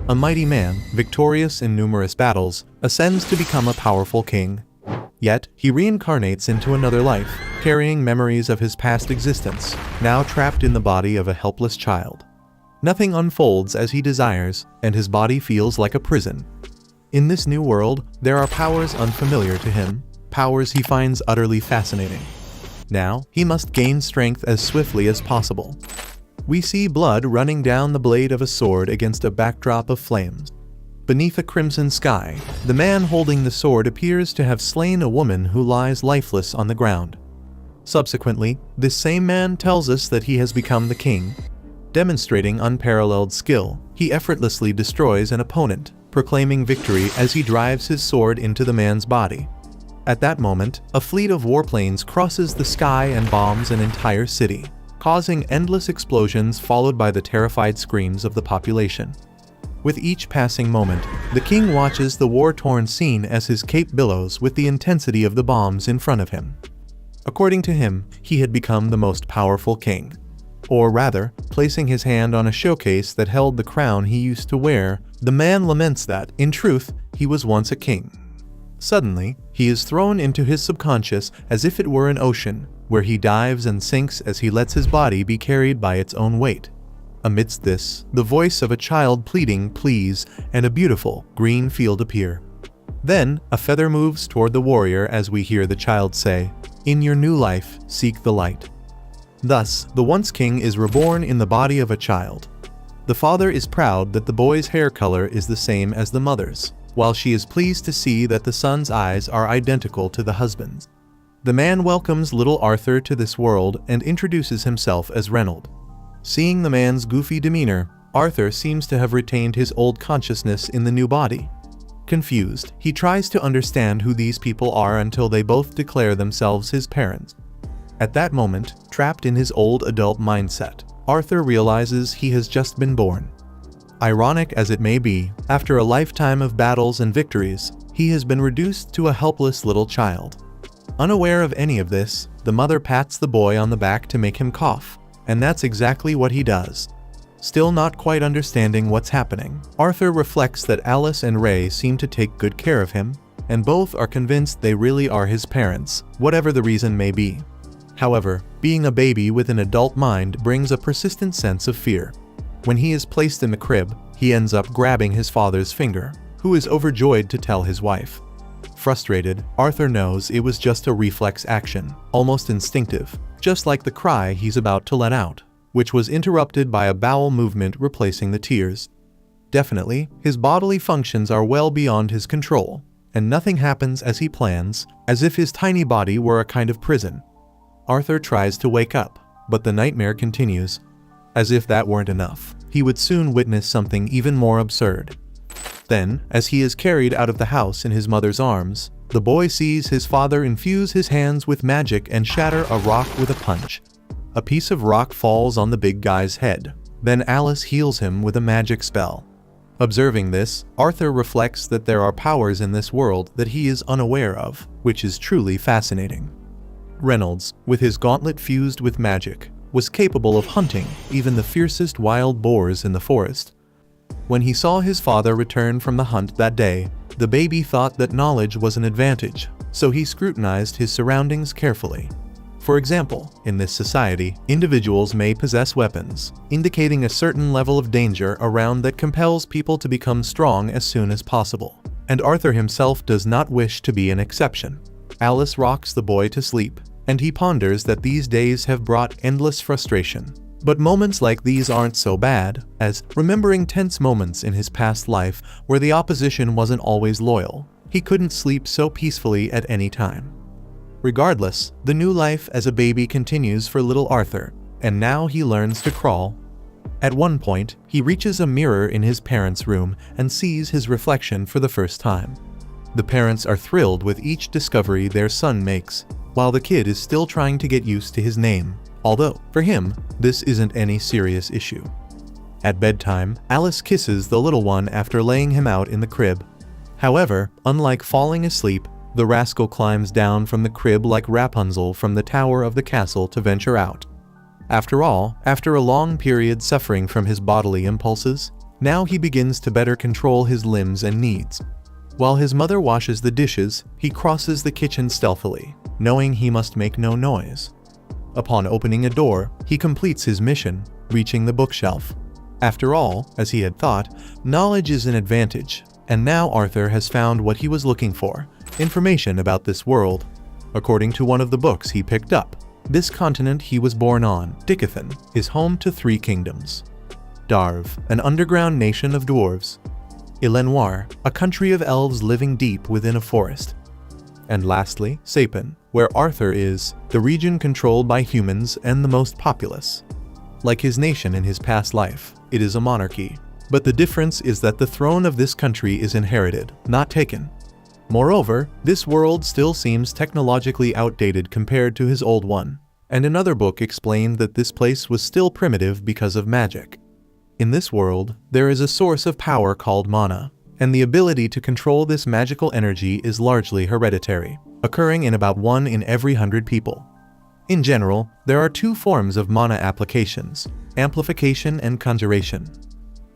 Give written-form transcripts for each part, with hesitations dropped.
a mighty man, victorious in numerous battles, ascends to become a powerful king. Yet, he reincarnates into another life, carrying memories of his past existence, now trapped in the body of a helpless child. Nothing unfolds as he desires, and his body feels like a prison. In this new world, there are powers unfamiliar to him, powers he finds utterly fascinating. Now, he must gain strength as swiftly as possible. We see blood running down the blade of a sword against a backdrop of flames. Beneath a crimson sky, the man holding the sword appears to have slain a woman who lies lifeless on the ground. Subsequently, this same man tells us that he has become the king. Demonstrating unparalleled skill, he effortlessly destroys an opponent, proclaiming victory as he drives his sword into the man's body. At that moment, a fleet of warplanes crosses the sky and bombs an entire city, causing endless explosions followed by the terrified screams of the population. With each passing moment, the king watches the war-torn scene as his cape billows with the intensity of the bombs in front of him. According to him, he had become the most powerful king. Or rather, placing his hand on a showcase that held the crown he used to wear, the man laments that, in truth, he was once a king. Suddenly, he is thrown into his subconscious as if it were an ocean, where he dives and sinks as he lets his body be carried by its own weight. Amidst this, the voice of a child pleading please and a beautiful, green field appear. Then, a feather moves toward the warrior as we hear the child say, "In your new life, seek the light." Thus, the once king is reborn in the body of a child. The father is proud that the boy's hair color is the same as the mother's, while she is pleased to see that the son's eyes are identical to the husband's. The man welcomes little Arthur to this world and introduces himself as Reynold. Seeing the man's goofy demeanor, Arthur seems to have retained his old consciousness in the new body. Confused, he tries to understand who these people are until they both declare themselves his parents. At that moment, trapped in his old adult mindset, Arthur realizes he has just been born. Ironic as it may be, after a lifetime of battles and victories, he has been reduced to a helpless little child. Unaware of any of this, the mother pats the boy on the back to make him cough, and that's exactly what he does. Still not quite understanding what's happening, Arthur reflects that Alice and Ray seem to take good care of him, and both are convinced they really are his parents, whatever the reason may be. However, being a baby with an adult mind brings a persistent sense of fear. When he is placed in the crib, he ends up grabbing his father's finger, who is overjoyed to tell his wife. Frustrated, Arthur knows it was just a reflex action, almost instinctive, just like the cry he's about to let out, which was interrupted by a bowel movement replacing the tears. Definitely, his bodily functions are well beyond his control, and nothing happens as he plans, as if his tiny body were a kind of prison. Arthur tries to wake up, but the nightmare continues. As if that weren't enough, he would soon witness something even more absurd. Then, as he is carried out of the house in his mother's arms, the boy sees his father infuse his hands with magic and shatter a rock with a punch. A piece of rock falls on the big guy's head. Then Alice heals him with a magic spell. Observing this, Arthur reflects that there are powers in this world that he is unaware of, which is truly fascinating. Reynolds, with his gauntlet fused with magic, was capable of hunting even the fiercest wild boars in the forest. When he saw his father return from the hunt that day, the baby thought that knowledge was an advantage, so he scrutinized his surroundings carefully. For example, in this society, individuals may possess weapons, indicating a certain level of danger around that compels people to become strong as soon as possible. And Arthur himself does not wish to be an exception. Alice rocks the boy to sleep, and he ponders that these days have brought endless frustration. But moments like these aren't so bad, as remembering tense moments in his past life where the opposition wasn't always loyal. He couldn't sleep so peacefully at any time. Regardless, the new life as a baby continues for little Arthur, and now he learns to crawl. At one point, he reaches a mirror in his parents' room and sees his reflection for the first time. The parents are thrilled with each discovery their son makes, while the kid is still trying to get used to his name. Although, for him, this isn't any serious issue. At bedtime, Alice kisses the little one after laying him out in the crib. However, unlike falling asleep, the rascal climbs down from the crib like Rapunzel from the tower of the castle to venture out. After all, after a long period suffering from his bodily impulses, Now he begins to better control his limbs and needs. While his mother washes the dishes, he crosses the kitchen stealthily, knowing he must make no noise. Upon opening a door, he completes his mission, reaching the bookshelf. After all, as he had thought, knowledge is an advantage, and now Arthur has found what he was looking for, information about this world. According to one of the books he picked up, this continent he was born on, Dicathan, is home to 3 kingdoms. Darv, an underground nation of dwarves. Ilenoir, a country of elves living deep within a forest. And lastly, Sapin, where Arthur is, the region controlled by humans and the most populous. Like his nation in his past life, it is a monarchy. But the difference is that the throne of this country is inherited, not taken. Moreover, this world still seems technologically outdated compared to his old one, and another book explained that this place was still primitive because of magic. In this world, there is a source of power called mana, and the ability to control this magical energy is largely hereditary, occurring in about 1 in every 100 people. In general, there are 2 forms of mana applications, amplification and conjuration.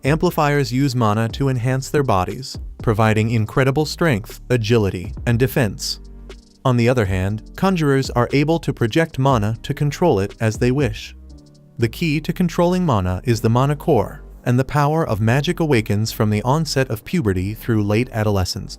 Amplifiers use mana to enhance their bodies, providing incredible strength, agility, and defense. On the other hand, conjurers are able to project mana to control it as they wish. The key to controlling mana is the mana core, and the power of magic awakens from the onset of puberty through late adolescence.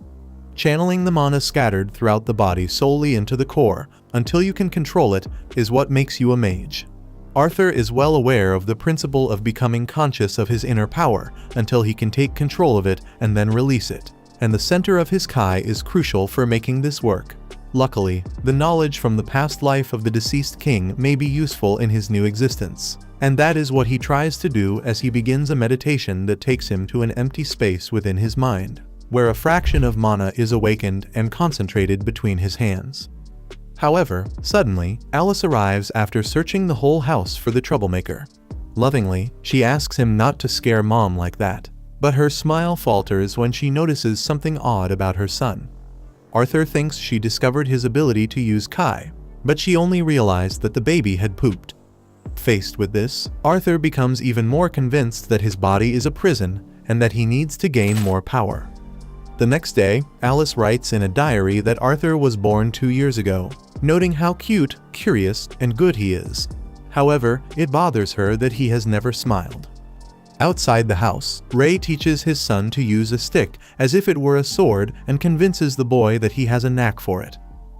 Channeling the mana scattered throughout the body solely into the core, until you can control it, is what makes you a mage. Arthur is well aware of the principle of becoming conscious of his inner power until he can take control of it and then release it, and the center of his Kai is crucial for making this work. Luckily, the knowledge from the past life of the deceased king may be useful in his new existence, and that is what he tries to do as he begins a meditation that takes him to an empty space within his mind, where a fraction of mana is awakened and concentrated between his hands. However, suddenly, Alice arrives after searching the whole house for the troublemaker. Lovingly, she asks him not to scare Mom like that, but her smile falters when she notices something odd about her son. Arthur thinks she discovered his ability to use Kai, but she only realized that the baby had pooped. Faced with this, Arthur becomes even more convinced that his body is a prison and that he needs to gain more power. The next day, Alice writes in a diary that Arthur was born 2 years ago, noting how cute, curious, and good he is. However, it bothers her that he has never smiled. Outside the house, Ray teaches his son to use a stick as if it were a sword and convinces the boy that he has a knack for it.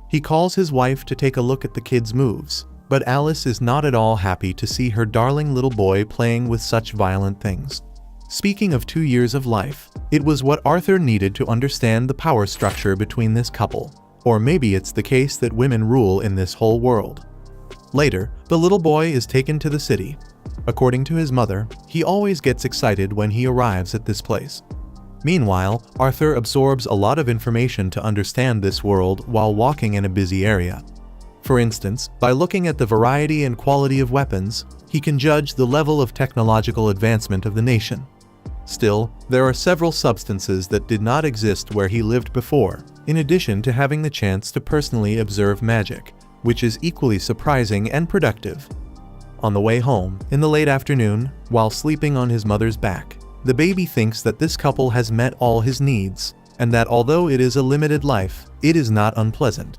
He calls his wife to take a look at the kid's moves, but Alice is not at all happy to see her darling little boy playing with such violent things. Speaking of 2 years of life, it was what Arthur needed to understand the power structure between this couple. Or maybe it's the case that women rule in this whole world. Later, the little boy is taken to the city. According to his mother, he always gets excited when he arrives at this place. Meanwhile, Arthur absorbs a lot of information to understand this world while walking in a busy area. For instance, by looking at the variety and quality of weapons, he can judge the level of technological advancement of the nation. Still, there are several substances that did not exist where he lived before, in addition to having the chance to personally observe magic, which is equally surprising and productive. On the way home, in the late afternoon, while sleeping on his mother's back, the baby thinks that this couple has met all his needs, and that although it is a limited life, it is not unpleasant.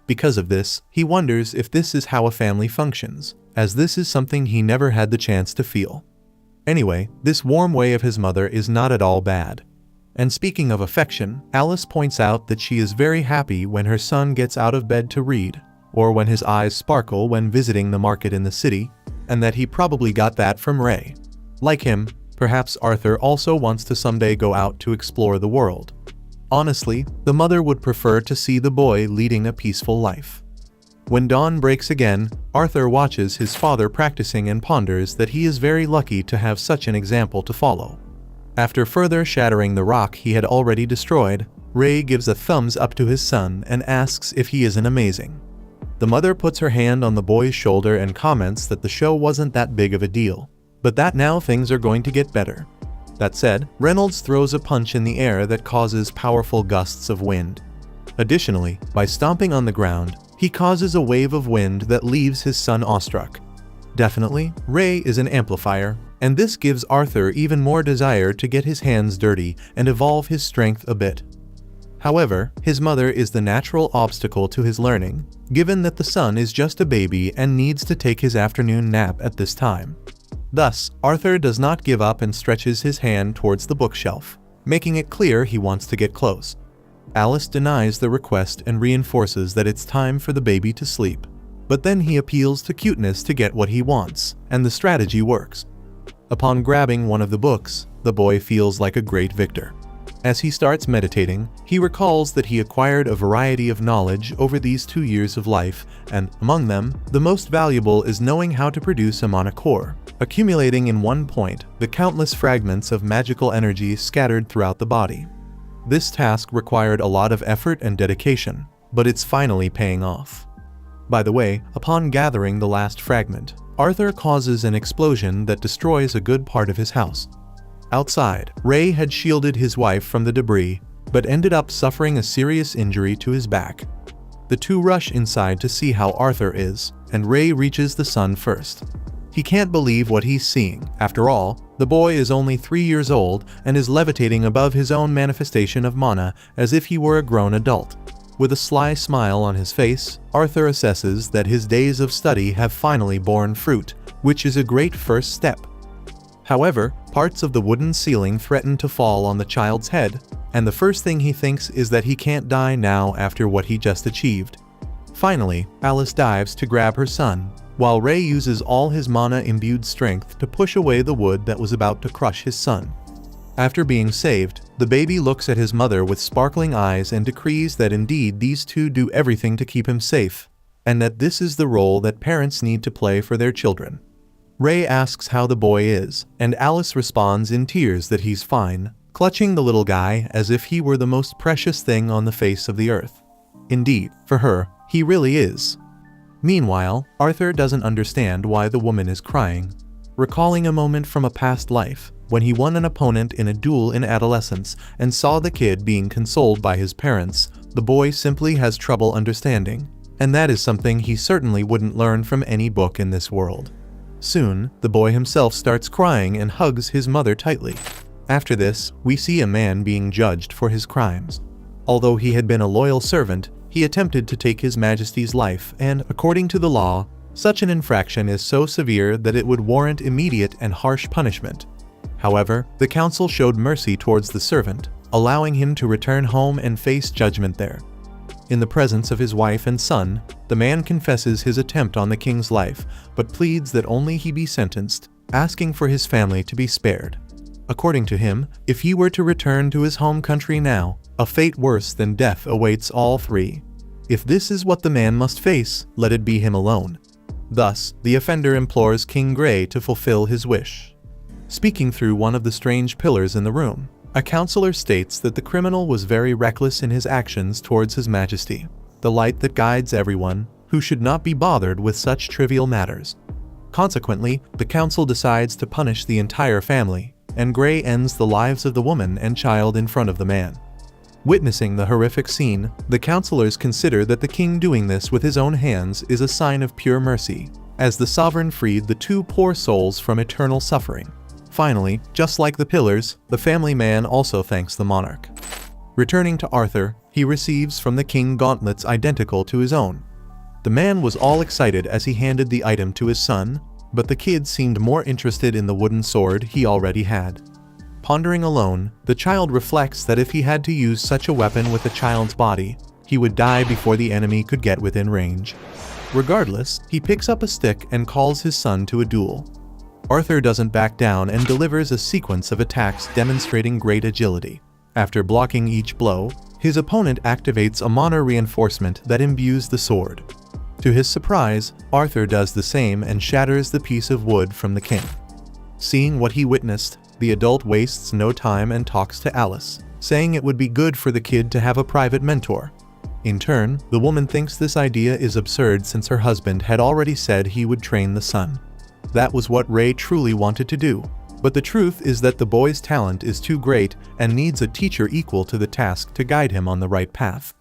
Because of this, he wonders if this is how a family functions, as this is something he never had the chance to feel. Anyway, this warm way of his mother is not at all bad. And speaking of affection, Alice points out that she is very happy when her son gets out of bed to read, or when his eyes sparkle when visiting the market in the city, and that he probably got that from Ray. Like him, perhaps Arthur also wants to someday go out to explore the world. Honestly, the mother would prefer to see the boy leading a peaceful life. When dawn breaks again, Arthur watches his father practicing and ponders that he is very lucky to have such an example to follow. After further shattering the rock he had already destroyed, Ray gives a thumbs up to his son and asks if he isn't amazing. The mother puts her hand on the boy's shoulder and comments that the show wasn't that big of a deal, but that now things are going to get better. That said, Reynolds throws a punch in the air that causes powerful gusts of wind. Additionally, by stomping on the ground, he causes a wave of wind that leaves his son awestruck. Definitely, Ray is an amplifier, and this gives Arthur even more desire to get his hands dirty and evolve his strength a bit. However, his mother is the natural obstacle to his learning, given that the son is just a baby and needs to take his afternoon nap at this time. Thus, Arthur does not give up and stretches his hand towards the bookshelf, making it clear he wants to get close. Alice denies the request and reinforces that it's time for the baby to sleep. But then he appeals to cuteness to get what he wants, and the strategy works. Upon grabbing one of the books, the boy feels like a great victor. As he starts meditating, he recalls that he acquired a variety of knowledge over these 2 years of life, and among them, the most valuable is knowing how to produce a mana core, accumulating in one point the countless fragments of magical energy scattered throughout the body. This task required a lot of effort and dedication, but it's finally paying off. By the way, upon gathering the last fragment, Arthur causes an explosion that destroys a good part of his house. Outside, Ray had shielded his wife from the debris, but ended up suffering a serious injury to his back. The two rush inside to see how Arthur is, and Ray reaches the sun first. He can't believe what he's seeing. After all, the boy is only 3 years old and is levitating above his own manifestation of mana as if he were a grown adult. With a sly smile on his face, Arthur assesses that his days of study have finally borne fruit, which is a great first step. However, parts of the wooden ceiling threaten to fall on the child's head, and the first thing he thinks is that he can't die now after what he just achieved. Finally, Alice dives to grab her son, while Ray uses all his mana-imbued strength to push away the wood that was about to crush his son. After being saved, the baby looks at his mother with sparkling eyes and decrees that indeed these two do everything to keep him safe, and that this is the role that parents need to play for their children. Ray asks how the boy is, and Alice responds in tears that he's fine, clutching the little guy as if he were the most precious thing on the face of the earth. Indeed, for her, he really is. Meanwhile, Arthur doesn't understand why the woman is crying. Recalling a moment from a past life, when he won an opponent in a duel in adolescence and saw the kid being consoled by his parents, the boy simply has trouble understanding, and that is something he certainly wouldn't learn from any book in this world. Soon, the boy himself starts crying and hugs his mother tightly. After this, we see a man being judged for his crimes. Although he had been a loyal servant, he attempted to take His Majesty's life and, according to the law, such an infraction is so severe that it would warrant immediate and harsh punishment. However, the council showed mercy towards the servant, allowing him to return home and face judgment there. In the presence of his wife and son, the man confesses his attempt on the king's life, but pleads that only he be sentenced, asking for his family to be spared. According to him, if he were to return to his home country now, a fate worse than death awaits all three. If this is what the man must face, let it be him alone. Thus, the offender implores King Grey to fulfill his wish. Speaking through one of the strange pillars in the room, a counselor states that the criminal was very reckless in his actions towards His Majesty, the light that guides everyone, who should not be bothered with such trivial matters. Consequently, the council decides to punish the entire family, and Grey ends the lives of the woman and child in front of the man. Witnessing the horrific scene, the counselors consider that the king doing this with his own hands is a sign of pure mercy, as the sovereign freed the two poor souls from eternal suffering. Finally, just like the pillars, the family man also thanks the monarch. Returning to Arthur, he receives from the king gauntlets identical to his own. The man was all excited as he handed the item to his son, but the kid seemed more interested in the wooden sword he already had. Pondering alone, the child reflects that if he had to use such a weapon with a child's body, he would die before the enemy could get within range. Regardless, he picks up a stick and calls his son to a duel. Arthur doesn't back down and delivers a sequence of attacks demonstrating great agility. After blocking each blow, his opponent activates a mana reinforcement that imbues the sword. To his surprise, Arthur does the same and shatters the piece of wood from the king. Seeing what he witnessed, the adult wastes no time and talks to Alice, saying it would be good for the kid to have a private mentor. In turn, the woman thinks this idea is absurd since her husband had already said he would train the son. That was what Ray truly wanted to do, but the truth is that the boy's talent is too great and needs a teacher equal to the task to guide him on the right path.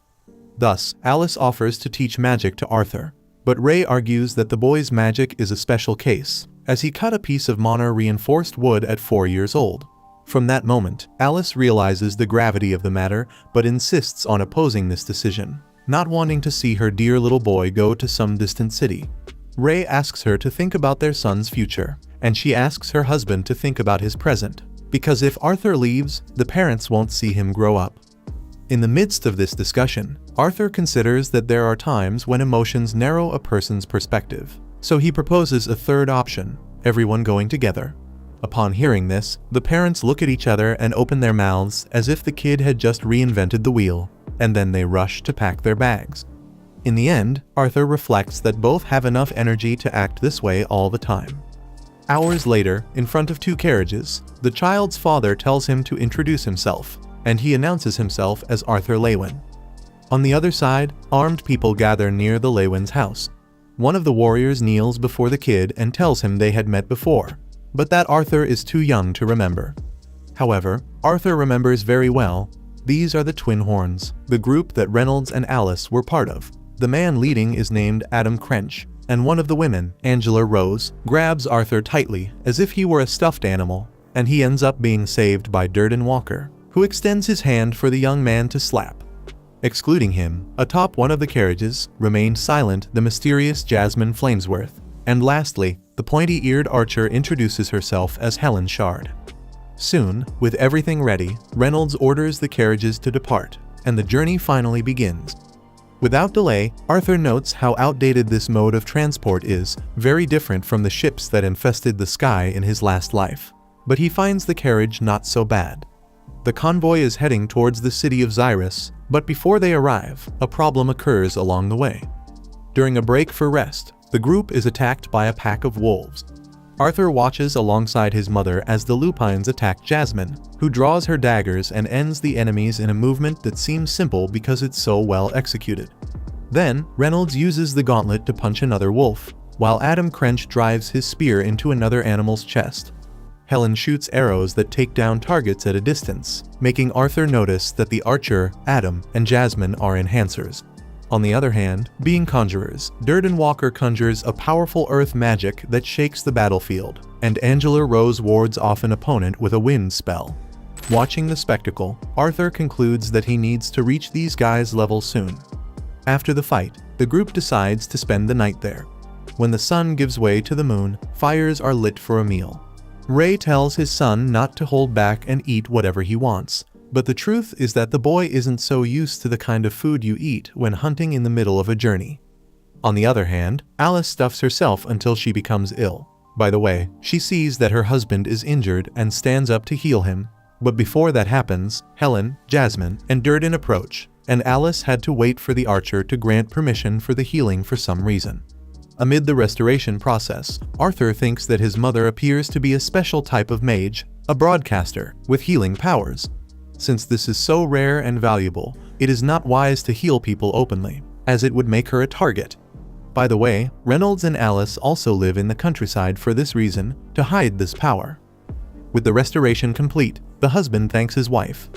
Thus, Alice offers to teach magic to Arthur, but Ray argues that the boy's magic is a special case, as he cut a piece of mono-reinforced wood at 4 years old. From that moment, Alice realizes the gravity of the matter but insists on opposing this decision, not wanting to see her dear little boy go to some distant city. Ray asks her to think about their son's future, and she asks her husband to think about his present, because if Arthur leaves, the parents won't see him grow up. In the midst of this discussion, Arthur considers that there are times when emotions narrow a person's perspective, so he proposes a third option: everyone going together. Upon hearing this, the parents look at each other and open their mouths as if the kid had just reinvented the wheel, and then they rush to pack their bags. In the end, Arthur reflects that both have enough energy to act this way all the time. Hours later, in front of 2 carriages, the child's father tells him to introduce himself, and he announces himself as Arthur Lewin. On the other side, armed people gather near the Lewins' house. One of the warriors kneels before the kid and tells him they had met before, but that Arthur is too young to remember. However, Arthur remembers very well. These are the Twin Horns, the group that Reynolds and Alice were part of. The man leading is named Adam Crench, and one of the women, Angela Rose, grabs Arthur tightly as if he were a stuffed animal, and he ends up being saved by Durden Walker, who extends his hand for the young man to slap. Excluding him, atop one of the carriages, remained silent the mysterious Jasmine Flamesworth, and lastly, the pointy-eared archer introduces herself as Helen Shard. Soon, with everything ready, Reynolds orders the carriages to depart, and the journey finally begins. Without delay, Arthur notes how outdated this mode of transport is, very different from the ships that infested the sky in his last life. But he finds the carriage not so bad. The convoy is heading towards the city of Xyrus, but before they arrive, a problem occurs along the way. During a break for rest, the group is attacked by a pack of wolves. Arthur watches alongside his mother as the lupines attack Jasmine, who draws her daggers and ends the enemies in a movement that seems simple because it's so well executed. Then, Reynolds uses the gauntlet to punch another wolf, while Adam Crench drives his spear into another animal's chest. Helen shoots arrows that take down targets at a distance, making Arthur notice that the archer, Adam, and Jasmine are enhancers. On the other hand, being conjurers, Durden Walker conjures a powerful earth magic that shakes the battlefield, and Angela Rose wards off an opponent with a wind spell. Watching the spectacle, Arthur concludes that he needs to reach these guys' level soon. After the fight, the group decides to spend the night there. When the sun gives way to the moon, fires are lit for a meal. Ray tells his son not to hold back and eat whatever he wants. But the truth is that the boy isn't so used to the kind of food you eat when hunting in the middle of a journey. On the other hand, Alice stuffs herself until she becomes ill. By the way, she sees that her husband is injured and stands up to heal him. But before that happens, Helen, Jasmine, and Durden approach, and Alice had to wait for the archer to grant permission for the healing for some reason. Amid the restoration process, Arthur thinks that his mother appears to be a special type of mage, a broadcaster, with healing powers. Since this is so rare and valuable, it is not wise to heal people openly, as it would make her a target. By the way, Reynolds and Alice also live in the countryside for this reason, to hide this power. With the restoration complete, the husband thanks his wife.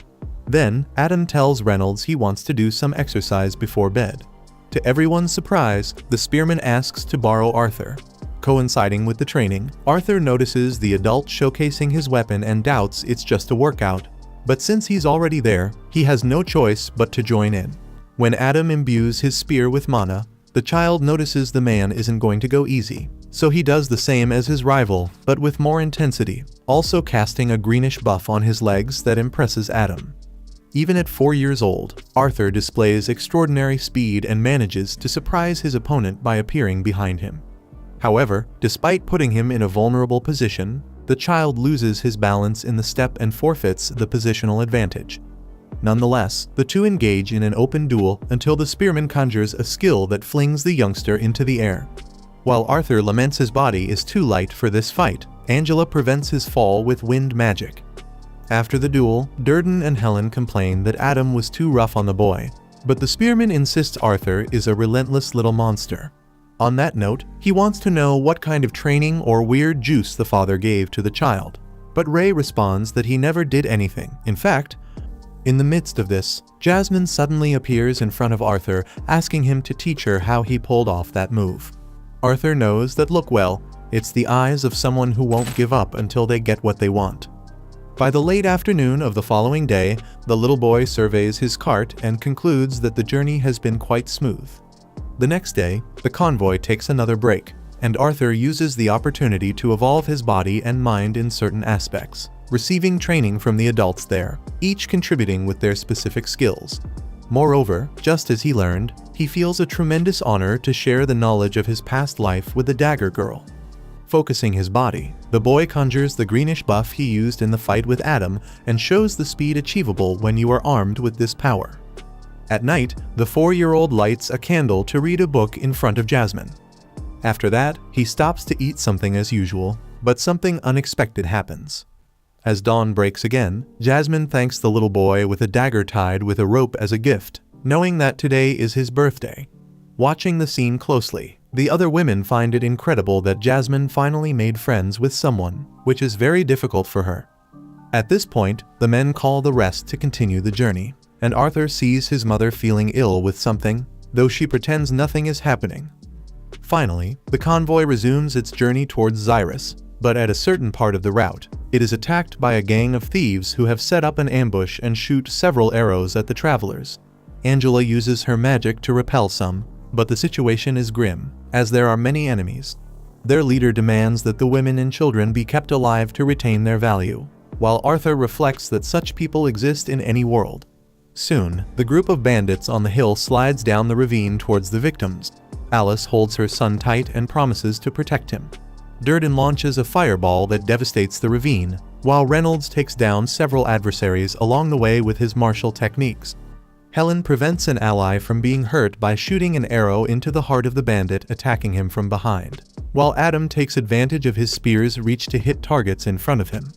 Then, Adam tells Reynolds he wants to do some exercise before bed. To everyone's surprise, the spearman asks to borrow Arthur. Coinciding with the training, Arthur notices the adult showcasing his weapon and doubts it's just a workout. But since he's already there, he has no choice but to join in. When Adam imbues his spear with mana, the child notices the man isn't going to go easy, so he does the same as his rival, but with more intensity, also casting a greenish buff on his legs that impresses Adam. Even at 4 years old, Arthur displays extraordinary speed and manages to surprise his opponent by appearing behind him. However, despite putting him in a vulnerable position, the child loses his balance in the step and forfeits the positional advantage. Nonetheless, the two engage in an open duel until the spearman conjures a skill that flings the youngster into the air. While Arthur laments his body is too light for this fight, Angela prevents his fall with wind magic. After the duel, Durden and Helen complain that Adam was too rough on the boy, but the spearman insists Arthur is a relentless little monster. On that note, he wants to know what kind of training or weird juice the father gave to the child. But Ray responds that he never did anything. In fact, in the midst of this, Jasmine suddenly appears in front of Arthur, asking him to teach her how he pulled off that move. Arthur knows that It's the eyes of someone who won't give up until they get what they want. By the late afternoon of the following day, the little boy surveys his cart and concludes that the journey has been quite smooth. The next day, the convoy takes another break, and Arthur uses the opportunity to evolve his body and mind in certain aspects, receiving training from the adults there, each contributing with their specific skills. Moreover, just as he learned, he feels a tremendous honor to share the knowledge of his past life with the dagger girl. Focusing his body, the boy conjures the greenish buff he used in the fight with Adam and shows the speed achievable when you are armed with this power. At night, the 4-year-old lights a candle to read a book in front of Jasmine. After that, he stops to eat something as usual, but something unexpected happens. As dawn breaks again, Jasmine thanks the little boy with a dagger tied with a rope as a gift, knowing that today is his birthday. Watching the scene closely, the other women find it incredible that Jasmine finally made friends with someone, which is very difficult for her. At this point, the men call the rest to continue the journey, and Arthur sees his mother feeling ill with something, though she pretends nothing is happening. Finally, the convoy resumes its journey towards Xyrus, but at a certain part of the route, it is attacked by a gang of thieves who have set up an ambush and shoot several arrows at the travelers. Angela uses her magic to repel some, but the situation is grim, as there are many enemies. Their leader demands that the women and children be kept alive to retain their value, while Arthur reflects that such people exist in any world. Soon, the group of bandits on the hill slides down the ravine towards the victims. Alice holds her son tight and promises to protect him. Durden launches a fireball that devastates the ravine, while Reynolds takes down several adversaries along the way with his martial techniques. Helen prevents an ally from being hurt by shooting an arrow into the heart of the bandit attacking him from behind, while Adam takes advantage of his spear's reach to hit targets in front of him.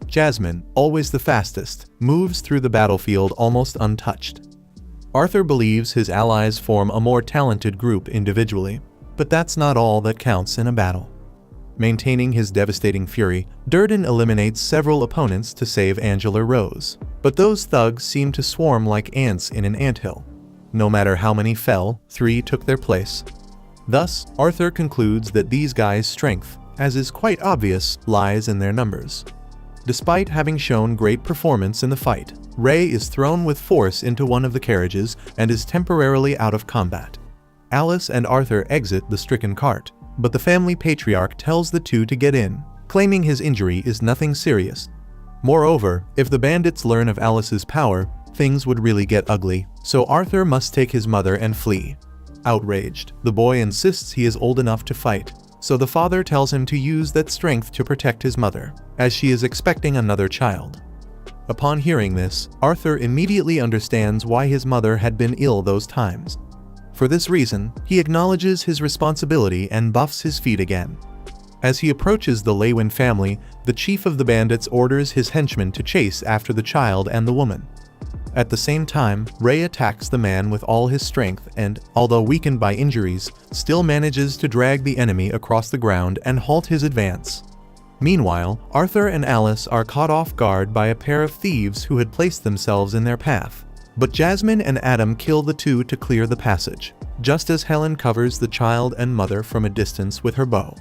Jasmine, always the fastest, moves through the battlefield almost untouched. Arthur believes his allies form a more talented group individually, but that's not all that counts in a battle. Maintaining his devastating fury, Durden eliminates several opponents to save Angela Rose, but those thugs seem to swarm like ants in an anthill. No matter how many fell, 3 took their place. Thus, Arthur concludes that these guys' strength, as is quite obvious, lies in their numbers. Despite having shown great performance in the fight, Ray is thrown with force into one of the carriages and is temporarily out of combat. Alice and Arthur exit the stricken cart, but the family patriarch tells the two to get in, claiming his injury is nothing serious. Moreover, if the bandits learn of Alice's power, things would really get ugly, so Arthur must take his mother and flee. Outraged, the boy insists he is old enough to fight, so the father tells him to use that strength to protect his mother, as she is expecting another child. Upon hearing this, Arthur immediately understands why his mother had been ill those times. For this reason, he acknowledges his responsibility and buffs his feet again. As he approaches the Lewin family, the chief of the bandits orders his henchmen to chase after the child and the woman. At the same time, Ray attacks the man with all his strength and, although weakened by injuries, still manages to drag the enemy across the ground and halt his advance. Meanwhile, Arthur and Alice are caught off guard by a pair of thieves who had placed themselves in their path. But Jasmine and Adam kill the two to clear the passage, just as Helen covers the child and mother from a distance with her bow.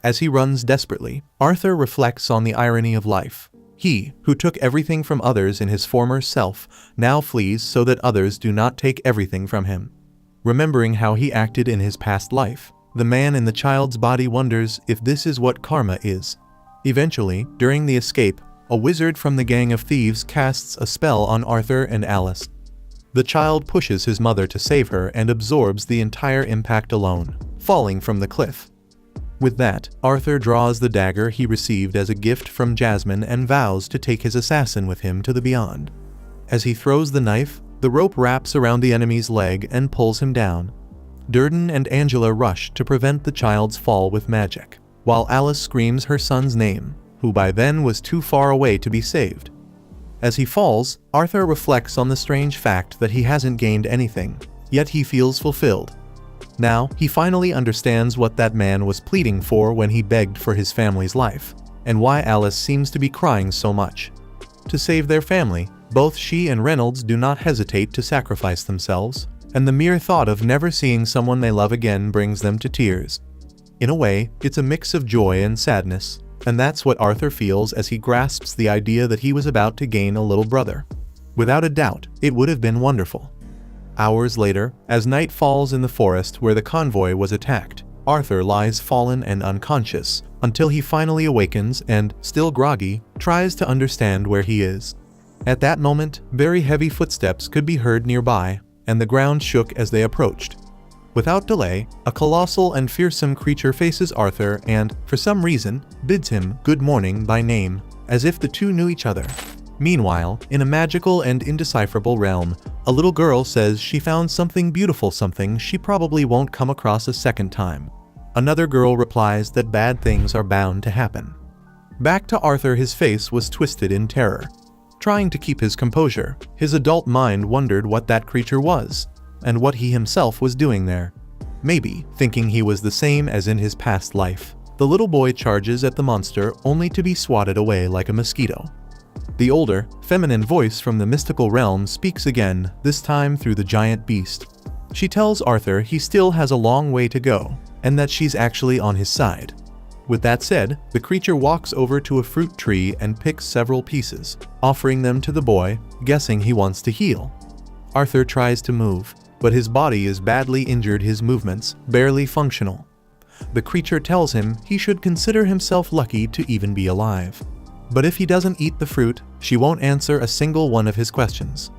As he runs desperately, Arthur reflects on the irony of life. He, who took everything from others in his former self, now flees so that others do not take everything from him. Remembering how he acted in his past life, the man in the child's body wonders if this is what karma is. Eventually, during the escape, a wizard from the gang of thieves casts a spell on Arthur and Alice. The child pushes his mother to save her and absorbs the entire impact alone, falling from the cliff. With that, Arthur draws the dagger he received as a gift from Jasmine and vows to take his assassin with him to the beyond. As he throws the knife, the rope wraps around the enemy's leg and pulls him down. Durden and Angela rush to prevent the child's fall with magic, while Alice screams her son's name, who by then was too far away to be saved. As he falls, Arthur reflects on the strange fact that he hasn't gained anything, yet he feels fulfilled. Now, he finally understands what that man was pleading for when he begged for his family's life, and why Alice seems to be crying so much. To save their family, both she and Reynolds do not hesitate to sacrifice themselves, and the mere thought of never seeing someone they love again brings them to tears. In a way, it's a mix of joy and sadness, and that's what Arthur feels as he grasps the idea that he was about to gain a little brother. Without a doubt, it would have been wonderful. Hours later, as night falls in the forest where the convoy was attacked, Arthur lies fallen and unconscious, until he finally awakens and, still groggy, tries to understand where he is. At that moment, very heavy footsteps could be heard nearby, and the ground shook as they approached. Without delay, a colossal and fearsome creature faces Arthur and, for some reason, bids him good morning by name, as if the two knew each other. Meanwhile, in a magical and indecipherable realm, a little girl says she found something beautiful, something she probably won't come across a second time. Another girl replies that bad things are bound to happen. Back to Arthur, his face was twisted in terror. Trying to keep his composure, his adult mind wondered what that creature was, and what he himself was doing there. Maybe, thinking he was the same as in his past life, the little boy charges at the monster only to be swatted away like a mosquito. The older, feminine voice from the mystical realm speaks again, this time through the giant beast. She tells Arthur he still has a long way to go, and that she's actually on his side. With that said, the creature walks over to a fruit tree and picks several pieces, offering them to the boy, guessing he wants to heal. Arthur tries to move, but his body is badly injured, his movements barely functional. The creature tells him he should consider himself lucky to even be alive. But if he doesn't eat the fruit, she won't answer a single one of his questions.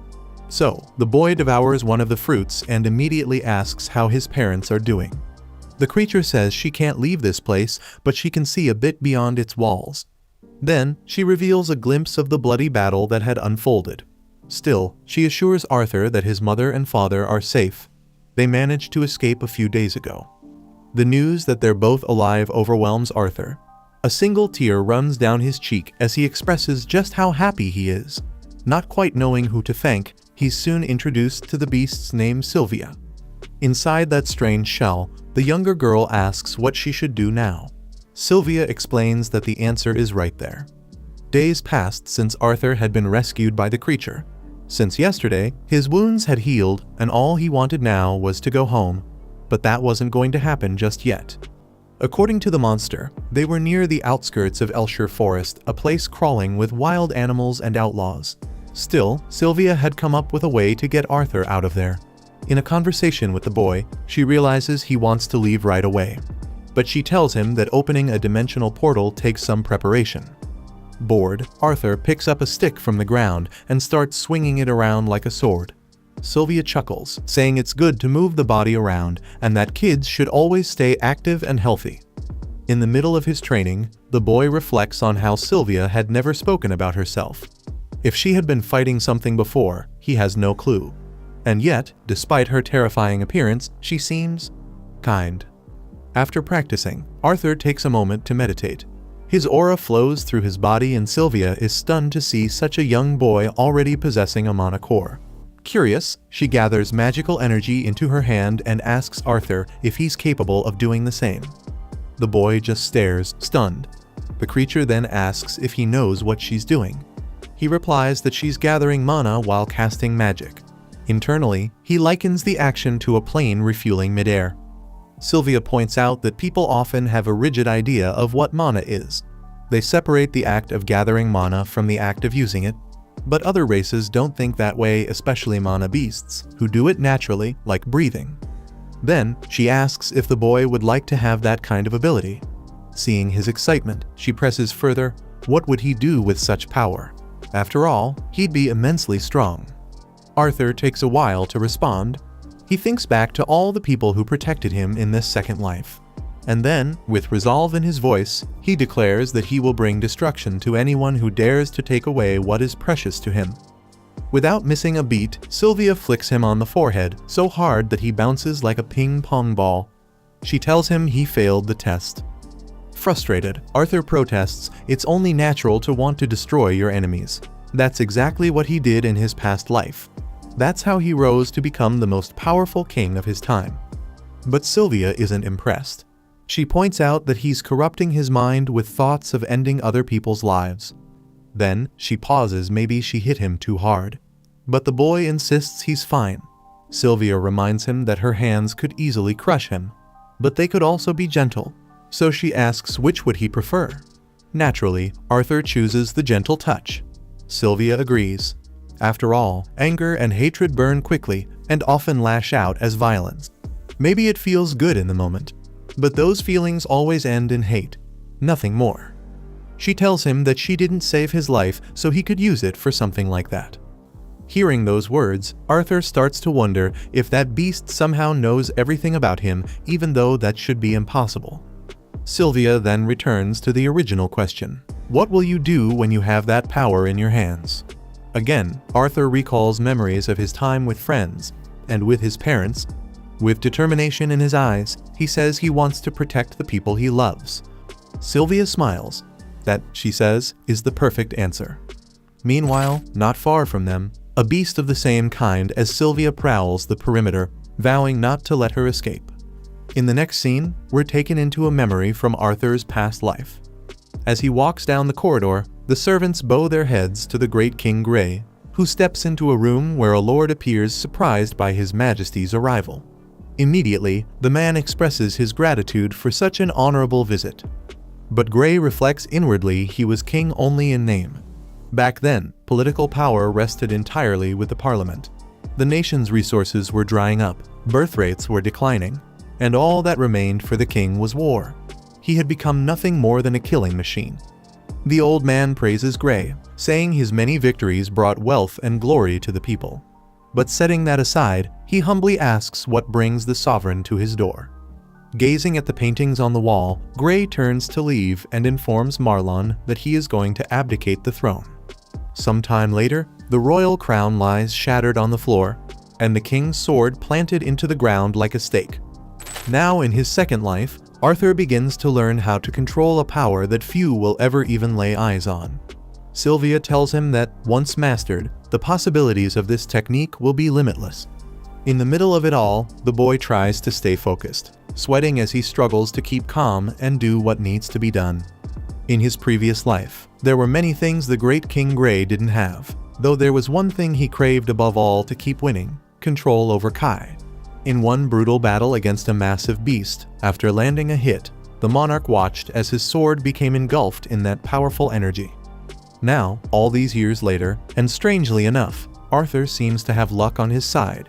So, the boy devours one of the fruits and immediately asks how his parents are doing. The creature says she can't leave this place, but she can see a bit beyond its walls. Then, she reveals a glimpse of the bloody battle that had unfolded. Still, she assures Arthur that his mother and father are safe. They managed to escape a few days ago. The news that they're both alive overwhelms Arthur. A single tear runs down his cheek as he expresses just how happy he is. Not quite knowing who to thank, he's soon introduced to the beast's name, Sylvia. Inside that strange shell, the younger girl asks what she should do now. Sylvia explains that the answer is right there. Days passed since Arthur had been rescued by the creature. Since yesterday, his wounds had healed, and all he wanted now was to go home. But that wasn't going to happen just yet. According to the monster, they were near the outskirts of Elshire Forest, a place crawling with wild animals and outlaws. Still, Sylvia had come up with a way to get Arthur out of there. In a conversation with the boy, she realizes he wants to leave right away. But she tells him that opening a dimensional portal takes some preparation. Bored, Arthur picks up a stick from the ground and starts swinging it around like a sword. Sylvia chuckles, saying it's good to move the body around and that kids should always stay active and healthy. In the middle of his training, the boy reflects on how Sylvia had never spoken about herself. If she had been fighting something before, he has no clue. And yet, despite her terrifying appearance, she seems kind. After practicing, Arthur takes a moment to meditate. His aura flows through his body and Sylvia is stunned to see such a young boy already possessing a mana core. Curious, she gathers magical energy into her hand and asks Arthur if he's capable of doing the same. The boy just stares, stunned. The creature then asks if he knows what she's doing. He replies that she's gathering mana while casting magic. Internally, he likens the action to a plane refueling midair. Sylvia points out that people often have a rigid idea of what mana is. They separate the act of gathering mana from the act of using it. But other races don't think that way, especially mana beasts, who do it naturally, like breathing. Then, she asks if the boy would like to have that kind of ability. Seeing his excitement, she presses further, what would he do with such power? After all, he'd be immensely strong. Arthur takes a while to respond. He thinks back to all the people who protected him in this second life. And then, with resolve in his voice, he declares that he will bring destruction to anyone who dares to take away what is precious to him. Without missing a beat, Sylvia flicks him on the forehead so hard that he bounces like a ping-pong ball. She tells him he failed the test. Frustrated, Arthur protests, it's only natural to want to destroy your enemies. That's exactly what he did in his past life. That's how he rose to become the most powerful king of his time. But Sylvia isn't impressed. She points out that he's corrupting his mind with thoughts of ending other people's lives. Then, she pauses, maybe she hit him too hard. But the boy insists he's fine. Sylvia reminds him that her hands could easily crush him. But they could also be gentle. So she asks which would he prefer. Naturally, Arthur chooses the gentle touch. Sylvia agrees. After all, anger and hatred burn quickly and often lash out as violence. Maybe it feels good in the moment, but those feelings always end in hate, nothing more. She tells him that she didn't save his life so he could use it for something like that. Hearing those words, Arthur starts to wonder if that beast somehow knows everything about him, even though that should be impossible. Sylvia then returns to the original question. What will you do when you have that power in your hands? Again, Arthur recalls memories of his time with friends and with his parents. With determination in his eyes, he says he wants to protect the people he loves. Sylvia smiles. That, she says, is the perfect answer. Meanwhile, not far from them, a beast of the same kind as Sylvia prowls the perimeter, vowing not to let her escape. In the next scene, we're taken into a memory from Arthur's past life. As he walks down the corridor, the servants bow their heads to the great King Grey, who steps into a room where a lord appears surprised by his majesty's arrival. Immediately, the man expresses his gratitude for such an honorable visit. But Grey reflects inwardly he was king only in name. Back then, political power rested entirely with the parliament. The nation's resources were drying up, birth rates were declining, and all that remained for the king was war. He had become nothing more than a killing machine. The old man praises Grey, saying his many victories brought wealth and glory to the people. But setting that aside, he humbly asks what brings the sovereign to his door. Gazing at the paintings on the wall, Grey turns to leave and informs Marlon that he is going to abdicate the throne. Sometime later, the royal crown lies shattered on the floor, and the king's sword planted into the ground like a stake. Now in his second life, Arthur begins to learn how to control a power that few will ever even lay eyes on. Sylvia tells him that, once mastered, the possibilities of this technique will be limitless. In the middle of it all, the boy tries to stay focused, sweating as he struggles to keep calm and do what needs to be done. In his previous life, there were many things the great King Grey didn't have, though there was one thing he craved above all to keep winning: control over Kai. In one brutal battle against a massive beast, after landing a hit, the monarch watched as his sword became engulfed in that powerful energy. Now, all these years later, and strangely enough, Arthur seems to have luck on his side.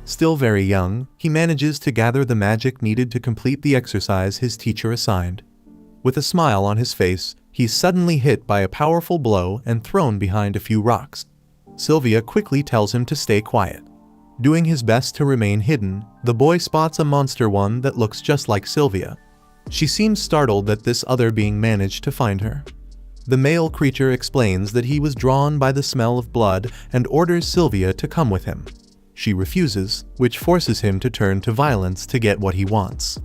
Still very young, he manages to gather the magic needed to complete the exercise his teacher assigned. With a smile on his face, he's suddenly hit by a powerful blow and thrown behind a few rocks. Sylvia quickly tells him to stay quiet. Doing his best to remain hidden, the boy spots a monster one that looks just like Sylvia. She seems startled that this other being managed to find her. The male creature explains that he was drawn by the smell of blood and orders Sylvia to come with him. She refuses, which forces him to turn to violence to get what he wants.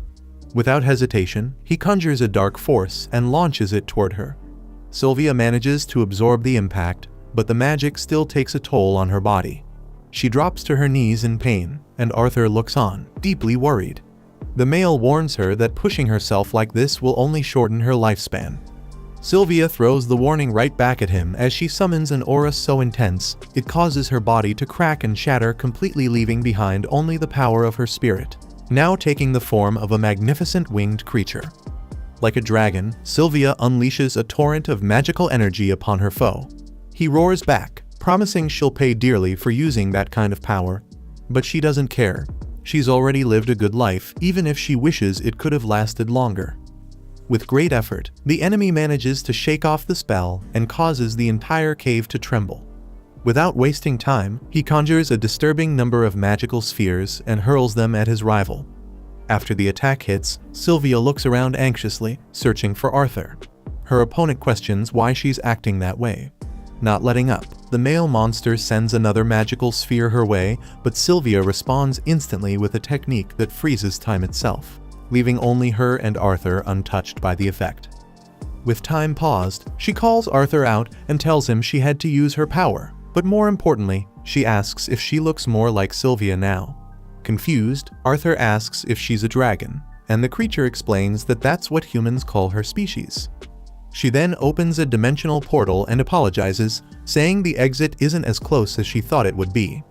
Without hesitation, he conjures a dark force and launches it toward her. Sylvia manages to absorb the impact, but the magic still takes a toll on her body. She drops to her knees in pain, and Arthur looks on, deeply worried. The male warns her that pushing herself like this will only shorten her lifespan. Sylvia throws the warning right back at him as she summons an aura so intense, it causes her body to crack and shatter, completely leaving behind only the power of her spirit, now taking the form of a magnificent winged creature. Like a dragon, Sylvia unleashes a torrent of magical energy upon her foe. He roars back, promising she'll pay dearly for using that kind of power. But she doesn't care. She's already lived a good life, even if she wishes it could have lasted longer. With great effort, the enemy manages to shake off the spell and causes the entire cave to tremble. Without wasting time, he conjures a disturbing number of magical spheres and hurls them at his rival. After the attack hits, Sylvia looks around anxiously, searching for Arthur. Her opponent questions why she's acting that way. Not letting up, the male monster sends another magical sphere her way, but Sylvia responds instantly with a technique that freezes time itself, leaving only her and Arthur untouched by the effect. With time paused, she calls Arthur out and tells him she had to use her power, but more importantly, she asks if she looks more like Sylvia now. Confused, Arthur asks if she's a dragon, and the creature explains that that's what humans call her species. She then opens a dimensional portal and apologizes, saying the exit isn't as close as she thought it would be.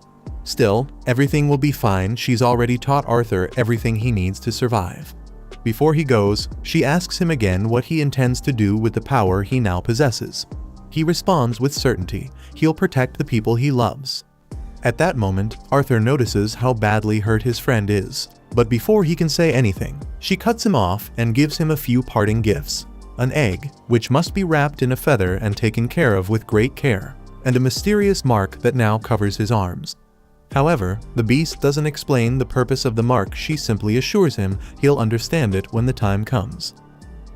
Still, everything will be fine. She's already taught Arthur everything he needs to survive. Before he goes, she asks him again what he intends to do with the power he now possesses. He responds with certainty, he'll protect the people he loves. At that moment, Arthur notices how badly hurt his friend is. But before he can say anything, she cuts him off and gives him a few parting gifts. An egg, which must be wrapped in a feather and taken care of with great care, and a mysterious mark that now covers his arms. However, the beast doesn't explain the purpose of the mark, she simply assures him he'll understand it when the time comes.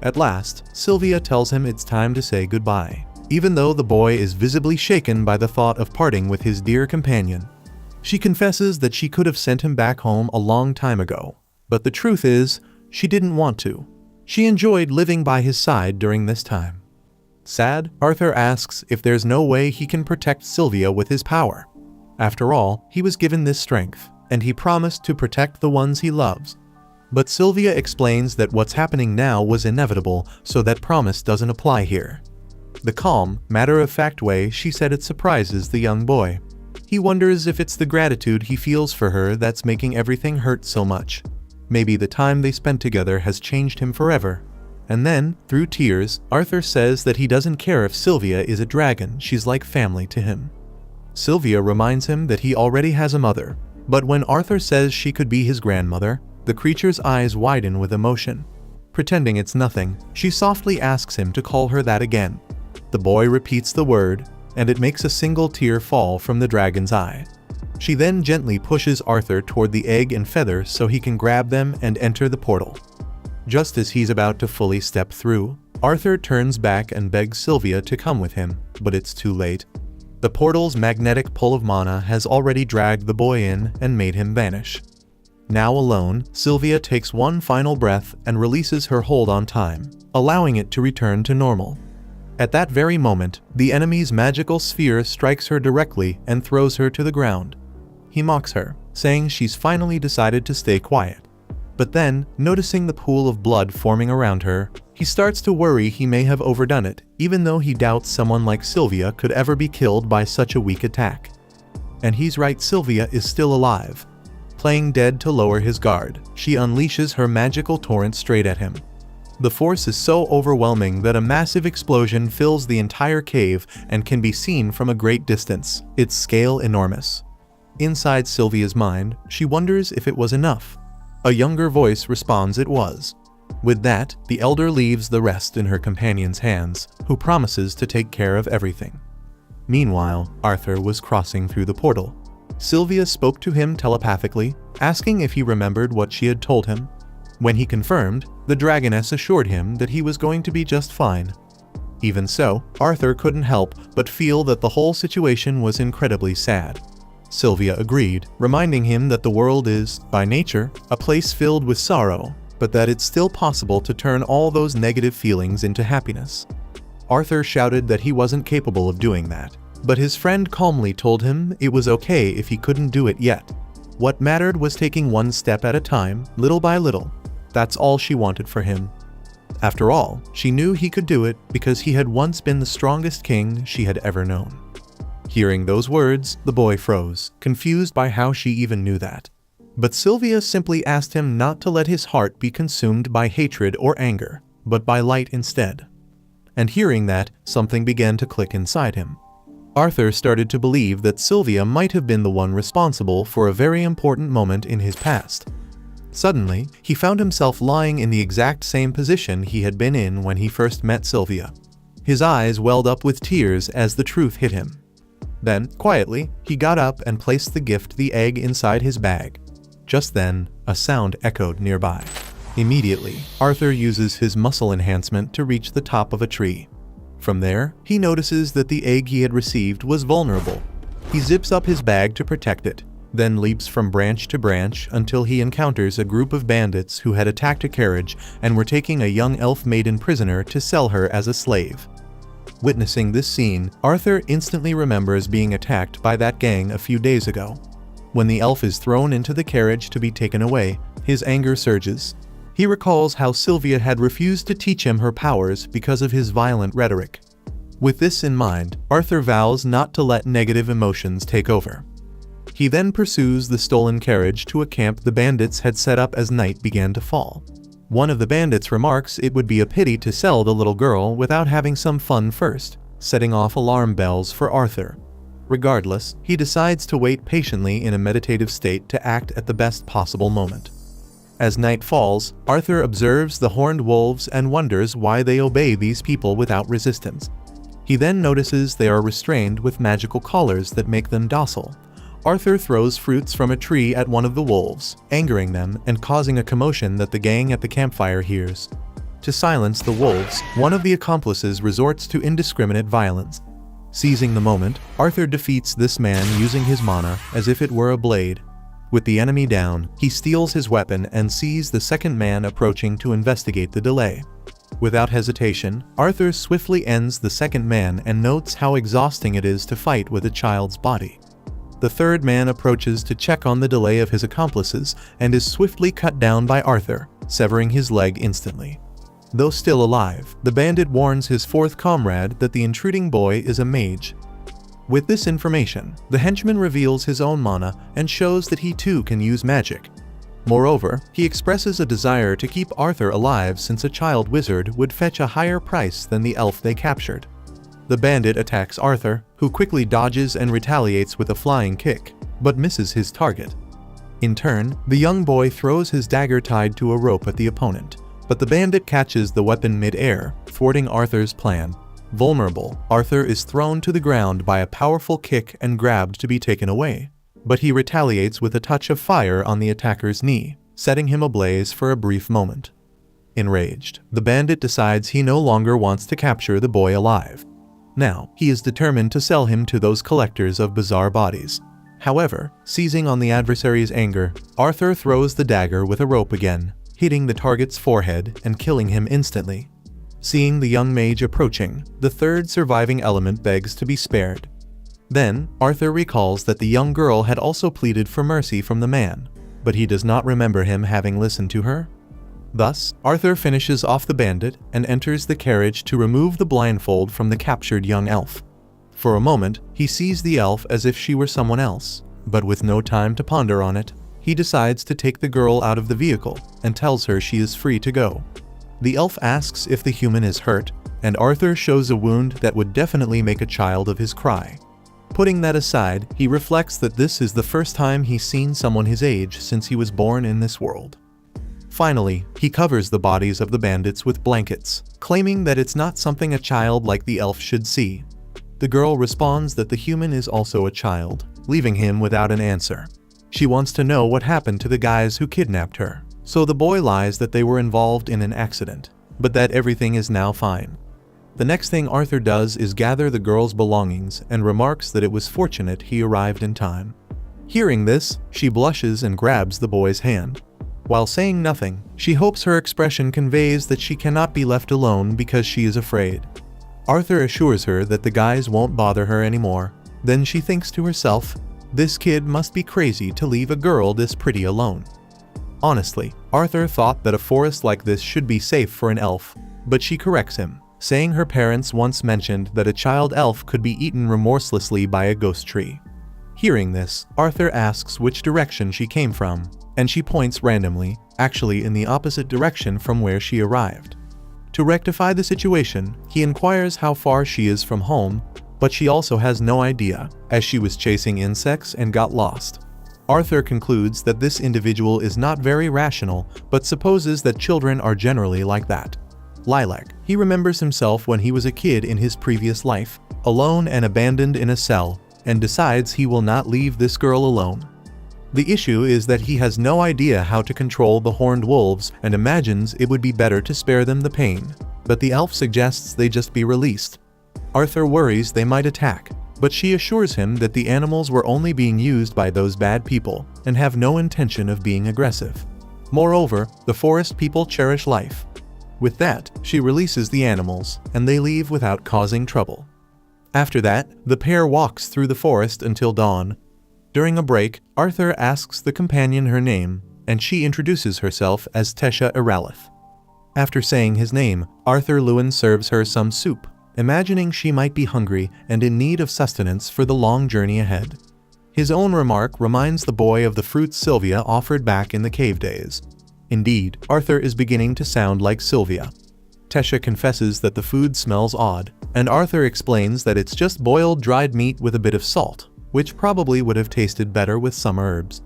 At last, Sylvia tells him it's time to say goodbye, even though the boy is visibly shaken by the thought of parting with his dear companion. She confesses that she could have sent him back home a long time ago, but the truth is, she didn't want to. She enjoyed living by his side during this time. Sad, Arthur asks if there's no way he can protect Sylvia with his power. After all, he was given this strength, and he promised to protect the ones he loves. But Sylvia explains that what's happening now was inevitable, so that promise doesn't apply here. The calm, matter-of-fact way she said it surprises the young boy. He wonders if it's the gratitude he feels for her that's making everything hurt so much. Maybe the time they spent together has changed him forever. And then, through tears, Arthur says that he doesn't care if Sylvia is a dragon, she's like family to him. Sylvia reminds him that he already has a mother, but when Arthur says she could be his grandmother, the creature's eyes widen with emotion. Pretending it's nothing, she softly asks him to call her that again. The boy repeats the word, and it makes a single tear fall from the dragon's eye. She then gently pushes Arthur toward the egg and feather so he can grab them and enter the portal. Just as he's about to fully step through, Arthur turns back and begs Sylvia to come with him, but it's too late. The portal's magnetic pull of mana has already dragged the boy in and made him vanish. Now alone, Sylvia takes one final breath and releases her hold on time, allowing it to return to normal. At that very moment, the enemy's magical sphere strikes her directly and throws her to the ground. He mocks her, saying she's finally decided to stay quiet. But then, noticing the pool of blood forming around her, he starts to worry he may have overdone it, even though he doubts someone like Sylvia could ever be killed by such a weak attack. And he's right, Sylvia is still alive. Playing dead to lower his guard, she unleashes her magical torrent straight at him. The force is so overwhelming that a massive explosion fills the entire cave and can be seen from a great distance, its scale enormous. Inside Sylvia's mind, she wonders if it was enough. A younger voice responds it was. With that, the elder leaves the rest in her companion's hands, who promises to take care of everything. Meanwhile, Arthur was crossing through the portal. Sylvia spoke to him telepathically, asking if he remembered what she had told him. When he confirmed, the dragoness assured him that he was going to be just fine. Even so, Arthur couldn't help but feel that the whole situation was incredibly sad. Sylvia agreed, reminding him that the world is, by nature, a place filled with sorrow, but that it's still possible to turn all those negative feelings into happiness. Arthur shouted that he wasn't capable of doing that, but his friend calmly told him it was okay if he couldn't do it yet. What mattered was taking one step at a time, little by little. That's all she wanted for him. After all, she knew he could do it because he had once been the strongest king she had ever known. Hearing those words, the boy froze, confused by how she even knew that. But Sylvia simply asked him not to let his heart be consumed by hatred or anger, but by light instead. And hearing that, something began to click inside him. Arthur started to believe that Sylvia might have been the one responsible for a very important moment in his past. Suddenly, he found himself lying in the exact same position he had been in when he first met Sylvia. His eyes welled up with tears as the truth hit him. Then, quietly, he got up and placed the gift, the egg, inside his bag. Just then, a sound echoed nearby. Immediately, Arthur uses his muscle enhancement to reach the top of a tree. From there, he notices that the egg he had received was vulnerable. He zips up his bag to protect it, then leaps from branch to branch until he encounters a group of bandits who had attacked a carriage and were taking a young elf maiden prisoner to sell her as a slave. Witnessing this scene, Arthur instantly remembers being attacked by that gang a few days ago. When the elf is thrown into the carriage to be taken away, his anger surges. He recalls how Sylvia had refused to teach him her powers because of his violent rhetoric. With this in mind, Arthur vows not to let negative emotions take over. He then pursues the stolen carriage to a camp the bandits had set up as night began to fall. One of the bandits remarks it would be a pity to sell the little girl without having some fun first, setting off alarm bells for Arthur. Regardless, he decides to wait patiently in a meditative state to act at the best possible moment. As night falls, Arthur observes the horned wolves and wonders why they obey these people without resistance. He then notices they are restrained with magical collars that make them docile. Arthur throws fruits from a tree at one of the wolves, angering them and causing a commotion that the gang at the campfire hears. To silence the wolves, one of the accomplices resorts to indiscriminate violence. Seizing the moment, Arthur defeats this man using his mana as if it were a blade. With the enemy down, he steals his weapon and sees the second man approaching to investigate the delay. Without hesitation, Arthur swiftly ends the second man and notes how exhausting it is to fight with a child's body. The third man approaches to check on the delay of his accomplices and is swiftly cut down by Arthur, severing his leg instantly. Though still alive, the bandit warns his fourth comrade that the intruding boy is a mage. With this information, the henchman reveals his own mana and shows that he too can use magic. Moreover, he expresses a desire to keep Arthur alive since a child wizard would fetch a higher price than the elf they captured. The bandit attacks Arthur, who quickly dodges and retaliates with a flying kick, but misses his target. In turn, the young boy throws his dagger tied to a rope at the opponent, but the bandit catches the weapon mid-air, thwarting Arthur's plan. Vulnerable, Arthur is thrown to the ground by a powerful kick and grabbed to be taken away, but he retaliates with a touch of fire on the attacker's knee, setting him ablaze for a brief moment. Enraged, the bandit decides he no longer wants to capture the boy alive. Now, he is determined to sell him to those collectors of bizarre bodies. However, seizing on the adversary's anger, Arthur throws the dagger with a rope again, hitting the target's forehead and killing him instantly. Seeing the young mage approaching, the third surviving element begs to be spared. Then, Arthur recalls that the young girl had also pleaded for mercy from the man, but he does not remember him having listened to her. Thus, Arthur finishes off the bandit and enters the carriage to remove the blindfold from the captured young elf. For a moment, he sees the elf as if she were someone else, but with no time to ponder on it, he decides to take the girl out of the vehicle and tells her she is free to go. The elf asks if the human is hurt, and Arthur shows a wound that would definitely make a child of his cry. Putting that aside, he reflects that this is the first time he's seen someone his age since he was born in this world. Finally, he covers the bodies of the bandits with blankets, claiming that it's not something a child like the elf should see. The girl responds that the human is also a child, leaving him without an answer. She wants to know what happened to the guys who kidnapped her, so the boy lies that they were involved in an accident, but that everything is now fine. The next thing Arthur does is gather the girl's belongings and remarks that it was fortunate he arrived in time. Hearing this, she blushes and grabs the boy's hand. While saying nothing, she hopes her expression conveys that she cannot be left alone because she is afraid. Arthur assures her that the guys won't bother her anymore. Then she thinks to herself, this kid must be crazy to leave a girl this pretty alone. Honestly, Arthur thought that a forest like this should be safe for an elf, but she corrects him, saying her parents once mentioned that a child elf could be eaten remorselessly by a ghost tree. Hearing this, Arthur asks which direction she came from, and she points randomly, actually in the opposite direction from where she arrived. To rectify the situation, he inquires how far she is from home, but she also has no idea, as she was chasing insects and got lost. Arthur concludes that this individual is not very rational, but supposes that children are generally like that. Lilac, he remembers himself when he was a kid in his previous life, alone and abandoned in a cell, and decides he will not leave this girl alone. The issue is that he has no idea how to control the horned wolves and imagines it would be better to spare them the pain, but the elf suggests they just be released. Arthur worries they might attack, but she assures him that the animals were only being used by those bad people and have no intention of being aggressive. Moreover, the forest people cherish life. With that, she releases the animals, and they leave without causing trouble. After that, the pair walks through the forest until dawn. During a break, Arthur asks the companion her name, and she introduces herself as Tesha Iralith. After saying his name, Arthur Lewin serves her some soup, imagining she might be hungry and in need of sustenance for the long journey ahead. His own remark reminds the boy of the fruits Sylvia offered back in the cave days. Indeed, Arthur is beginning to sound like Sylvia. Tesha confesses that the food smells odd, and Arthur explains that it's just boiled dried meat with a bit of salt, which probably would have tasted better with some herbs.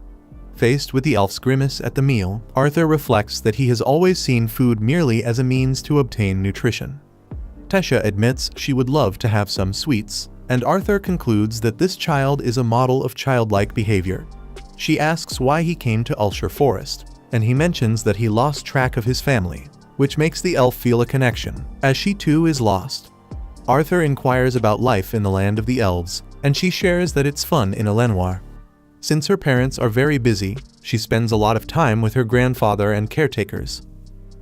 Faced with the elf's grimace at the meal, Arthur reflects that he has always seen food merely as a means to obtain nutrition. Tesha admits she would love to have some sweets, and Arthur concludes that this child is a model of childlike behavior. She asks why he came to Ulster Forest, and he mentions that he lost track of his family, which makes the elf feel a connection, as she too is lost. Arthur inquires about life in the land of the elves, and she shares that it's fun in Elenoir. Since her parents are very busy, she spends a lot of time with her grandfather and caretakers.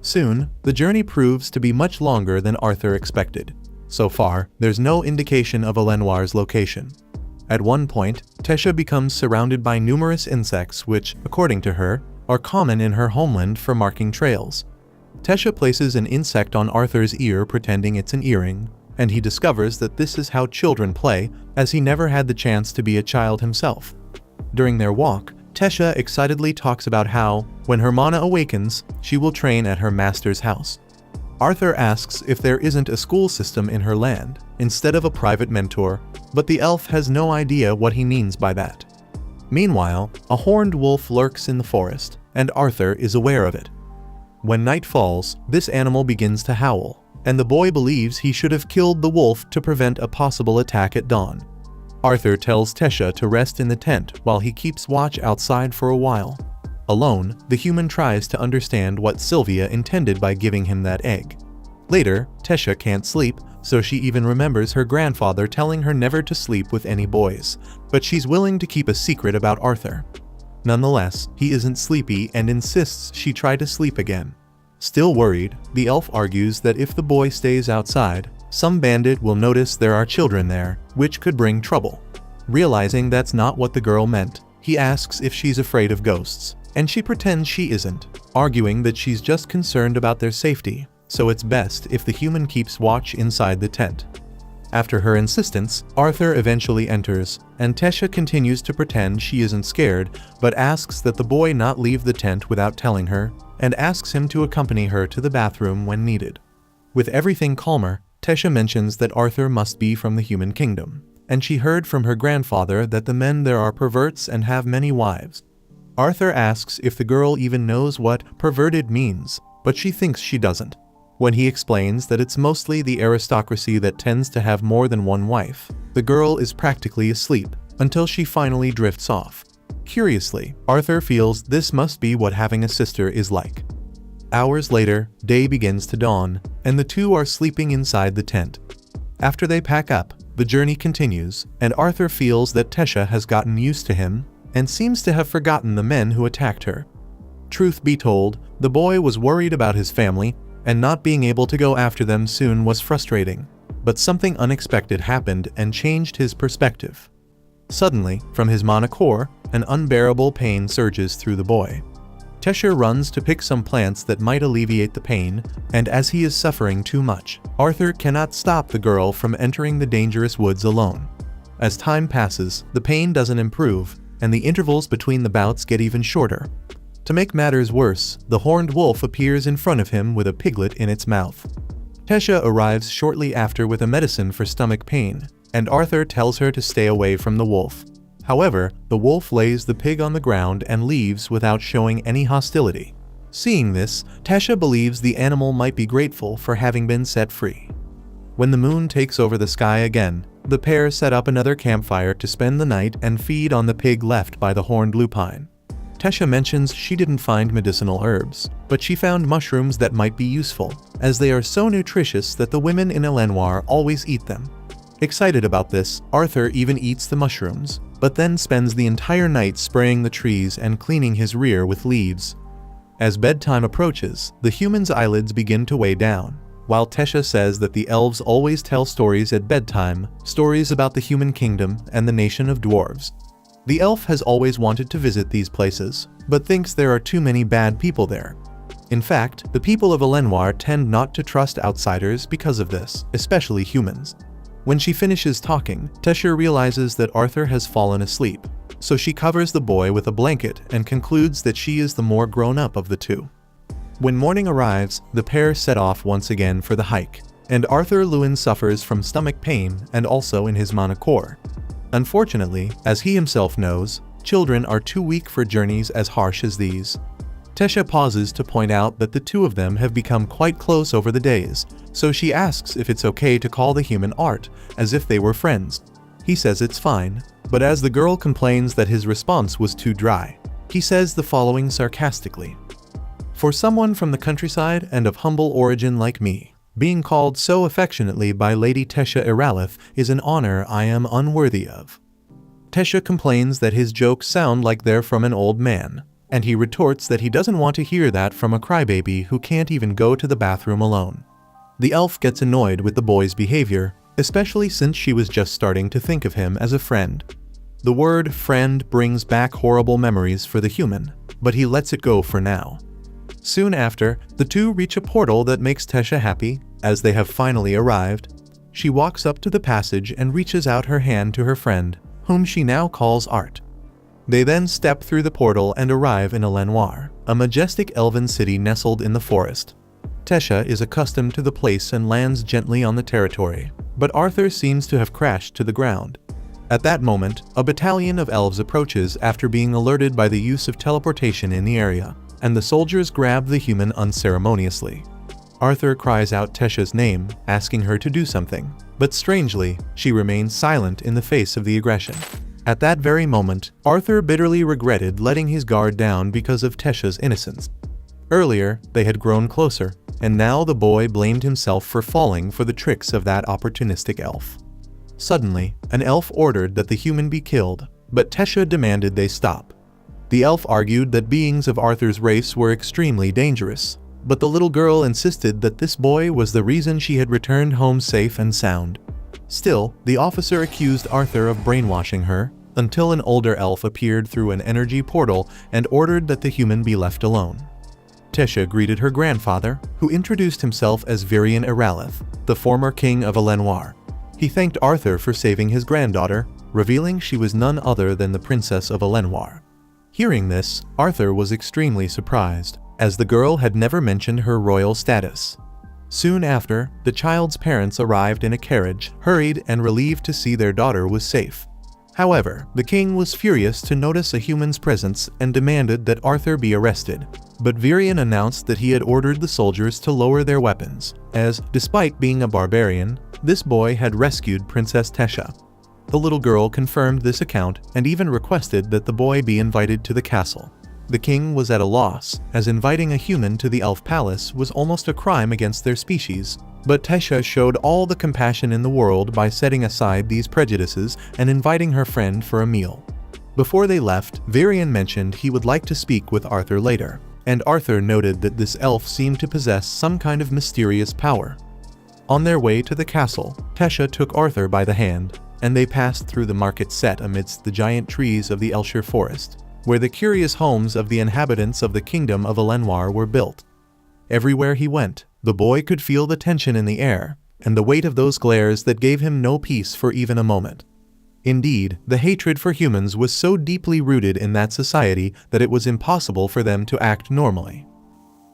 Soon, the journey proves to be much longer than Arthur expected. So far, there's no indication of Elenoir's location. At one point, Tesha becomes surrounded by numerous insects which, according to her, are common in her homeland for marking trails. Tesha places an insect on Arthur's ear pretending it's an earring, and he discovers that this is how children play, as he never had the chance to be a child himself. During their walk, Tesha excitedly talks about how, when her mana awakens, she will train at her master's house. Arthur asks if there isn't a school system in her land, instead of a private mentor, but the elf has no idea what he means by that. Meanwhile, a horned wolf lurks in the forest, and Arthur is aware of it. When night falls, this animal begins to howl, and the boy believes he should have killed the wolf to prevent a possible attack at dawn. Arthur tells Tesha to rest in the tent while he keeps watch outside for a while. Alone, the human tries to understand what Sylvia intended by giving him that egg. Later, Tesha can't sleep, so she even remembers her grandfather telling her never to sleep with any boys, but she's willing to keep a secret about Arthur. Nonetheless, he isn't sleepy and insists she try to sleep again. Still worried, the elf argues that if the boy stays outside, some bandit will notice there are children there, which could bring trouble. Realizing that's not what the girl meant, he asks if she's afraid of ghosts, and she pretends she isn't, arguing that she's just concerned about their safety, so it's best if the human keeps watch inside the tent. After her insistence, Arthur eventually enters, and Tesha continues to pretend she isn't scared, but asks that the boy not leave the tent without telling her, and asks him to accompany her to the bathroom when needed. With everything calmer, Tesha mentions that Arthur must be from the human kingdom, and she heard from her grandfather that the men there are perverts and have many wives. Arthur asks if the girl even knows what perverted means, but she thinks she doesn't. When he explains that it's mostly the aristocracy that tends to have more than one wife, the girl is practically asleep, until she finally drifts off. Curiously, Arthur feels this must be what having a sister is like. Hours later, day begins to dawn, and the two are sleeping inside the tent. After they pack up, the journey continues, and Arthur feels that Tesha has gotten used to him, and seems to have forgotten the men who attacked her. Truth be told, the boy was worried about his family, and not being able to go after them soon was frustrating. But something unexpected happened and changed his perspective. Suddenly, from his mana core, an unbearable pain surges through the boy. Tesha runs to pick some plants that might alleviate the pain, and as he is suffering too much, Arthur cannot stop the girl from entering the dangerous woods alone. As time passes, the pain doesn't improve, and the intervals between the bouts get even shorter. To make matters worse, the horned wolf appears in front of him with a piglet in its mouth. Tesha arrives shortly after with a medicine for stomach pain, and Arthur tells her to stay away from the wolf. However, the wolf lays the pig on the ground and leaves without showing any hostility. Seeing this, Tesha believes the animal might be grateful for having been set free. When the moon takes over the sky again, the pair set up another campfire to spend the night and feed on the pig left by the horned lupine. Tesha mentions she didn't find medicinal herbs, but she found mushrooms that might be useful, as they are so nutritious that the women in Elenoir always eat them. Excited about this, Arthur even eats the mushrooms, but then spends the entire night spraying the trees and cleaning his rear with leaves. As bedtime approaches, the human's eyelids begin to weigh down, while Tesha says that the elves always tell stories at bedtime, stories about the human kingdom and the nation of dwarves. The elf has always wanted to visit these places, but thinks there are too many bad people there. In fact, the people of Elenoir tend not to trust outsiders because of this, especially humans. When she finishes talking, Tesha realizes that Arthur has fallen asleep, so she covers the boy with a blanket and concludes that she is the more grown-up of the two. When morning arrives, the pair set off once again for the hike, and Arthur Lewin suffers from stomach pain and also in his monocore. Unfortunately, as he himself knows, children are too weak for journeys as harsh as these. Tesha pauses to point out that the two of them have become quite close over the days, so she asks if it's okay to call the human Art, as if they were friends. He says it's fine, but as the girl complains that his response was too dry, he says the following sarcastically. For someone from the countryside and of humble origin like me, being called so affectionately by Lady Tesha Iralith is an honor I am unworthy of. Tesha complains that his jokes sound like they're from an old man, and he retorts that he doesn't want to hear that from a crybaby who can't even go to the bathroom alone. The elf gets annoyed with the boy's behavior, especially since she was just starting to think of him as a friend. The word friend brings back horrible memories for the human, but he lets it go for now. Soon after, the two reach a portal that makes Tesha happy, as they have finally arrived. She walks up to the passage and reaches out her hand to her friend, whom she now calls Art. They then step through the portal and arrive in Lenoir, a majestic elven city nestled in the forest. Tesha is accustomed to the place and lands gently on the territory, but Arthur seems to have crashed to the ground. At that moment, a battalion of elves approaches after being alerted by the use of teleportation in the area, and the soldiers grab the human unceremoniously. Arthur cries out Tesha's name, asking her to do something, but strangely, she remains silent in the face of the aggression. At that very moment, Arthur bitterly regretted letting his guard down because of Tesha's innocence. Earlier, they had grown closer, and now the boy blamed himself for falling for the tricks of that opportunistic elf. Suddenly, an elf ordered that the human be killed, but Tesha demanded they stop. The elf argued that beings of Arthur's race were extremely dangerous, but the little girl insisted that this boy was the reason she had returned home safe and sound. Still, the officer accused Arthur of brainwashing her, until an older elf appeared through an energy portal and ordered that the human be left alone. Tesha greeted her grandfather, who introduced himself as Virian Iralith, the former king of Lenoir. He thanked Arthur for saving his granddaughter, revealing she was none other than the princess of Lenoir. Hearing this, Arthur was extremely surprised, as the girl had never mentioned her royal status. Soon after, the child's parents arrived in a carriage, hurried and relieved to see their daughter was safe. However, the king was furious to notice a human's presence and demanded that Arthur be arrested. But Virian announced that he had ordered the soldiers to lower their weapons, as, despite being a barbarian, this boy had rescued Princess Tesha. The little girl confirmed this account and even requested that the boy be invited to the castle. The king was at a loss, as inviting a human to the elf palace was almost a crime against their species, but Tesha showed all the compassion in the world by setting aside these prejudices and inviting her friend for a meal. Before they left, Virian mentioned he would like to speak with Arthur later, and Arthur noted that this elf seemed to possess some kind of mysterious power. On their way to the castle, Tesha took Arthur by the hand, and they passed through the market set amidst the giant trees of the Elshire forest, where the curious homes of the inhabitants of the kingdom of Lenoir were built. Everywhere he went, the boy could feel the tension in the air, and the weight of those glares that gave him no peace for even a moment. Indeed, the hatred for humans was so deeply rooted in that society that it was impossible for them to act normally.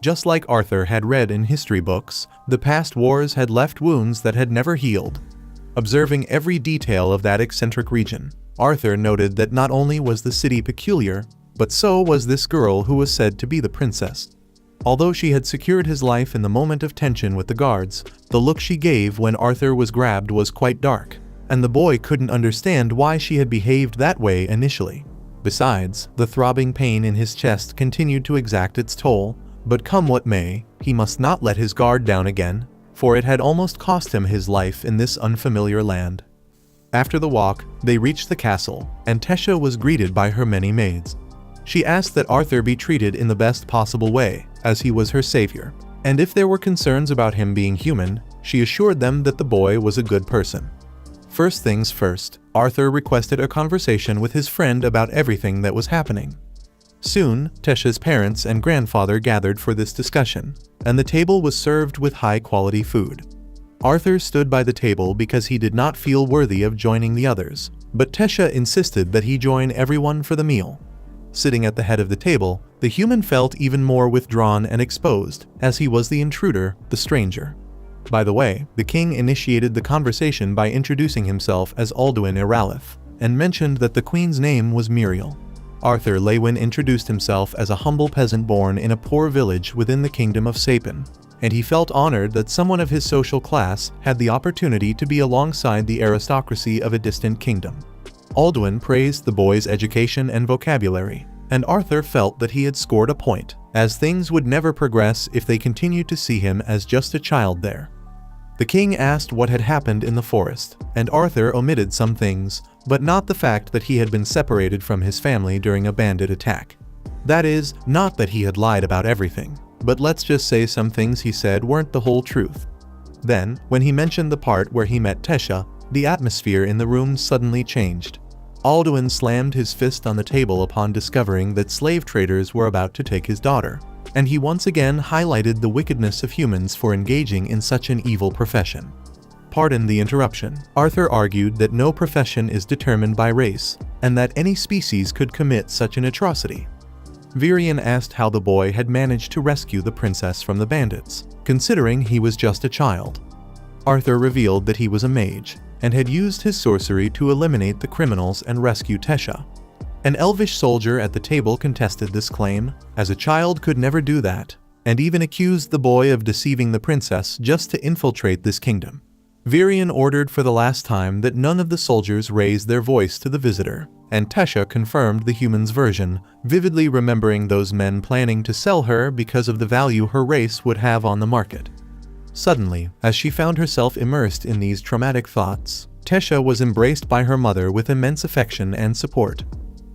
Just like Arthur had read in history books, the past wars had left wounds that had never healed. Observing every detail of that eccentric region, Arthur noted that not only was the city peculiar, but so was this girl who was said to be the princess. Although she had secured his life in the moment of tension with the guards, the look she gave when Arthur was grabbed was quite dark, and the boy couldn't understand why she had behaved that way initially. Besides, the throbbing pain in his chest continued to exact its toll, but come what may, he must not let his guard down again, for it had almost cost him his life in this unfamiliar land. After the walk, they reached the castle, and Tesha was greeted by her many maids. She asked that Arthur be treated in the best possible way, as he was her savior, and if there were concerns about him being human, she assured them that the boy was a good person. First things first, Arthur requested a conversation with his friend about everything that was happening. Soon, Tesha's parents and grandfather gathered for this discussion, and the table was served with high-quality food. Arthur stood by the table because he did not feel worthy of joining the others, but Tesha insisted that he join everyone for the meal. Sitting at the head of the table, The human felt even more withdrawn and exposed, as he was the intruder, the stranger. By the way, the king initiated the conversation by introducing himself as Alduin Iralith, and mentioned that the queen's name was Muriel. Arthur Lewin introduced himself as a humble peasant born in a poor village within the kingdom of Sapin, and he felt honored that someone of his social class had the opportunity to be alongside the aristocracy of a distant kingdom. Alduin praised the boy's education and vocabulary, and Arthur felt that he had scored a point, as things would never progress if they continued to see him as just a child there. The king asked what had happened in the forest, and Arthur omitted some things, but not the fact that he had been separated from his family during a bandit attack. That is, not that he had lied about everything, but let's just say some things he said weren't the whole truth. Then, when he mentioned the part where he met Tesha, the atmosphere in the room suddenly changed. Alduin slammed his fist on the table upon discovering that slave traders were about to take his daughter, and he once again highlighted the wickedness of humans for engaging in such an evil profession. Pardon the interruption. Arthur argued that no profession is determined by race, and that any species could commit such an atrocity. Virion asked how the boy had managed to rescue the princess from the bandits, considering he was just a child. Arthur revealed that he was a mage, and had used his sorcery to eliminate the criminals and rescue Tesha. An elvish soldier at the table contested this claim, as a child could never do that, and even accused the boy of deceiving the princess just to infiltrate this kingdom. Virion ordered for the last time that none of the soldiers raised their voice to the visitor, and Tesha confirmed the human's version, vividly remembering those men planning to sell her because of the value her race would have on the market. Suddenly, as she found herself immersed in these traumatic thoughts, Tesha was embraced by her mother with immense affection and support.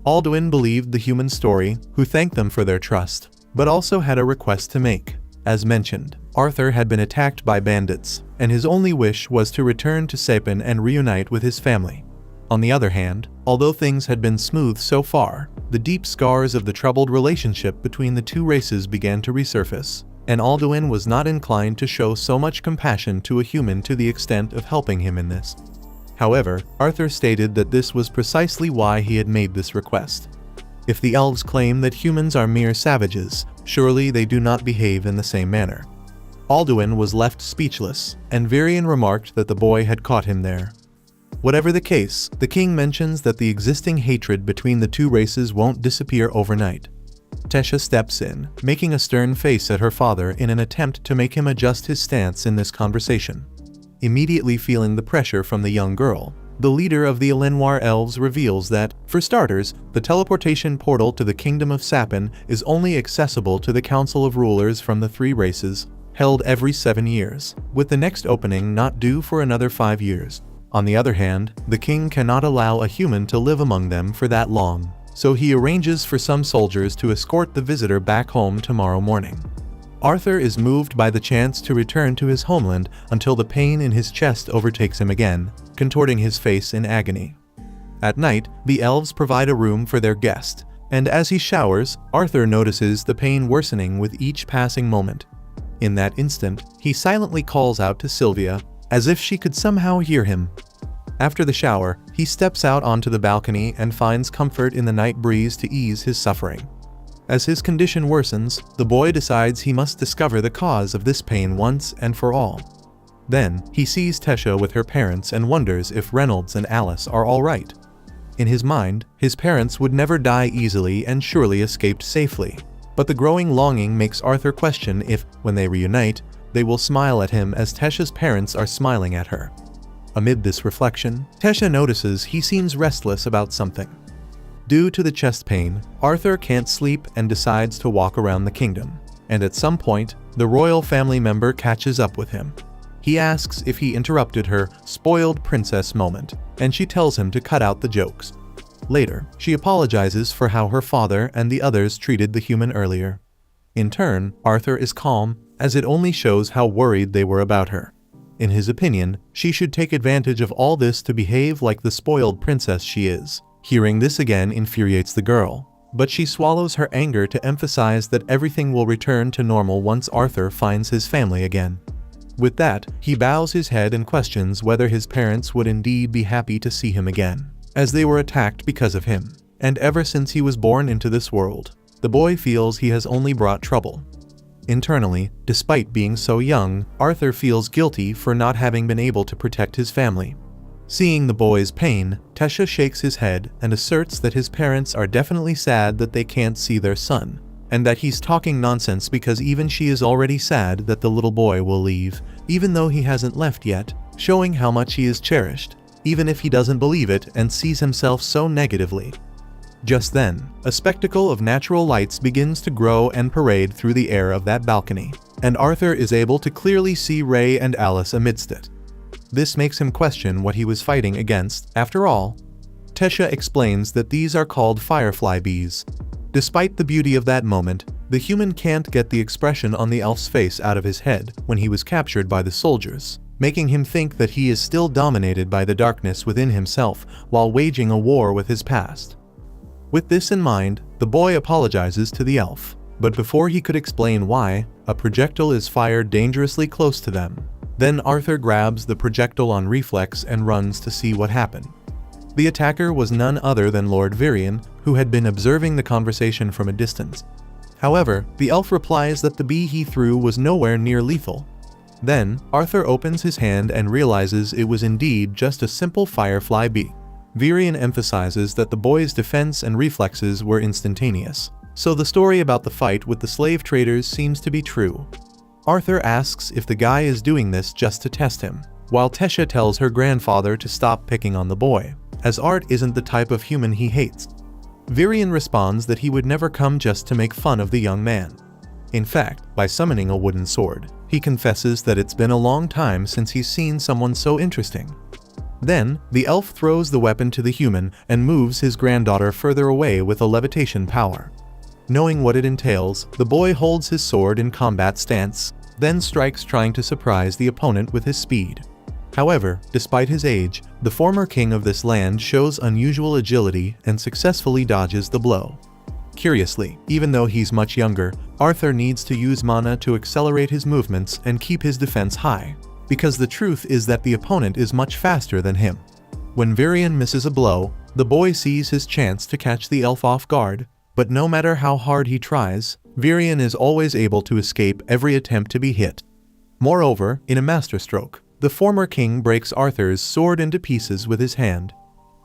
Alduin believed the human story, who thanked them for their trust, but also had a request to make. As mentioned, Arthur had been attacked by bandits, and his only wish was to return to Sapin and reunite with his family. On the other hand, although things had been smooth so far, the deep scars of the troubled relationship between the two races began to resurface, and Alduin was not inclined to show so much compassion to a human to the extent of helping him in this. However, Arthur stated that this was precisely why he had made this request. If the elves claim that humans are mere savages, surely they do not behave in the same manner. Alduin was left speechless, and Virion remarked that the boy had caught him there. Whatever the case, the king mentions that the existing hatred between the two races won't disappear overnight. Tesha steps in, making a stern face at her father in an attempt to make him adjust his stance in this conversation. Immediately feeling the pressure from the young girl, the leader of the Elenwar elves reveals that, for starters, the teleportation portal to the kingdom of Sapin is only accessible to the Council of Rulers from the three races, held every 7 years, with the next opening not due for another 5 years. On the other hand, the king cannot allow a human to live among them for that long, so he arranges for some soldiers to escort the visitor back home tomorrow morning. Arthur is moved by the chance to return to his homeland until the pain in his chest overtakes him again, contorting his face in agony. At night, the elves provide a room for their guest, and as he showers, Arthur notices the pain worsening with each passing moment. In that instant, he silently calls out to Sylvia, as if she could somehow hear him. After the shower, he steps out onto the balcony and finds comfort in the night breeze to ease his suffering. As his condition worsens, the boy decides he must discover the cause of this pain once and for all. Then, he sees Tesha with her parents and wonders if Reynolds and Alice are all right. In his mind, his parents would never die easily and surely escaped safely. But the growing longing makes Arthur question if, when they reunite, they will smile at him as Tesha's parents are smiling at her. Amid this reflection, Tesha notices he seems restless about something. Due to the chest pain, Arthur can't sleep and decides to walk around the kingdom, and at some point, the royal family member catches up with him. He asks if he interrupted her spoiled princess moment, and she tells him to cut out the jokes. Later, she apologizes for how her father and the others treated the human earlier. In turn, Arthur is calm, as it only shows how worried they were about her. In his opinion, she should take advantage of all this to behave like the spoiled princess she is. Hearing this again infuriates the girl, but she swallows her anger to emphasize that everything will return to normal once Arthur finds his family again. With that, he bows his head and questions whether his parents would indeed be happy to see him again, as they were attacked because of him, and ever since he was born into this world, the boy feels he has only brought trouble. Internally, despite being so young, Arthur feels guilty for not having been able to protect his family. Seeing the boy's pain, Tesha shakes his head and asserts that his parents are definitely sad that they can't see their son, and that he's talking nonsense because even she is already sad that the little boy will leave, even though he hasn't left yet, showing how much he is cherished, even if he doesn't believe it and sees himself so negatively. Just then, a spectacle of natural lights begins to grow and parade through the air of that balcony, and Arthur is able to clearly see Ray and Alice amidst it. This makes him question what he was fighting against, after all. Tesha explains that these are called firefly bees. Despite the beauty of that moment, the human can't get the expression on the elf's face out of his head when he was captured by the soldiers, making him think that he is still dominated by the darkness within himself while waging a war with his past. With this in mind, the boy apologizes to the elf, but before he could explain why, a projectile is fired dangerously close to them. Then Arthur grabs the projectile on reflex and runs to see what happened. The attacker was none other than Lord Varian, who had been observing the conversation from a distance. However, the elf replies that the bee he threw was nowhere near lethal. Then, Arthur opens his hand and realizes it was indeed just a simple firefly bee. Varian emphasizes that the boy's defense and reflexes were instantaneous, so the story about the fight with the slave traders seems to be true. Arthur asks if the guy is doing this just to test him, while Tesha tells her grandfather to stop picking on the boy, as Art isn't the type of human he hates. Varian responds that he would never come just to make fun of the young man. In fact, by summoning a wooden sword, he confesses that it's been a long time since he's seen someone so interesting. Then, the elf throws the weapon to the human and moves his granddaughter further away with a levitation power. Knowing what it entails, the boy holds his sword in combat stance, then strikes trying to surprise the opponent with his speed. However, despite his age, the former king of this land shows unusual agility and successfully dodges the blow. Curiously, even though he's much younger, Arthur needs to use mana to accelerate his movements and keep his defense high, because the truth is that the opponent is much faster than him. When Varian misses a blow, the boy sees his chance to catch the elf off guard, but no matter how hard he tries, Varian is always able to escape every attempt to be hit. Moreover, in a masterstroke, the former king breaks Arthur's sword into pieces with his hand.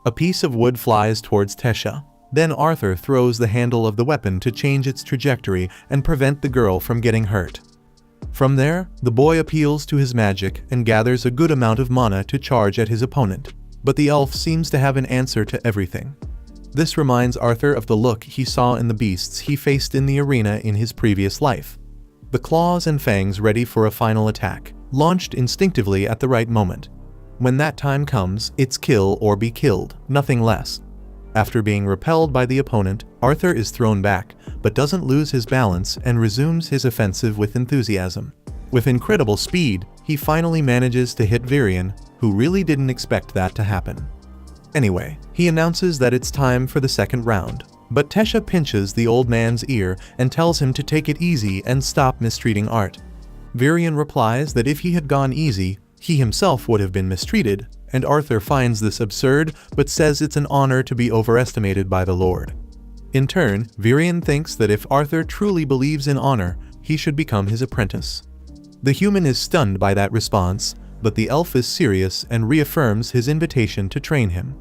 A piece of wood flies towards Tesha. Then Arthur throws the handle of the weapon to change its trajectory and prevent the girl from getting hurt. From there, the boy appeals to his magic and gathers a good amount of mana to charge at his opponent, but the elf seems to have an answer to everything. This reminds Arthur of the look he saw in the beasts he faced in the arena in his previous life. The claws and fangs ready for a final attack, launched instinctively at the right moment. When that time comes, it's kill or be killed, nothing less. After being repelled by the opponent, Arthur is thrown back, but doesn't lose his balance and resumes his offensive with enthusiasm. With incredible speed, he finally manages to hit Varian, who really didn't expect that to happen. Anyway, he announces that it's time for the second round, but Tesha pinches the old man's ear and tells him to take it easy and stop mistreating Art. Varian replies that if he had gone easy, he himself would have been mistreated, and Arthur finds this absurd but says it's an honor to be overestimated by the Lord. In turn, Varian thinks that if Arthur truly believes in honor, he should become his apprentice. The human is stunned by that response, but the elf is serious and reaffirms his invitation to train him.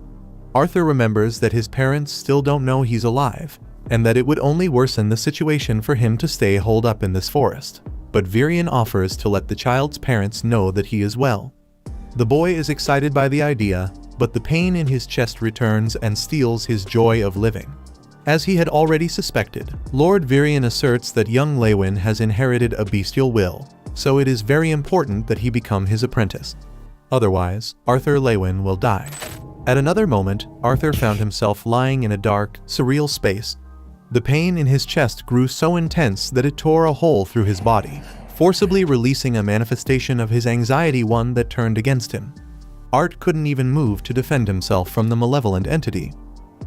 Arthur remembers that his parents still don't know he's alive, and that it would only worsen the situation for him to stay holed up in this forest. But Varian offers to let the child's parents know that he is well. The boy is excited by the idea, but the pain in his chest returns and steals his joy of living. As he had already suspected, Lord Varian asserts that young Lewin has inherited a bestial will, so it is very important that he become his apprentice. Otherwise, Arthur Lewin will die. At another moment, Arthur found himself lying in a dark, surreal space. The pain in his chest grew so intense that it tore a hole through his body, forcibly releasing a manifestation of his anxiety, one that turned against him. Art couldn't even move to defend himself from the malevolent entity.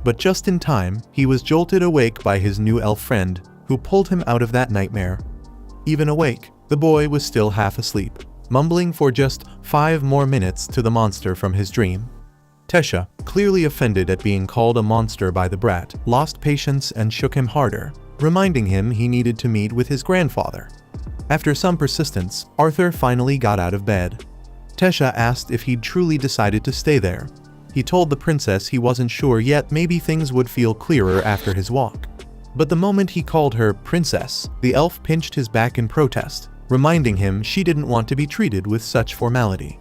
But just in time, he was jolted awake by his new elf friend, who pulled him out of that nightmare. Even awake, the boy was still half asleep, mumbling for just 5 more minutes to the monster from his dream. Tesha, clearly offended at being called a monster by the brat, lost patience and shook him harder, reminding him he needed to meet with his grandfather. After some persistence, Arthur finally got out of bed. Tesha asked if he'd truly decided to stay there. He told the princess he wasn't sure yet, maybe things would feel clearer after his walk. But the moment he called her princess, the elf pinched his back in protest, reminding him she didn't want to be treated with such formality.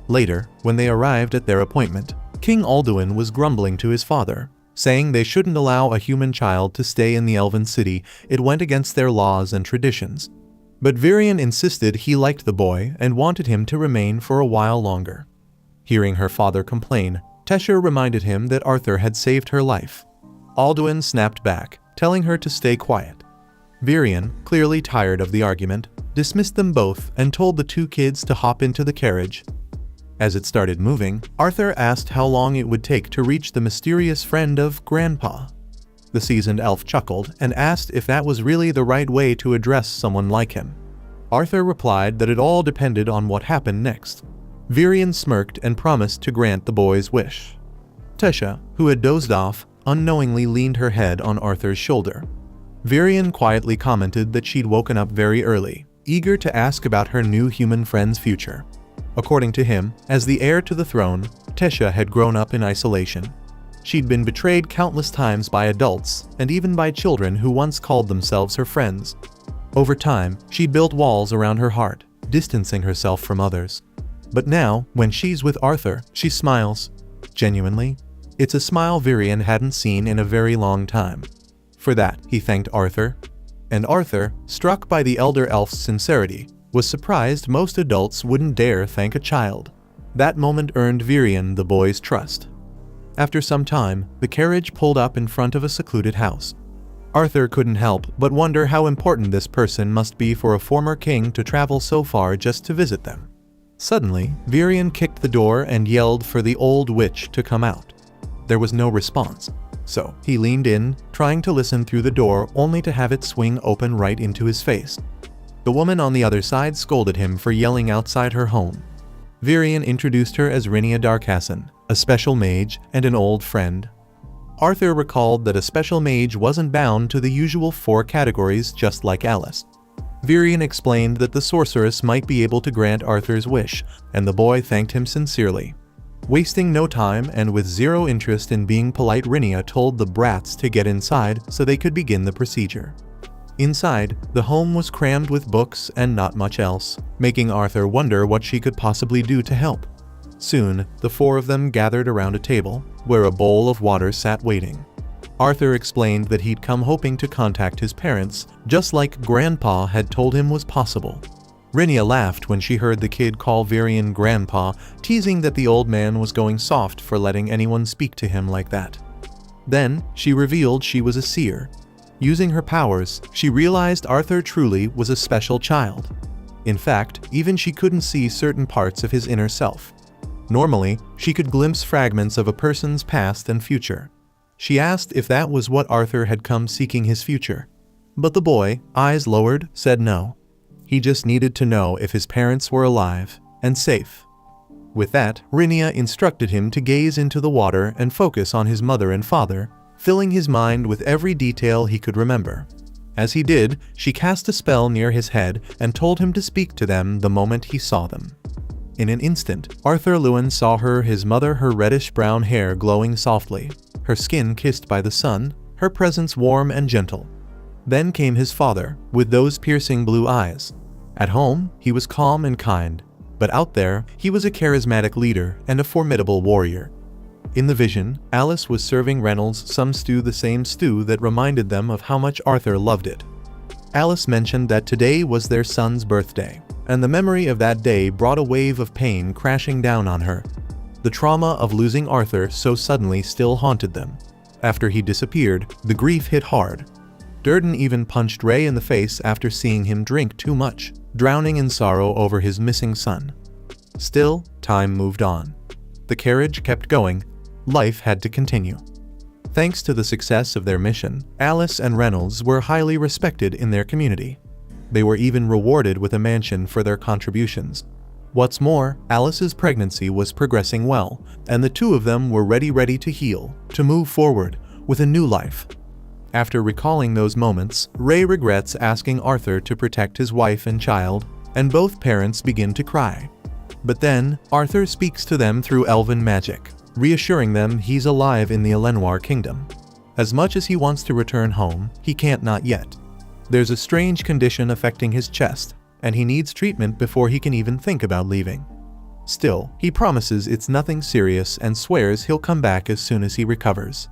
Later, when they arrived at their appointment, King Alduin was grumbling to his father, saying they shouldn't allow a human child to stay in the elven city. It went against their laws and traditions. But Virion insisted he liked the boy and wanted him to remain for a while longer. Hearing her father complain, Tesha reminded him that Arthur had saved her life. Alduin snapped back, telling her to stay quiet. Virion, clearly tired of the argument, dismissed them both and told the two kids to hop into the carriage. As it started moving, Arthur asked how long it would take to reach the mysterious friend of Grandpa. The seasoned elf chuckled and asked if that was really the right way to address someone like him. Arthur replied that it all depended on what happened next. Virion smirked and promised to grant the boy's wish. Tesha, who had dozed off, unknowingly leaned her head on Arthur's shoulder. Virion quietly commented that she'd woken up very early, eager to ask about her new human friend's future. According to him, as the heir to the throne, Tesha had grown up in isolation. She'd been betrayed countless times by adults and even by children who once called themselves her friends. Over time, she'd built walls around her heart, distancing herself from others. But now, when she's with Arthur, she smiles. Genuinely. It's a smile Virion hadn't seen in a very long time. For that, he thanked Arthur. And Arthur, struck by the elder elf's sincerity, was surprised most adults wouldn't dare thank a child. That moment earned Virion the boy's trust. After some time, the carriage pulled up in front of a secluded house. Arthur couldn't help but wonder how important this person must be for a former king to travel so far just to visit them. Suddenly, Virion kicked the door and yelled for the old witch to come out. There was no response, so he leaned in, trying to listen through the door only to have it swing open right into his face. The woman on the other side scolded him for yelling outside her home. Virion introduced her as Rhynia Darkasson, a special mage and an old friend. Arthur recalled that a special mage wasn't bound to the usual 4 categories, just like Alice. Virion explained that the sorceress might be able to grant Arthur's wish, and the boy thanked him sincerely. Wasting no time and with zero interest in being polite, Rhynia told the brats to get inside so they could begin the procedure. Inside, the home was crammed with books and not much else, making Arthur wonder what she could possibly do to help. Soon, the 4 of them gathered around a table, where a bowl of water sat waiting. Arthur explained that he'd come hoping to contact his parents, just like Grandpa had told him was possible. Rhynia laughed when she heard the kid call Virion Grandpa, teasing that the old man was going soft for letting anyone speak to him like that. Then, she revealed she was a seer. Using her powers, she realized Arthur truly was a special child. In fact, even she couldn't see certain parts of his inner self. Normally, she could glimpse fragments of a person's past and future. She asked if that was what Arthur had come seeking, his future. But the boy, eyes lowered, said no. He just needed to know if his parents were alive and safe. With that, Rhynia instructed him to gaze into the water and focus on his mother and father, filling his mind with every detail he could remember. As he did, she cast a spell near his head and told him to speak to them the moment he saw them. In an instant, Arthur Lewin saw her, his mother, her reddish-brown hair glowing softly, her skin kissed by the sun, her presence warm and gentle. Then came his father, with those piercing blue eyes. At home, he was calm and kind, but out there, he was a charismatic leader and a formidable warrior. In the vision, Alice was serving Reynolds some stew, the same stew that reminded them of how much Arthur loved it. Alice mentioned that today was their son's birthday, and the memory of that day brought a wave of pain crashing down on her. The trauma of losing Arthur so suddenly still haunted them. After he disappeared, the grief hit hard. Durden even punched Ray in the face after seeing him drink too much, drowning in sorrow over his missing son. Still, time moved on. The carriage kept going. Life had to continue. Thanks to the success of their mission, Alice and Reynolds were highly respected in their community. They were even rewarded with a mansion for their contributions. What's more, Alice's pregnancy was progressing well, and the 2 of them were ready to heal, to move forward with a new life. After recalling those moments, Ray regrets asking Arthur to protect his wife and child, and both parents begin to cry. But then, Arthur speaks to them through elven magic, reassuring them he's alive in the Elenoir kingdom. As much as he wants to return home, he can't not yet. There's a strange condition affecting his chest, and he needs treatment before he can even think about leaving. Still, he promises it's nothing serious and swears he'll come back as soon as he recovers.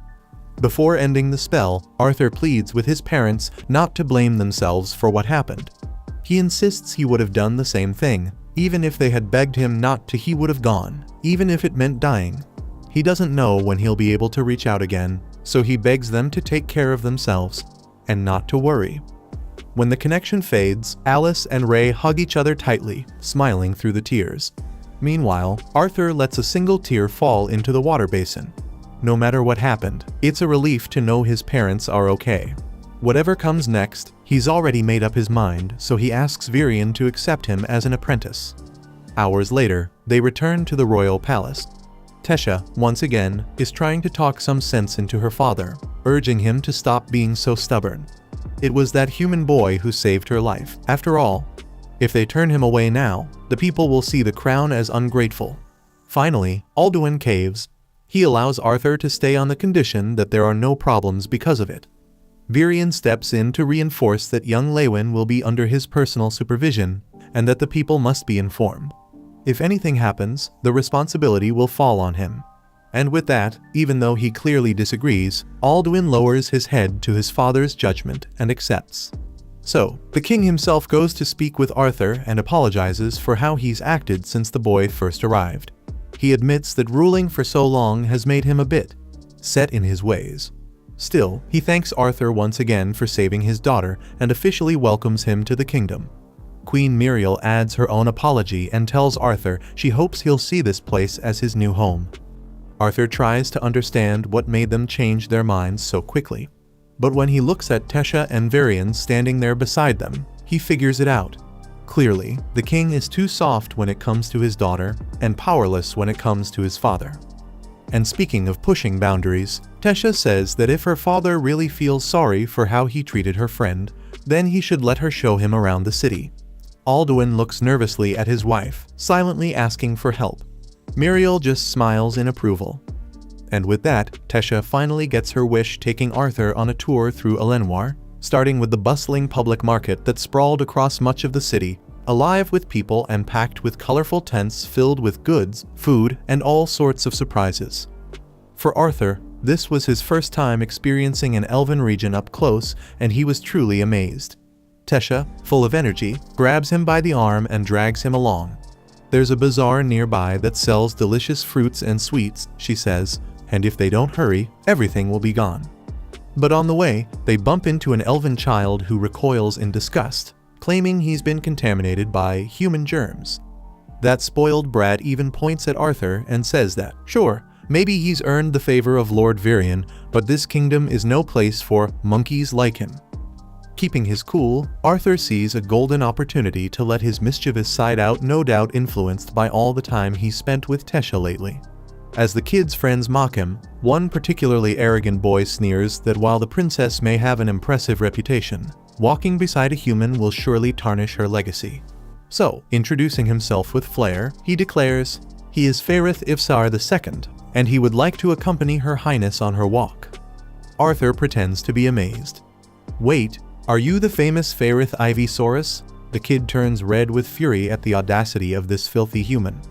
Before ending the spell, Arthur pleads with his parents not to blame themselves for what happened. He insists he would have done the same thing. Even if they had begged him not to, he would have gone, even if it meant dying. He doesn't know when he'll be able to reach out again, so he begs them to take care of themselves and not to worry. When the connection fades, Alice and Ray hug each other tightly, smiling through the tears. Meanwhile, Arthur lets a single tear fall into the water basin. No matter what happened, it's a relief to know his parents are okay. Whatever comes next, he's already made up his mind, so he asks Virion to accept him as an apprentice. Hours later, they return to the royal palace. Tesha, once again, is trying to talk some sense into her father, urging him to stop being so stubborn. It was that human boy who saved her life, after all. If they turn him away now, the people will see the crown as ungrateful. Finally, Alduin caves. He allows Arthur to stay on the condition that there are no problems because of it. Virion steps in to reinforce that young Lewin will be under his personal supervision, and that the people must be informed. If anything happens, the responsibility will fall on him. And with that, even though he clearly disagrees, Alduin lowers his head to his father's judgment and accepts. So, the king himself goes to speak with Arthur and apologizes for how he's acted since the boy first arrived. He admits that ruling for so long has made him a bit set in his ways. Still, he thanks Arthur once again for saving his daughter and officially welcomes him to the kingdom. Queen Muriel adds her own apology and tells Arthur she hopes he'll see this place as his new home. Arthur tries to understand what made them change their minds so quickly. But when he looks at Tesha and Virion standing there beside them, he figures it out. Clearly, the king is too soft when it comes to his daughter, and powerless when it comes to his father. And speaking of pushing boundaries, Tesha says that if her father really feels sorry for how he treated her friend, then he should let her show him around the city. Alduin looks nervously at his wife, silently asking for help. Muriel just smiles in approval. And with that, Tesha finally gets her wish, taking Arthur on a tour through Elenoir, starting with the bustling public market that sprawled across much of the city, alive with people and packed with colorful tents filled with goods, food, and all sorts of surprises. For Arthur, this was his first time experiencing an elven region up close, and he was truly amazed. Tesha, full of energy, grabs him by the arm and drags him along. There's a bazaar nearby that sells delicious fruits and sweets, she says, and if they don't hurry, everything will be gone. But on the way, they bump into an elven child who recoils in disgust, claiming he's been contaminated by human germs. That spoiled brat even points at Arthur and says that, sure, maybe he's earned the favor of Lord Virion, but this kingdom is no place for monkeys like him. Keeping his cool, Arthur sees a golden opportunity to let his mischievous side out, no doubt influenced by all the time he spent with Tesha lately. As the kids' friends mock him, one particularly arrogant boy sneers that while the princess may have an impressive reputation, walking beside a human will surely tarnish her legacy. So, introducing himself with flair, he declares he is Faerith Ivsar II, and he would like to accompany Her Highness on her walk. Arthur pretends to be amazed. Wait, are you the famous Faerith Ivysaurus? The kid turns red with fury at the audacity of this filthy human.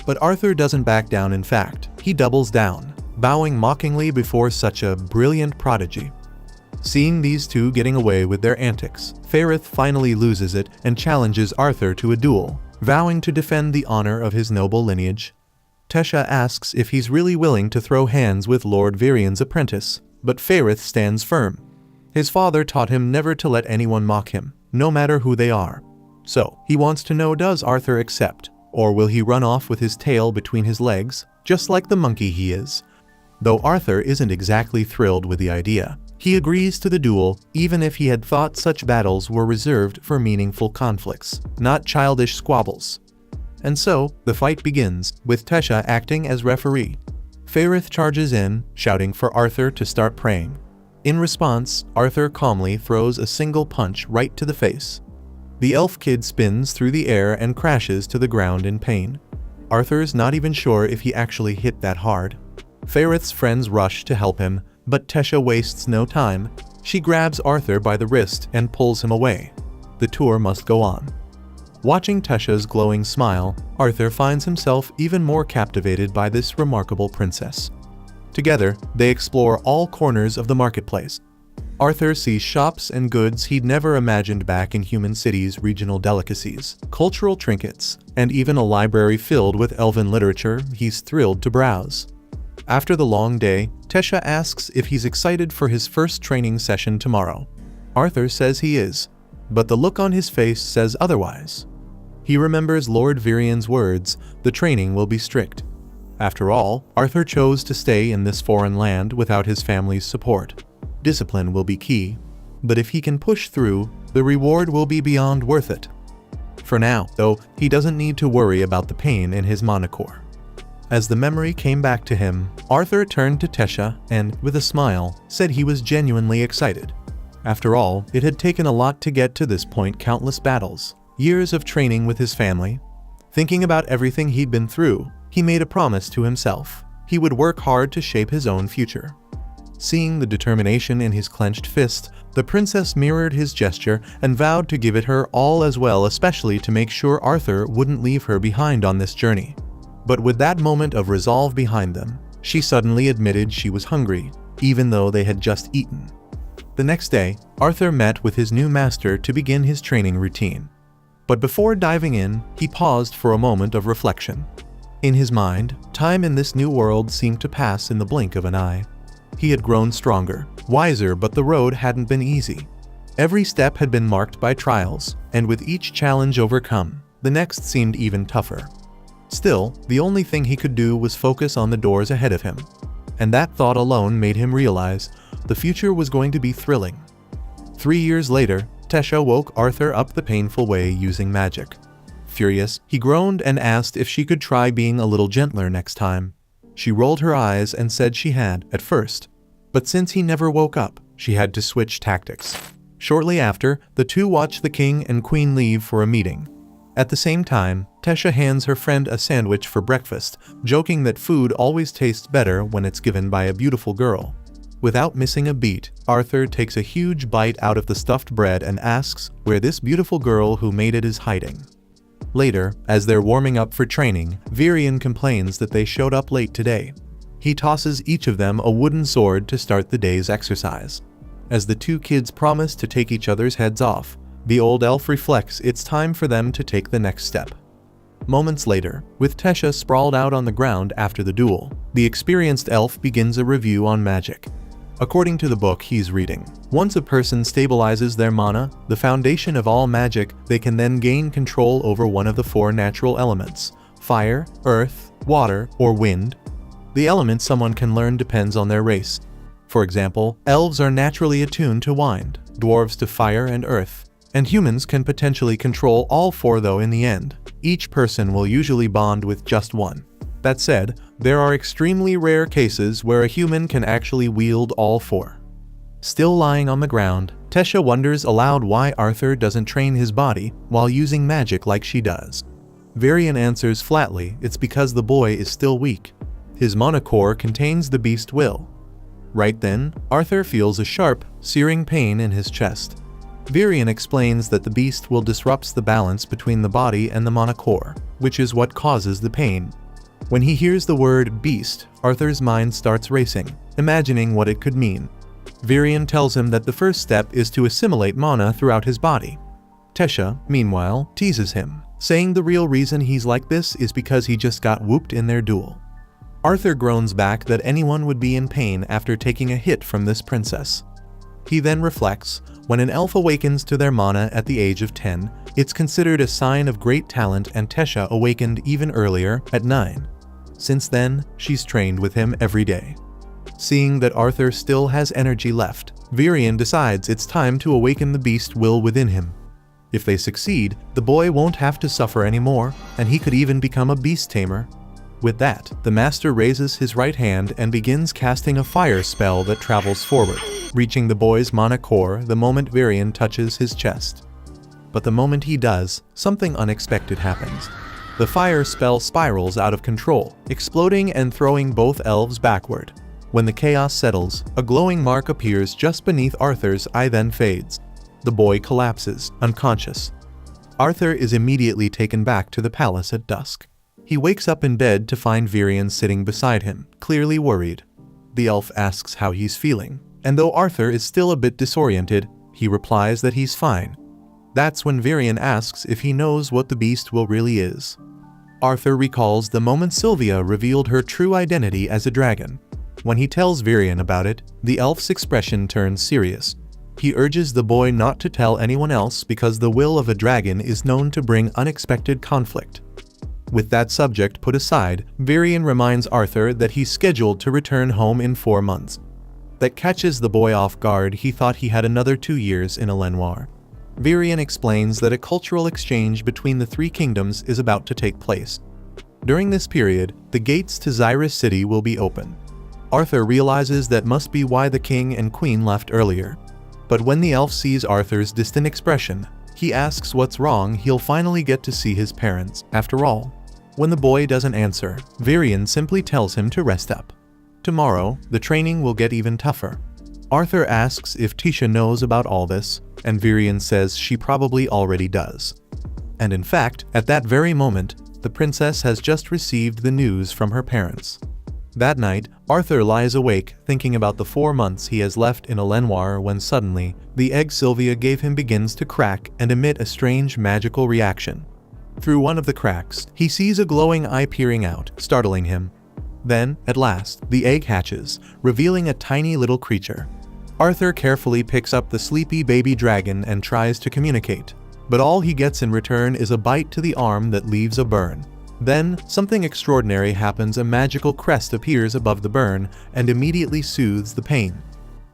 But Arthur doesn't back down. In fact, he doubles down, bowing mockingly before such a brilliant prodigy. Seeing these two getting away with their antics, Faerith finally loses it and challenges Arthur to a duel, vowing to defend the honor of his noble lineage. Tesha asks if he's really willing to throw hands with Lord Virion's apprentice, but Faerith stands firm. His father taught him never to let anyone mock him, no matter who they are. So, he wants to know, does Arthur accept? Or will he run off with his tail between his legs, just like the monkey he is? Though Arthur isn't exactly thrilled with the idea, he agrees to the duel, even if he had thought such battles were reserved for meaningful conflicts, not childish squabbles. And so, the fight begins, with Tesha acting as referee. Faerith charges in, shouting for Arthur to start praying. In response, Arthur calmly throws a single punch right to the face. The elf kid spins through the air and crashes to the ground in pain. Arthur's not even sure if he actually hit that hard. Ferret's friends rush to help him, but Tesha wastes no time. She grabs Arthur by the wrist and pulls him away. The tour must go on. Watching Tesha's glowing smile, Arthur finds himself even more captivated by this remarkable princess. Together, they explore all corners of the marketplace. Arthur sees shops and goods he'd never imagined back in human cities, regional delicacies, cultural trinkets, and even a library filled with elven literature he's thrilled to browse. After the long day, Tesha asks if he's excited for his first training session tomorrow. Arthur says he is, but the look on his face says otherwise. He remembers Lord Virian's words, the training will be strict. After all, Arthur chose to stay in this foreign land without his family's support. Discipline will be key, but if he can push through, the reward will be beyond worth it. For now, though, he doesn't need to worry about the pain in his monocore. As the memory came back to him, Arthur turned to Tesha and, with a smile, said he was genuinely excited. After all, it had taken a lot to get to this point, countless battles, years of training with his family. Thinking about everything he'd been through, he made a promise to himself. He would work hard to shape his own future. Seeing the determination in his clenched fist, the princess mirrored his gesture and vowed to give it her all as well, especially to make sure Arthur wouldn't leave her behind on this journey. But with that moment of resolve behind them, she suddenly admitted she was hungry, even though they had just eaten. The next day, Arthur met with his new master to begin his training routine. But before diving in, he paused for a moment of reflection. In his mind, time in this new world seemed to pass in the blink of an eye. He had grown stronger, wiser, but the road hadn't been easy. Every step had been marked by trials, and with each challenge overcome, the next seemed even tougher. Still, the only thing he could do was focus on the doors ahead of him. And that thought alone made him realize the future was going to be thrilling. 3 years later, Tesha woke Arthur up the painful way using magic. Furious, he groaned and asked if she could try being a little gentler next time. She rolled her eyes and said she had, at first. But since he never woke up, she had to switch tactics. Shortly after, the two watch the king and queen leave for a meeting. At the same time, Tesha hands her friend a sandwich for breakfast, joking that food always tastes better when it's given by a beautiful girl. Without missing a beat, Arthur takes a huge bite out of the stuffed bread and asks where this beautiful girl who made it is hiding. Later, as they're warming up for training, Virian complains that they showed up late today. He tosses each of them a wooden sword to start the day's exercise. As the two kids promise to take each other's heads off, the old elf reflects it's time for them to take the next step. Moments later, with Tesha sprawled out on the ground after the duel, the experienced elf begins a review on magic. According to the book he's reading, once a person stabilizes their mana, the foundation of all magic, they can then gain control over one of the 4 natural elements: fire, earth, water, or wind. The element someone can learn depends on their race. For example, elves are naturally attuned to wind, dwarves to fire and earth, and humans can potentially control all 4, though in the end, each person will usually bond with just one. That said, there are extremely rare cases where a human can actually wield all 4. Still lying on the ground, Tesha wonders aloud why Arthur doesn't train his body while using magic like she does. Virian answers flatly it's because the boy is still weak. His monocore contains the beast will. Right then, Arthur feels a sharp, searing pain in his chest. Virian explains that the beast will disrupts the balance between the body and the monocore, which is what causes the pain. When he hears the word beast, Arthur's mind starts racing, imagining what it could mean. Virian tells him that the first step is to assimilate mana throughout his body. Tesha, meanwhile, teases him, saying the real reason he's like this is because he just got whooped in their duel. Arthur groans back that anyone would be in pain after taking a hit from this princess. He then reflects, when an elf awakens to their mana at the age of 10, it's considered a sign of great talent, and Tesha awakened even earlier, at 9. Since then, she's trained with him every day. Seeing that Arthur still has energy left, Virian decides it's time to awaken the beast will within him. If they succeed, the boy won't have to suffer anymore, and he could even become a beast tamer. With that, the master raises his right hand and begins casting a fire spell that travels forward. reaching the boy's mana core the moment Varian touches his chest. But the moment he does, something unexpected happens. The fire spell spirals out of control, exploding and throwing both elves backward. When the chaos settles, a glowing mark appears just beneath Arthur's eye, then fades. The boy collapses, unconscious. Arthur is immediately taken back to the palace at dusk. He wakes up in bed to find Varian sitting beside him, clearly worried. The elf asks how he's feeling, and though Arthur is still a bit disoriented, he replies that he's fine. That's when Varian asks if he knows what the beast will really is. Arthur recalls the moment Sylvia revealed her true identity as a dragon. When he tells Varian about it, the elf's expression turns serious. He urges the boy not to tell anyone else because the will of a dragon is known to bring unexpected conflict. With that subject put aside, Varian reminds Arthur that he's scheduled to return home in 4 months. That catches the boy off guard. He thought he had another 2 years in Elenoir. Varian explains that a cultural exchange between the 3 kingdoms is about to take place. During this period, the gates to Xyrus City will be open. Arthur realizes that must be why the king and queen left earlier. But when the elf sees Arthur's distant expression, he asks what's wrong. He'll finally get to see his parents, after all. When the boy doesn't answer, Varian simply tells him to rest up. Tomorrow, the training will get even tougher. Arthur asks if Tisha knows about all this, and Varian says she probably already does. And in fact, at that very moment, the princess has just received the news from her parents. That night, Arthur lies awake thinking about the 4 months he has left in Elenoir when suddenly, the egg Sylvia gave him begins to crack and emit a strange magical reaction. Through one of the cracks, he sees a glowing eye peering out, startling him. Then, at last, the egg hatches, revealing a tiny little creature. Arthur carefully picks up the sleepy baby dragon and tries to communicate, but all he gets in return is a bite to the arm that leaves a burn. Then, something extraordinary happens. A magical crest appears above the burn and immediately soothes the pain.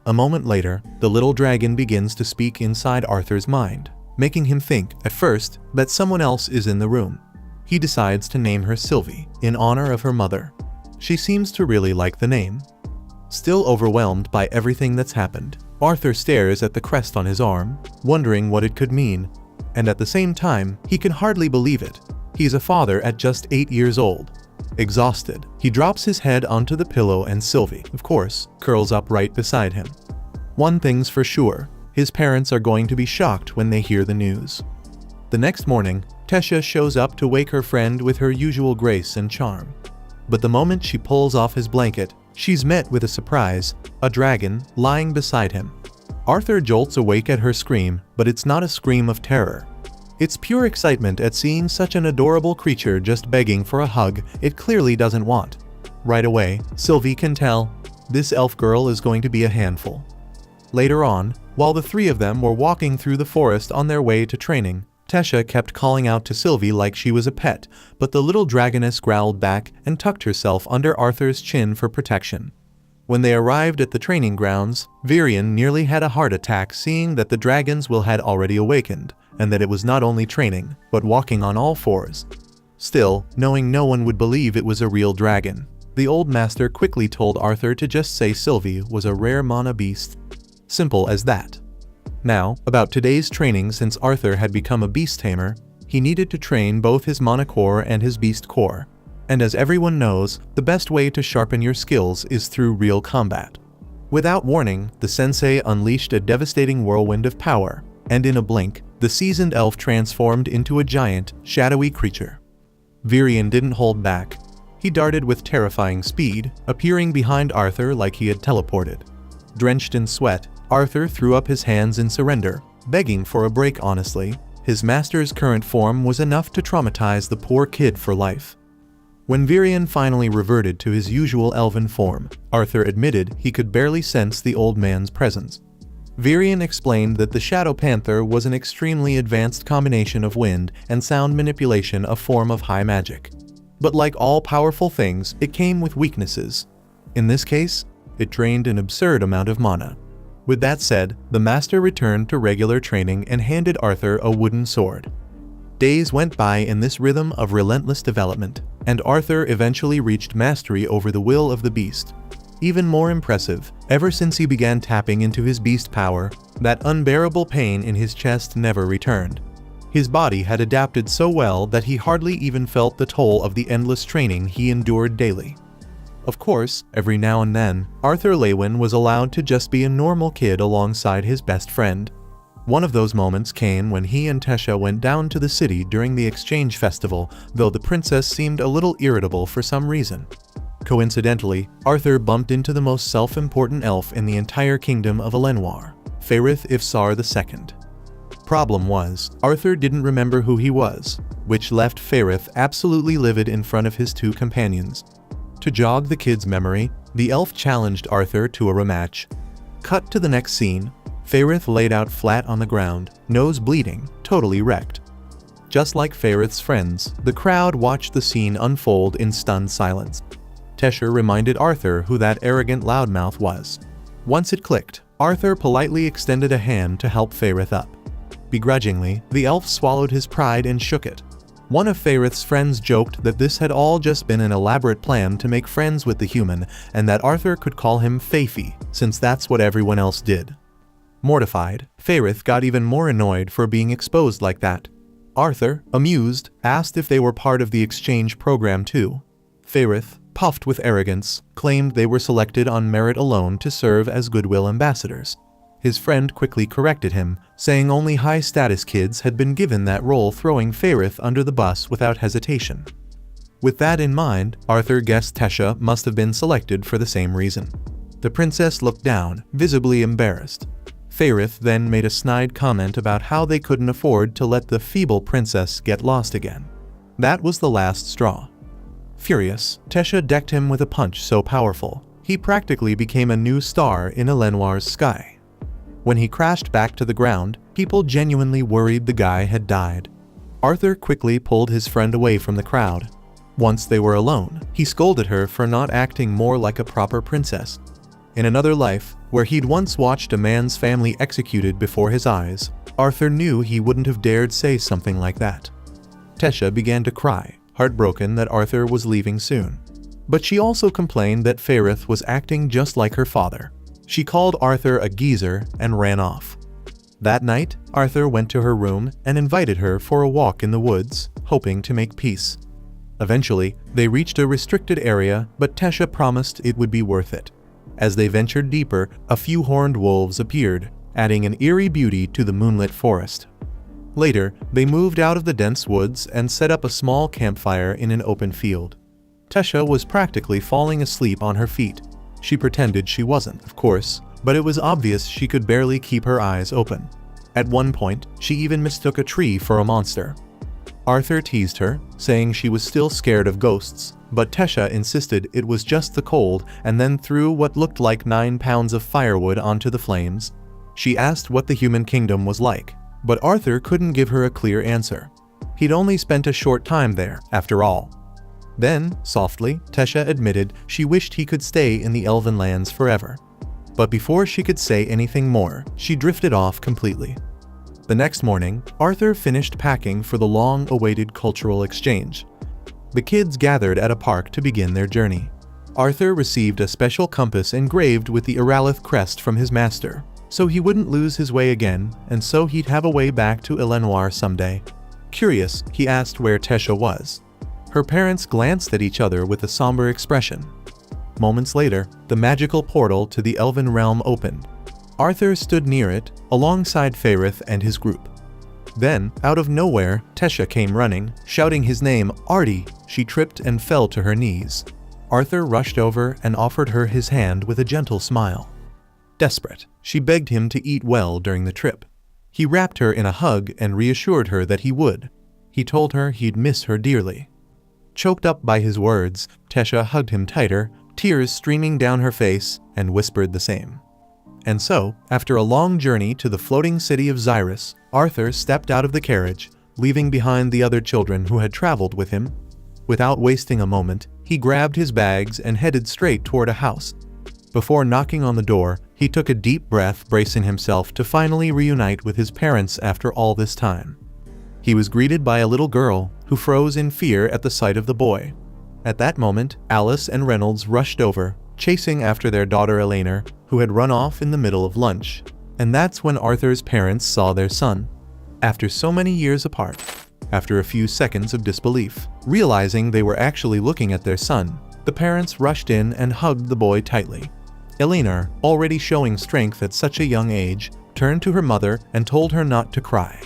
A moment later, the little dragon begins to speak inside Arthur's mind, making him think, at first, that someone else is in the room. He decides to name her Sylvie, in honor of her mother. She seems to really like the name. Still overwhelmed by everything that's happened, Arthur stares at the crest on his arm, wondering what it could mean. And at the same time, he can hardly believe it. He's a father at just 8 years old. Exhausted, he drops his head onto the pillow and Sylvie, of course, curls up right beside him. One thing's for sure, his parents are going to be shocked when they hear the news. The next morning, Tessia shows up to wake her friend with her usual grace and charm. But the moment she pulls off his blanket, she's met with a surprise, a dragon lying beside him. Arthur jolts awake at her scream, but it's not a scream of terror. It's pure excitement at seeing such an adorable creature just begging for a hug it clearly doesn't want. Right away, Sylvie can tell, this elf girl is going to be a handful. Later on, while the 3 of them were walking through the forest on their way to training, Tessia kept calling out to Sylvie like she was a pet, but the little dragoness growled back and tucked herself under Arthur's chin for protection. When they arrived at the training grounds, Varian nearly had a heart attack seeing that the dragons had already awakened, and that it was not only training, but walking on all 4s. Still, knowing no one would believe it was a real dragon, the old master quickly told Arthur to just say Sylvie was a rare mana beast. Simple as that. Now, about today's training. Since Arthur had become a beast tamer, he needed to train both his mana core and his beast core. And as everyone knows, the best way to sharpen your skills is through real combat. Without warning, the sensei unleashed a devastating whirlwind of power, and in a blink, the seasoned elf transformed into a giant, shadowy creature. Varian didn't hold back. He darted with terrifying speed, appearing behind Arthur like he had teleported. Drenched in sweat, Arthur threw up his hands in surrender, begging for a break. Honestly, his master's current form was enough to traumatize the poor kid for life. When Varian finally reverted to his usual elven form, Arthur admitted he could barely sense the old man's presence. Varian explained that the Shadow Panther was an extremely advanced combination of wind and sound manipulation, a form of high magic. But like all powerful things, it came with weaknesses. In this case, it drained an absurd amount of mana. With that said, the master returned to regular training and handed Arthur a wooden sword. Days went by in this rhythm of relentless development, and Arthur eventually reached mastery over the will of the beast. even more impressive. Ever since he began tapping into his beast power, that unbearable pain in his chest never returned. His body had adapted so well that he hardly even felt the toll of the endless training he endured daily. Of course, every now and then, Arthur Lewin was allowed to just be a normal kid alongside his best friend. One of those moments came when he and Tesha went down to the city during the exchange festival, though the princess seemed a little irritable for some reason. Coincidentally, Arthur bumped into the most self-important elf in the entire kingdom of Elenoir, Faerith Ifsar II. Problem was, Arthur didn't remember who he was, which left Faerith absolutely livid in front of his two companions. To jog the kid's memory, the elf challenged Arthur to a rematch. Cut to the next scene. Faerith laid out flat on the ground, nose bleeding, totally wrecked. Just like Faerith's friends, the crowd watched the scene unfold in stunned silence. Tesha reminded Arthur who that arrogant loudmouth was. Once it clicked, Arthur politely extended a hand to help Faerith up. Begrudgingly, the elf swallowed his pride and shook it. One of Faerith's friends joked that this had all just been an elaborate plan to make friends with the human, and that Arthur could call him Faefy, since that's what everyone else did. Mortified, Faerith got even more annoyed for being exposed like that. Arthur, amused, asked if they were part of the exchange program too. Faerith, puffed with arrogance, claimed they were selected on merit alone to serve as goodwill ambassadors. His friend quickly corrected him, saying only high-status kids had been given that role, throwing Faerith under the bus without hesitation. With that in mind, Arthur guessed Tesha must have been selected for the same reason. The princess looked down, visibly embarrassed. Faerith then made a snide comment about how they couldn't afford to let the feeble princess get lost again. That was the last straw. Furious, Tesha decked him with a punch so powerful, he practically became a new star in Elenoir's sky. When he crashed back to the ground, people genuinely worried the guy had died. Arthur quickly pulled his friend away from the crowd. Once they were alone, he scolded her for not acting more like a proper princess. In another life, where he'd once watched a man's family executed before his eyes, Arthur knew he wouldn't have dared say something like that. Tesha began to cry, heartbroken that Arthur was leaving soon. But she also complained that Faerith was acting just like her father. She called Arthur a geezer and ran off. That night, Arthur went to her room and invited her for a walk in the woods, hoping to make peace. Eventually, they reached a restricted area, but Tesha promised it would be worth it. As they ventured deeper, a few horned wolves appeared, adding an eerie beauty to the moonlit forest. Later, they moved out of the dense woods and set up a small campfire in an open field. Tesha was practically falling asleep on her feet. She pretended she wasn't, of course, but it was obvious she could barely keep her eyes open. At one point, she even mistook a tree for a monster. Arthur teased her, saying she was still scared of ghosts, but Tesha insisted it was just the cold and then threw what looked like 9 pounds of firewood onto the flames. She asked what the human kingdom was like, but Arthur couldn't give her a clear answer. He'd only spent a short time there, after all. Then, softly, Tesha admitted she wished he could stay in the Elven lands forever. But before she could say anything more, she drifted off completely. The next morning, Arthur finished packing for the long-awaited cultural exchange. The kids gathered at a park to begin their journey. Arthur received a special compass engraved with the Iralith crest from his master, so he wouldn't lose his way again, and so he'd have a way back to Elenoir someday. Curious, he asked where Tesha was. Her parents glanced at each other with a somber expression. Moments later, the magical portal to the Elven realm opened. Arthur stood near it, alongside Faerith and his group. Then, out of nowhere, Tesha came running, shouting his name, Artie. She tripped and fell to her knees. Arthur rushed over and offered her his hand with a gentle smile. Desperate, she begged him to eat well during the trip. He wrapped her in a hug and reassured her that he would. He told her he'd miss her dearly. Choked up by his words, Tesha hugged him tighter, tears streaming down her face, and whispered the same. And so, after a long journey to the floating city of Xyrus, Arthur stepped out of the carriage, leaving behind the other children who had traveled with him. Without wasting a moment, he grabbed his bags and headed straight toward a house. Before knocking on the door, he took a deep breath, bracing himself to finally reunite with his parents after all this time. He was greeted by a little girl, who froze in fear at the sight of the boy. At that moment, Alice and Reynolds rushed over, chasing after their daughter Eleanor, who had run off in the middle of lunch. And that's when Arthur's parents saw their son. After so many years apart, after a few seconds of disbelief, realizing they were actually looking at their son, the parents rushed in and hugged the boy tightly. Eleanor, already showing strength at such a young age, turned to her mother and told her not to cry.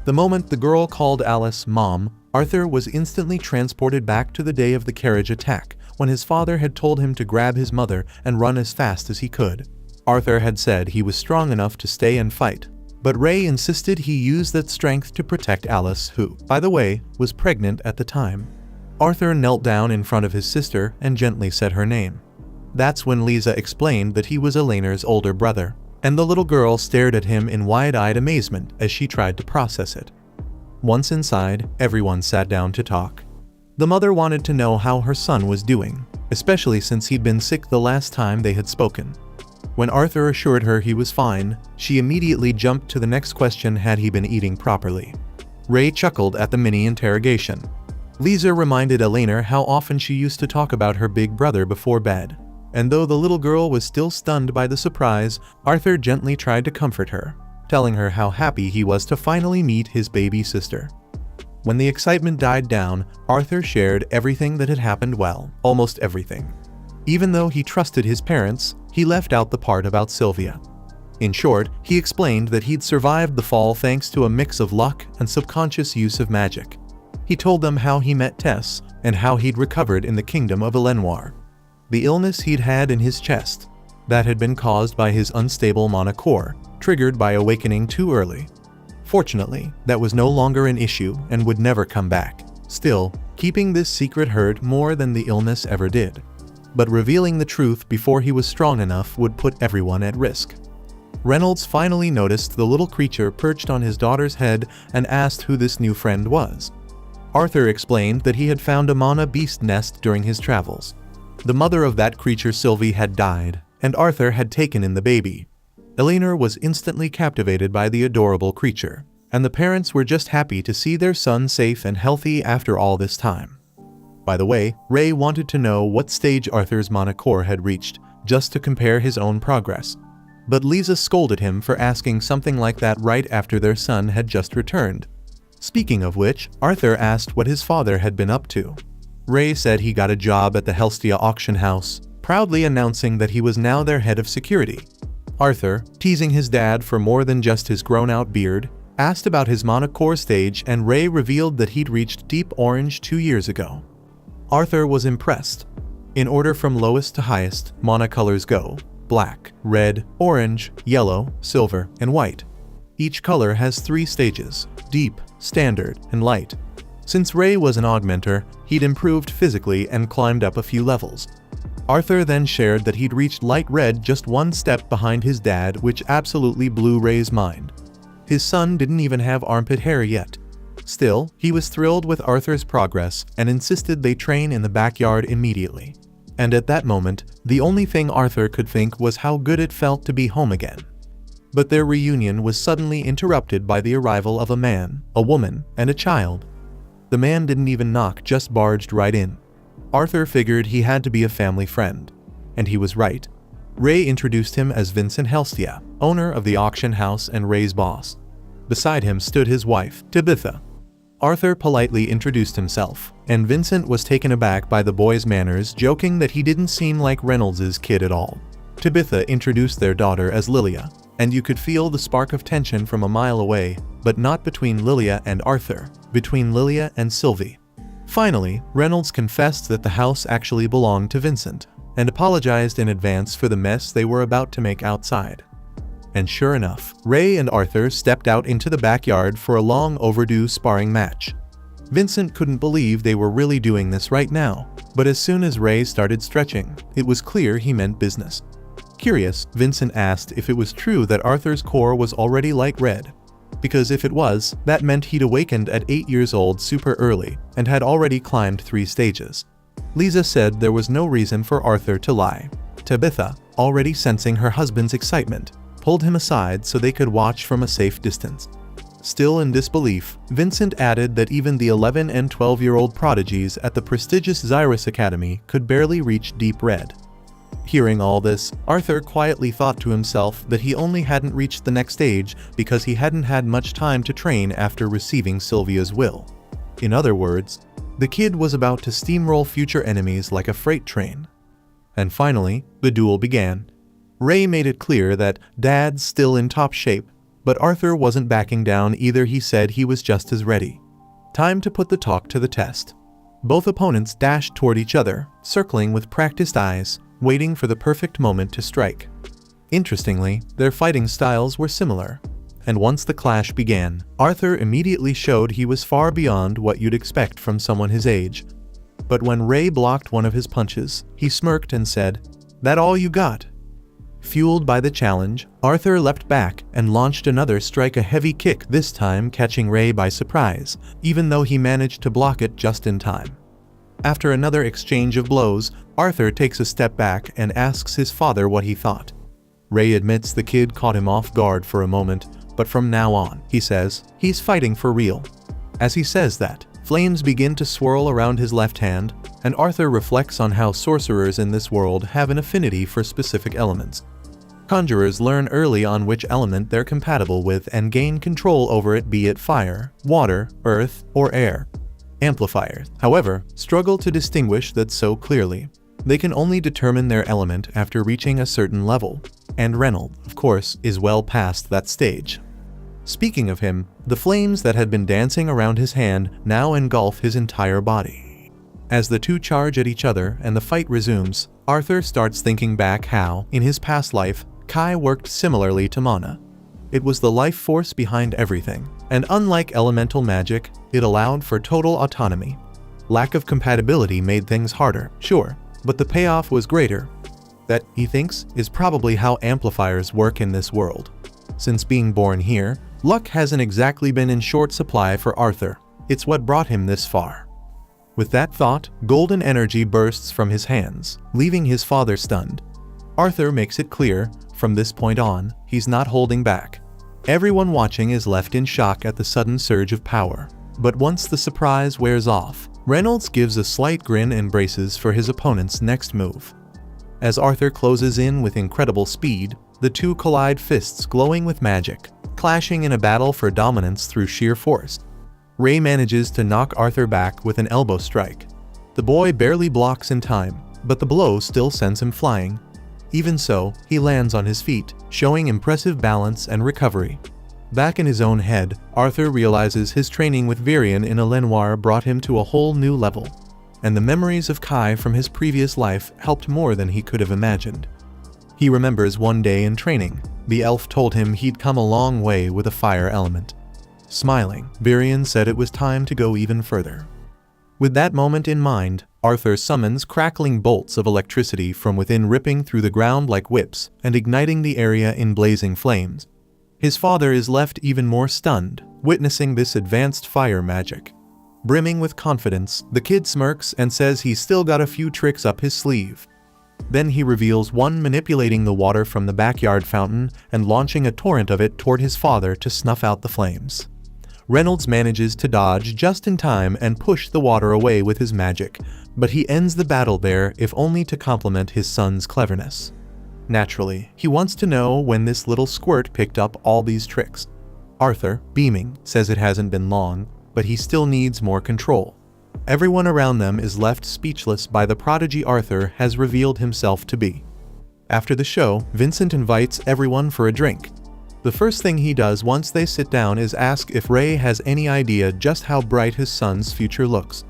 The moment the girl called Alice Mom, Arthur was instantly transported back to the day of the carriage attack, when his father had told him to grab his mother and run as fast as he could. Arthur had said he was strong enough to stay and fight, but Ray insisted he use that strength to protect Alice, who, by the way, was pregnant at the time. Arthur knelt down in front of his sister and gently said her name. That's when Lisa explained that he was Eleanor's older brother, and the little girl stared at him in wide-eyed amazement as she tried to process it. Once inside, everyone sat down to talk. The mother wanted to know how her son was doing, especially since he'd been sick the last time they had spoken. When Arthur assured her he was fine, she immediately jumped to the next question: had he been eating properly? Ray chuckled at the mini interrogation. Lisa reminded Eleanor how often she used to talk about her big brother before bed, and though the little girl was still stunned by the surprise, Arthur gently tried to comfort her, telling her how happy he was to finally meet his baby sister. When the excitement died down, Arthur shared everything that had happened. Well, almost everything. Even though he trusted his parents, he left out the part about Sylvia. In short, he explained that he'd survived the fall thanks to a mix of luck and subconscious use of magic. He told them how he met Tess and how he'd recovered in the kingdom of Elenoir. The illness he'd had in his chest, that had been caused by his unstable mana core, triggered by awakening too early. Fortunately, that was no longer an issue and would never come back. Still, keeping this secret hurt more than the illness ever did. But revealing the truth before he was strong enough would put everyone at risk. Reynolds finally noticed the little creature perched on his daughter's head and asked who this new friend was. Arthur explained that he had found a mana beast nest during his travels. The mother of that creature, Sylvie, had died, and Arthur had taken in the baby. Eleanor was instantly captivated by the adorable creature, and the parents were just happy to see their son safe and healthy after all this time. By the way, Ray wanted to know what stage Arthur's mana core had reached, just to compare his own progress. But Lisa scolded him for asking something like that right after their son had just returned. Speaking of which, Arthur asked what his father had been up to. Ray said he got a job at the Helstia auction house, proudly announcing that he was now their head of security. Arthur, teasing his dad for more than just his grown-out beard, asked about his mana core stage, and Ray revealed that he'd reached Deep Orange 2 years ago. Arthur was impressed. In order from lowest to highest, mana colors go: black, red, orange, yellow, silver, and white. Each color has 3 stages: deep, standard, and light. Since Ray was an augmenter, he'd improved physically and climbed up a few levels. Arthur then shared that he'd reached light red just 1 step behind his dad, which absolutely blew Ray's mind. His son didn't even have armpit hair yet. Still, he was thrilled with Arthur's progress and insisted they train in the backyard immediately. And at that moment, the only thing Arthur could think was how good it felt to be home again. But their reunion was suddenly interrupted by the arrival of a man, a woman, and a child. The man didn't even knock, just barged right in. Arthur figured he had to be a family friend. And he was right. Ray introduced him as Vincent Helstia, owner of the auction house and Ray's boss. Beside him stood his wife, Tabitha. Arthur politely introduced himself, and Vincent was taken aback by the boy's manners, joking that he didn't seem like Reynolds' kid at all. Tabitha introduced their daughter as Lilia, and you could feel the spark of tension from a mile away, but not between Lilia and Arthur, between Lilia and Sylvie. Finally, Reynolds confessed that the house actually belonged to Vincent, and apologized in advance for the mess they were about to make outside. And sure enough, Ray and Arthur stepped out into the backyard for a long overdue sparring match. Vincent couldn't believe they were really doing this right now, but as soon as Ray started stretching, it was clear he meant business. Curious, Vincent asked if it was true that Arthur's core was already light red. Because if it was, that meant he'd awakened at 8 years old super early, and had already climbed 3 stages. Lisa said there was no reason for Arthur to lie. Tabitha, already sensing her husband's excitement, pulled him aside so they could watch from a safe distance. Still in disbelief, Vincent added that even the 11 and 12-year-old prodigies at the prestigious Xyrus Academy could barely reach deep red. Hearing all this, Arthur quietly thought to himself that he only hadn't reached the next stage because he hadn't had much time to train after receiving Sylvia's will. In other words, the kid was about to steamroll future enemies like a freight train. And finally, the duel began. Ray made it clear that Dad's still in top shape, but Arthur wasn't backing down either. He said he was just as ready. Time to put the talk to the test. Both opponents dashed toward each other, circling with practiced eyes, waiting for the perfect moment to strike. Interestingly, their fighting styles were similar, and once the clash began, Arthur immediately showed he was far beyond what you'd expect from someone his age. But when Ray blocked one of his punches, he smirked and said, "That all you got?" Fueled by the challenge, Arthur leapt back and launched another strike, a heavy kick, this time catching Ray by surprise, even though he managed to block it just in time. After another exchange of blows, Arthur takes a step back and asks his father what he thought. Ray admits the kid caught him off guard for a moment, but from now on, he says, he's fighting for real. As he says that, flames begin to swirl around his left hand, and Arthur reflects on how sorcerers in this world have an affinity for specific elements. Conjurers learn early on which element they're compatible with and gain control over it, be it fire, water, earth, or air. Amplifiers, however, struggle to distinguish that so clearly. They can only determine their element after reaching a certain level, and Reynolds, of course, is well past that stage. Speaking of him, the flames that had been dancing around his hand now engulf his entire body. As the two charge at each other and the fight resumes, Arthur starts thinking back how, in his past life, Kai worked similarly to Mana. It was the life force behind everything, and unlike elemental magic, it allowed for total autonomy. Lack of compatibility made things harder, sure, but the payoff was greater. That, he thinks, is probably how amplifiers work in this world. Since being born here, luck hasn't exactly been in short supply for Arthur. It's what brought him this far. With that thought, golden energy bursts from his hands, leaving his father stunned. Arthur makes it clear, from this point on, he's not holding back. Everyone watching is left in shock at the sudden surge of power. But once the surprise wears off, Reynolds gives a slight grin and braces for his opponent's next move. As Arthur closes in with incredible speed, the two collide, fists glowing with magic, clashing in a battle for dominance through sheer force. Ray manages to knock Arthur back with an elbow strike. The boy barely blocks in time, but the blow still sends him flying. Even so, he lands on his feet, showing impressive balance and recovery. Back in his own head, Arthur realizes his training with Virion in a Lenoir brought him to a whole new level, and the memories of Kai from his previous life helped more than he could have imagined. He remembers one day in training, the elf told him he'd come a long way with a fire element. Smiling, Virion said it was time to go even further. With that moment in mind, Arthur summons crackling bolts of electricity from within, ripping through the ground like whips and igniting the area in blazing flames. His father is left even more stunned, witnessing this advanced fire magic. Brimming with confidence, the kid smirks and says he's still got a few tricks up his sleeve. Then he reveals one manipulating the water from the backyard fountain and launching a torrent of it toward his father to snuff out the flames. Reynolds manages to dodge just in time and push the water away with his magic, but he ends the battle there, if only to compliment his son's cleverness. Naturally, he wants to know when this little squirt picked up all these tricks. Arthur, beaming, says it hasn't been long, but he still needs more control. Everyone around them is left speechless by the prodigy Arthur has revealed himself to be. After the show, Vincent invites everyone for a drink. The first thing he does once they sit down is ask if Ray has any idea just how bright his son's future looks.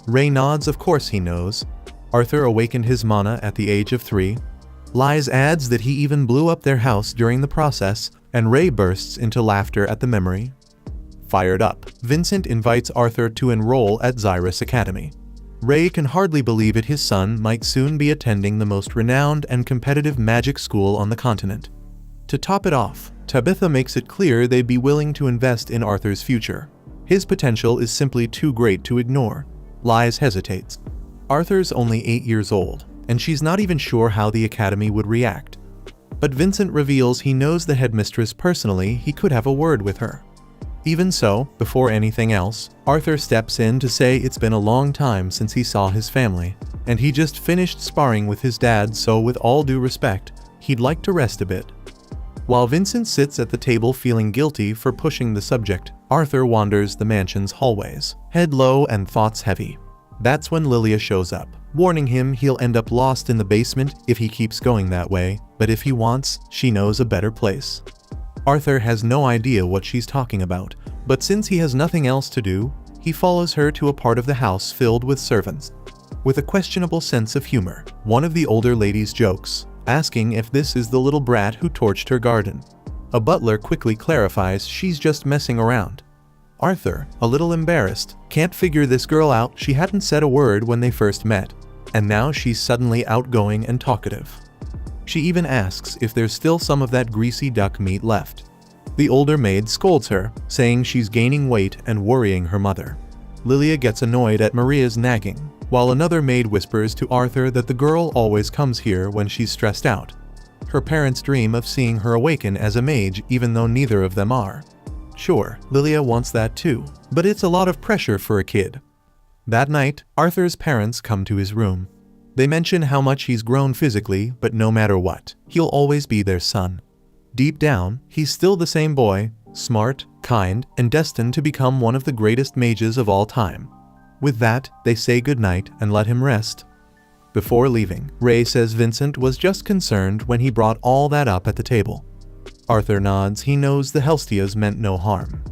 Ray nods, of course he knows. Arthur awakened his mana at the age of 3. Lies adds that he even blew up their house during the process, and Ray bursts into laughter at the memory. Fired up, Vincent invites Arthur to enroll at Xyrus Academy. Ray can hardly believe it, his son might soon be attending the most renowned and competitive magic school on the continent. To top it off, Tabitha makes it clear they'd be willing to invest in Arthur's future. His potential is simply too great to ignore. Lies hesitates. Arthur's only 8 years old, and she's not even sure how the academy would react. But Vincent reveals he knows the headmistress personally, he could have a word with her. Even so, before anything else, Arthur steps in to say it's been a long time since he saw his family. and he just finished sparring with his dad, so with all due respect, he'd like to rest a bit. While Vincent sits at the table feeling guilty for pushing the subject, Arthur wanders the mansion's hallways, head low and thoughts heavy. That's when Lilia shows up, warning him he'll end up lost in the basement if he keeps going that way, but if he wants, she knows a better place. Arthur has no idea what she's talking about, but since he has nothing else to do, he follows her to a part of the house filled with servants. With a questionable sense of humor, one of the older ladies jokes, asking if this is the little brat who torched her garden. A butler quickly clarifies she's just messing around. Arthur, a little embarrassed, can't figure this girl out. She hadn't said a word when they first met, and now she's suddenly outgoing and talkative. She even asks if there's still some of that greasy duck meat left. The older maid scolds her, saying she's gaining weight and worrying her mother. Lilia gets annoyed at Maria's nagging, while another maid whispers to Arthur that the girl always comes here when she's stressed out. Her parents dream of seeing her awaken as a mage, even though neither of them are. Sure, Lilia wants that too, but it's a lot of pressure for a kid. That night, Arthur's parents come to his room. They mention how much he's grown physically, but no matter what, he'll always be their son. Deep down, he's still the same boy, smart, kind, and destined to become one of the greatest mages of all time. With that, they say goodnight and let him rest. Before leaving, Ray says Vincent was just concerned when he brought all that up at the table. Arthur nods. He knows the Helstias meant no harm.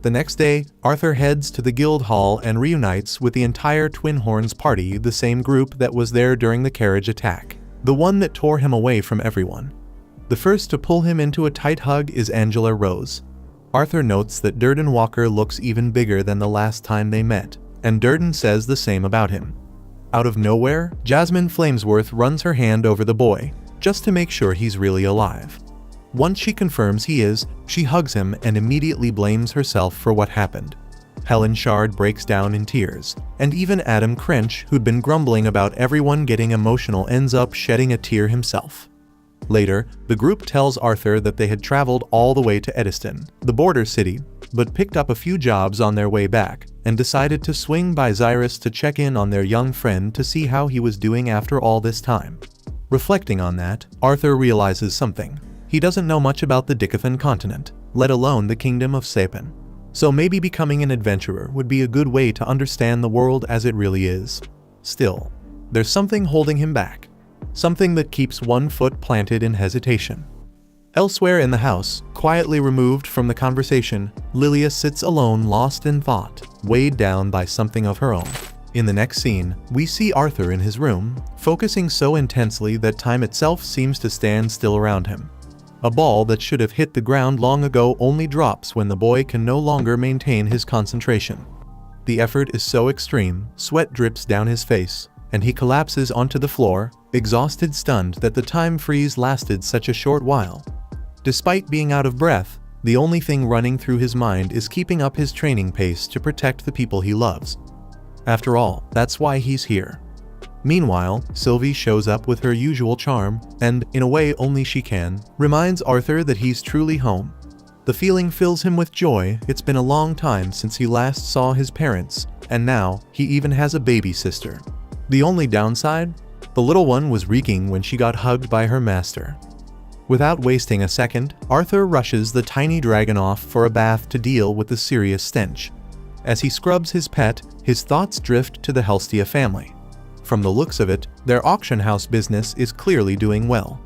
The next day, Arthur heads to the guild hall and reunites with the entire Twin Horns party, the same group that was there during the carriage attack, the one that tore him away from everyone. The first to pull him into a tight hug is Angela Rose. Arthur notes that Durden Walker looks even bigger than the last time they met, and Durden says the same about him. Out of nowhere, Jasmine Flamesworth runs her hand over the boy, just to make sure he's really alive. Once she confirms he is, she hugs him and immediately blames herself for what happened. Helen Shard breaks down in tears, and even Adam Crench, who'd been grumbling about everyone getting emotional, ends up shedding a tear himself. Later, the group tells Arthur that they had traveled all the way to Eddiston, the border city, but picked up a few jobs on their way back, and decided to swing by Xyrus to check in on their young friend to see how he was doing after all this time. Reflecting on that, Arthur realizes something. He doesn't know much about the Dicathan continent, let alone the kingdom of Sapin. So maybe becoming an adventurer would be a good way to understand the world as it really is. Still, there's something holding him back. Something that keeps one foot planted in hesitation. Elsewhere in the house, quietly removed from the conversation, Lilia sits alone, lost in thought, weighed down by something of her own. In the next scene, we see Arthur in his room, focusing so intensely that time itself seems to stand still around him. A ball that should have hit the ground long ago only drops when the boy can no longer maintain his concentration. The effort is so extreme, sweat drips down his face, and he collapses onto the floor, exhausted, stunned that the time freeze lasted such a short while. Despite being out of breath, the only thing running through his mind is keeping up his training pace to protect the people he loves. After all, that's why he's here. Meanwhile, Sylvie shows up with her usual charm, and, in a way only she can, reminds Arthur that he's truly home. The feeling fills him with joy. It's been a long time since he last saw his parents, and now, he even has a baby sister. The only downside? The little one was reeking when she got hugged by her master. Without wasting a second, Arthur rushes the tiny dragon off for a bath to deal with the serious stench. As he scrubs his pet, his thoughts drift to the Helstia family. From the looks of it, their auction house business is clearly doing well.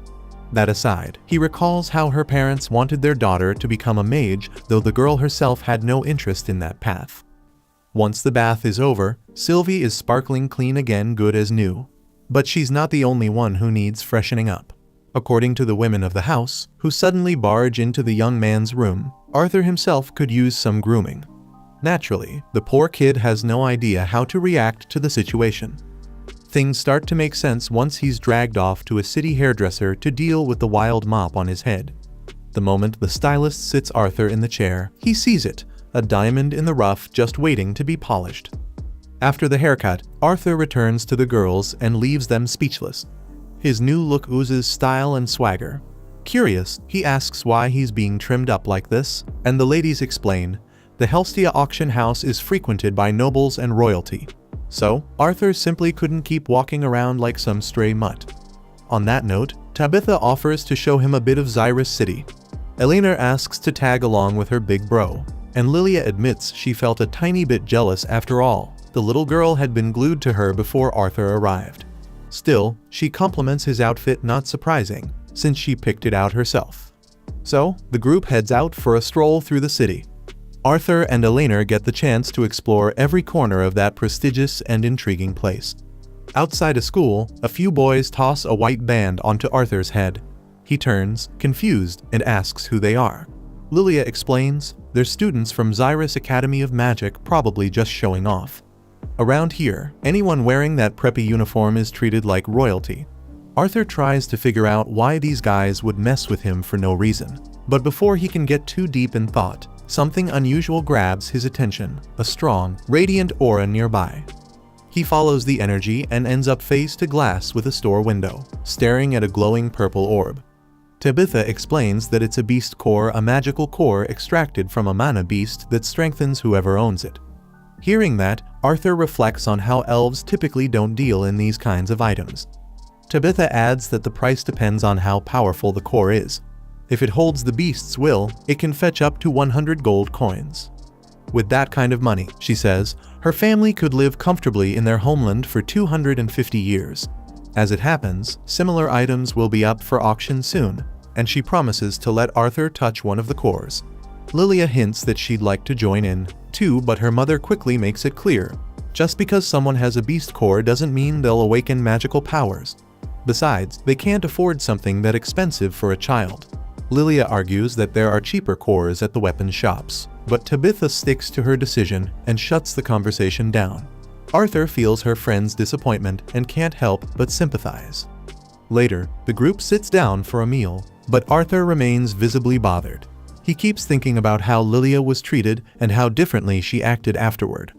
That aside, he recalls how her parents wanted their daughter to become a mage, though the girl herself had no interest in that path. Once the bath is over, Sylvie is sparkling clean again, good as new. But she's not the only one who needs freshening up. According to the women of the house, who suddenly barge into the young man's room, Arthur himself could use some grooming. Naturally, the poor kid has no idea how to react to the situation. Things start to make sense once he's dragged off to a city hairdresser to deal with the wild mop on his head. The moment the stylist sits Arthur in the chair, he sees it, a diamond in the rough just waiting to be polished. After the haircut, Arthur returns to the girls and leaves them speechless. His new look oozes style and swagger. Curious, he asks why he's being trimmed up like this, and the ladies explain, the Helstia auction house is frequented by nobles and royalty. So, Arthur simply couldn't keep walking around like some stray mutt. On that note, Tabitha offers to show him a bit of Xyrus City. Elena asks to tag along with her big bro, and Lilia admits she felt a tiny bit jealous after all. The little girl had been glued to her before Arthur arrived. Still, she compliments his outfit, not surprising, since she picked it out herself. So, the group heads out for a stroll through the city. Arthur and Elena get the chance to explore every corner of that prestigious and intriguing place. Outside of school, a few boys toss a white band onto Arthur's head. He turns, confused, and asks who they are. Lilia explains, they're students from Xyrus Academy of Magic, probably just showing off. Around here, anyone wearing that preppy uniform is treated like royalty. Arthur tries to figure out why these guys would mess with him for no reason. But before he can get too deep in thought, something unusual grabs his attention, a strong, radiant aura nearby. He follows the energy and ends up face to glass with a store window, staring at a glowing purple orb. Tabitha explains that it's a beast core, a magical core extracted from a mana beast that strengthens whoever owns it. Hearing that, Arthur reflects on how elves typically don't deal in these kinds of items. Tabitha adds that the price depends on how powerful the core is. If it holds the beast's will, it can fetch up to 100 gold coins. With that kind of money, she says, her family could live comfortably in their homeland for 250 years. As it happens, similar items will be up for auction soon, and she promises to let Arthur touch one of the cores. Lilia hints that she'd like to join in, too, but her mother quickly makes it clear. Just because someone has a beast core doesn't mean they'll awaken magical powers. Besides, they can't afford something that expensive for a child. Lilia argues that there are cheaper cores at the weapons shops, but Tabitha sticks to her decision and shuts the conversation down. Arthur feels her friend's disappointment and can't help but sympathize. Later, the group sits down for a meal, but Arthur remains visibly bothered. He keeps thinking about how Lilia was treated and how differently she acted afterward.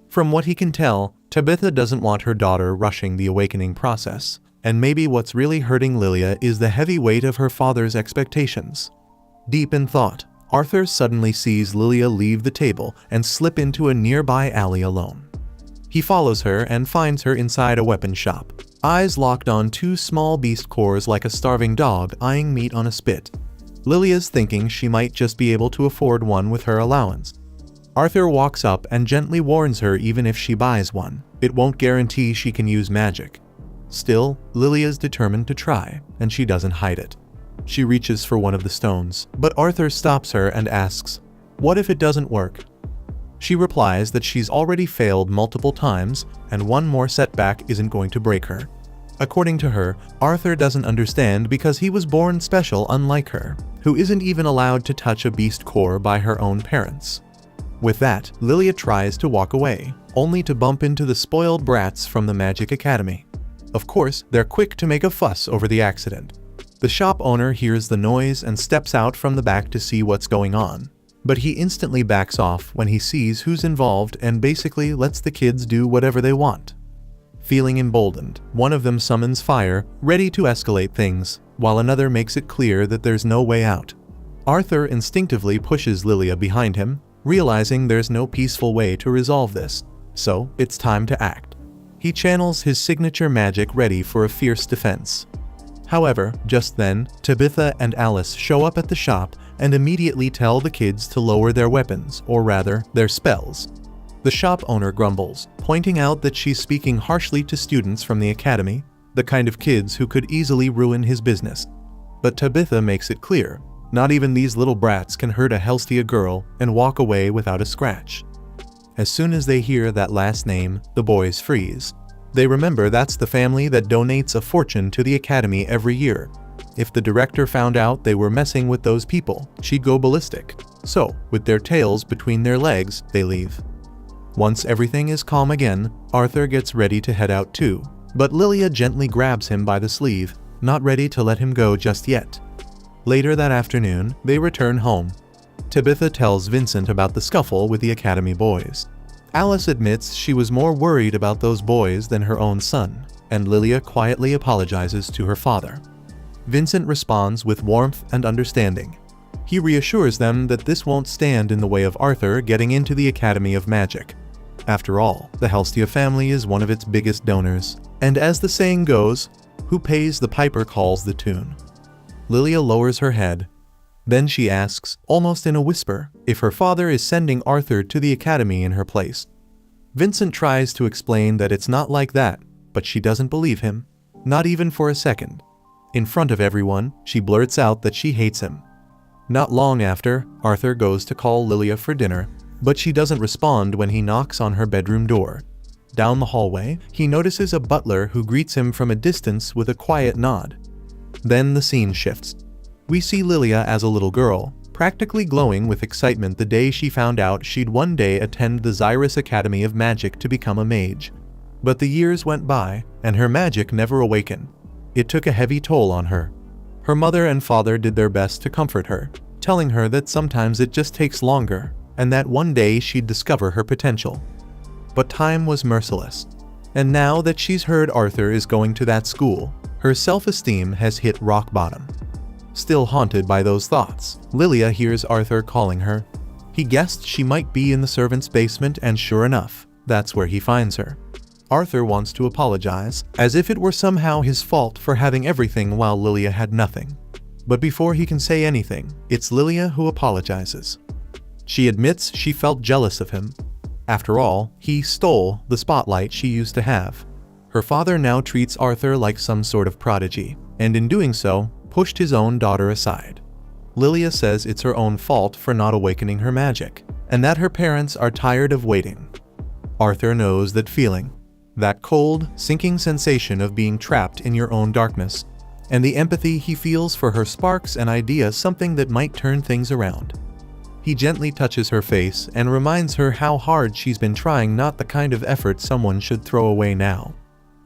From what he can tell, Tabitha doesn't want her daughter rushing the awakening process, and maybe what's really hurting Lilia is the heavy weight of her father's expectations. Deep in thought, Arthur suddenly sees Lilia leave the table and slip into a nearby alley alone. He follows her and finds her inside a weapon shop, eyes locked on two small beast cores like a starving dog eyeing meat on a spit. Lilia's thinking she might just be able to afford one with her allowance. Arthur walks up and gently warns her even if she buys one, it won't guarantee she can use magic. Still, Lilia's determined to try, and she doesn't hide it. She reaches for one of the stones, but Arthur stops her and asks, "What if it doesn't work?" She replies that she's already failed multiple times, and one more setback isn't going to break her. According to her, Arthur doesn't understand because he was born special unlike her, who isn't even allowed to touch a beast core by her own parents. With that, Lilia tries to walk away, only to bump into the spoiled brats from the Magic Academy. Of course, they're quick to make a fuss over the accident. The shop owner hears the noise and steps out from the back to see what's going on, but he instantly backs off when he sees who's involved and basically lets the kids do whatever they want. Feeling emboldened, one of them summons fire, ready to escalate things, while another makes it clear that there's no way out. Arthur instinctively pushes Lilia behind him, realizing there's no peaceful way to resolve this, so it's time to act. He channels his signature magic ready for a fierce defense. However, just then, Tabitha and Alice show up at the shop and immediately tell the kids to lower their weapons, or rather, their spells. The shop owner grumbles, pointing out that she's speaking harshly to students from the academy, the kind of kids who could easily ruin his business. But Tabitha makes it clear, not even these little brats can hurt a Helstia girl and walk away without a scratch. As soon as they hear that last name, the boys freeze. They remember that's the family that donates a fortune to the academy every year. If the director found out they were messing with those people, she'd go ballistic. So, with their tails between their legs, they leave. Once everything is calm again, Arthur gets ready to head out too, but Lilia gently grabs him by the sleeve, not ready to let him go just yet. Later that afternoon, they return home. Tabitha tells Vincent about the scuffle with the academy boys. Alice admits she was more worried about those boys than her own son, and Lilia quietly apologizes to her father. Vincent responds with warmth and understanding. He reassures them that this won't stand in the way of Arthur getting into the Academy of Magic. After all, the Helstia family is one of its biggest donors. And as the saying goes, who pays the piper calls the tune. Lilia lowers her head. Then she asks, almost in a whisper, if her father is sending Arthur to the academy in her place. Vincent tries to explain that it's not like that, but she doesn't believe him. Not even for a second. In front of everyone, she blurts out that she hates him. Not long after, Arthur goes to call Lilia for dinner, but she doesn't respond when he knocks on her bedroom door. Down the hallway, he notices a butler who greets him from a distance with a quiet nod. Then the scene shifts. We see Lilia as a little girl, practically glowing with excitement the day she found out she'd one day attend the Xyrus Academy of Magic to become a mage. But the years went by, and her magic never awakened. It took a heavy toll on her. Her mother and father did their best to comfort her, telling her that sometimes it just takes longer, and that one day she'd discover her potential. But time was merciless. And now that she's heard Arthur is going to that school, her self-esteem has hit rock bottom. Still haunted by those thoughts, Lilia hears Arthur calling her. He guessed she might be in the servants' basement, and sure enough, that's where he finds her. Arthur wants to apologize, as if it were somehow his fault for having everything while Lilia had nothing. But before he can say anything, it's Lilia who apologizes. She admits she felt jealous of him. After all, he stole the spotlight she used to have. Her father now treats Arthur like some sort of prodigy, and in doing so, pushed his own daughter aside. Lilia says it's her own fault for not awakening her magic, and that her parents are tired of waiting. Arthur knows that feeling. That cold, sinking sensation of being trapped in your own darkness, and the empathy he feels for her sparks an idea something that might turn things around. He gently touches her face and reminds her how hard she's been trying, not the kind of effort someone should throw away now.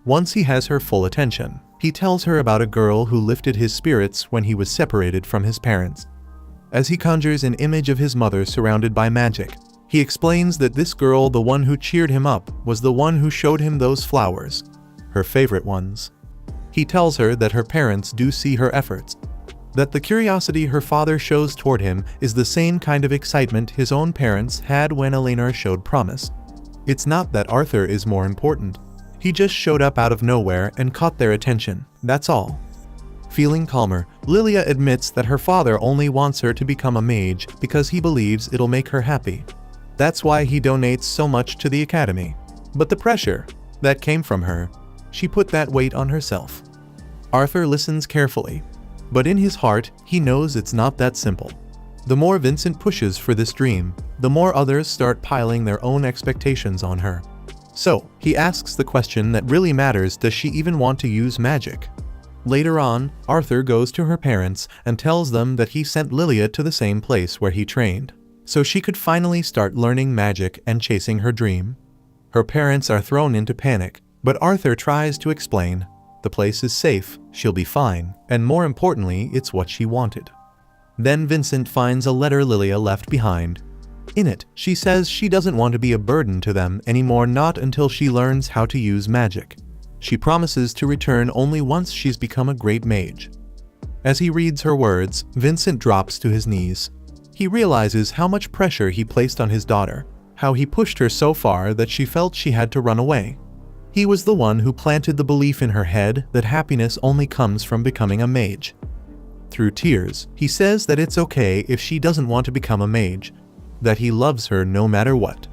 Once he has her full attention, he tells her about a girl who lifted his spirits when he was separated from his parents. As he conjures an image of his mother surrounded by magic, he explains that this girl, the one who cheered him up, was the one who showed him those flowers, her favorite ones. He tells her that her parents do see her efforts, that the curiosity her father shows toward him is the same kind of excitement his own parents had when Eleanor showed promise. It's not that Arthur is more important. He just showed up out of nowhere and caught their attention, that's all. Feeling calmer, Lilia admits that her father only wants her to become a mage because he believes it'll make her happy. That's why he donates so much to the academy. But the pressure that came from her, she put that weight on herself. Arthur listens carefully, but in his heart, he knows it's not that simple. The more Vincent pushes for this dream, the more others start piling their own expectations on her. So, he asks the question that really matters: does she even want to use magic? Later on, Arthur goes to her parents and tells them that he sent Lilia to the same place where he trained, so she could finally start learning magic and chasing her dream. Her parents are thrown into panic, but Arthur tries to explain. The place is safe, she'll be fine, and more importantly, it's what she wanted. Then Vincent finds a letter Lilia left behind. In it, she says she doesn't want to be a burden to them anymore, not until she learns how to use magic. She promises to return only once she's become a great mage. As he reads her words, Vincent drops to his knees. He realizes how much pressure he placed on his daughter, how he pushed her so far that she felt she had to run away. He was the one who planted the belief in her head that happiness only comes from becoming a mage. Through tears, he says that it's okay if she doesn't want to become a mage, that he loves her no matter what.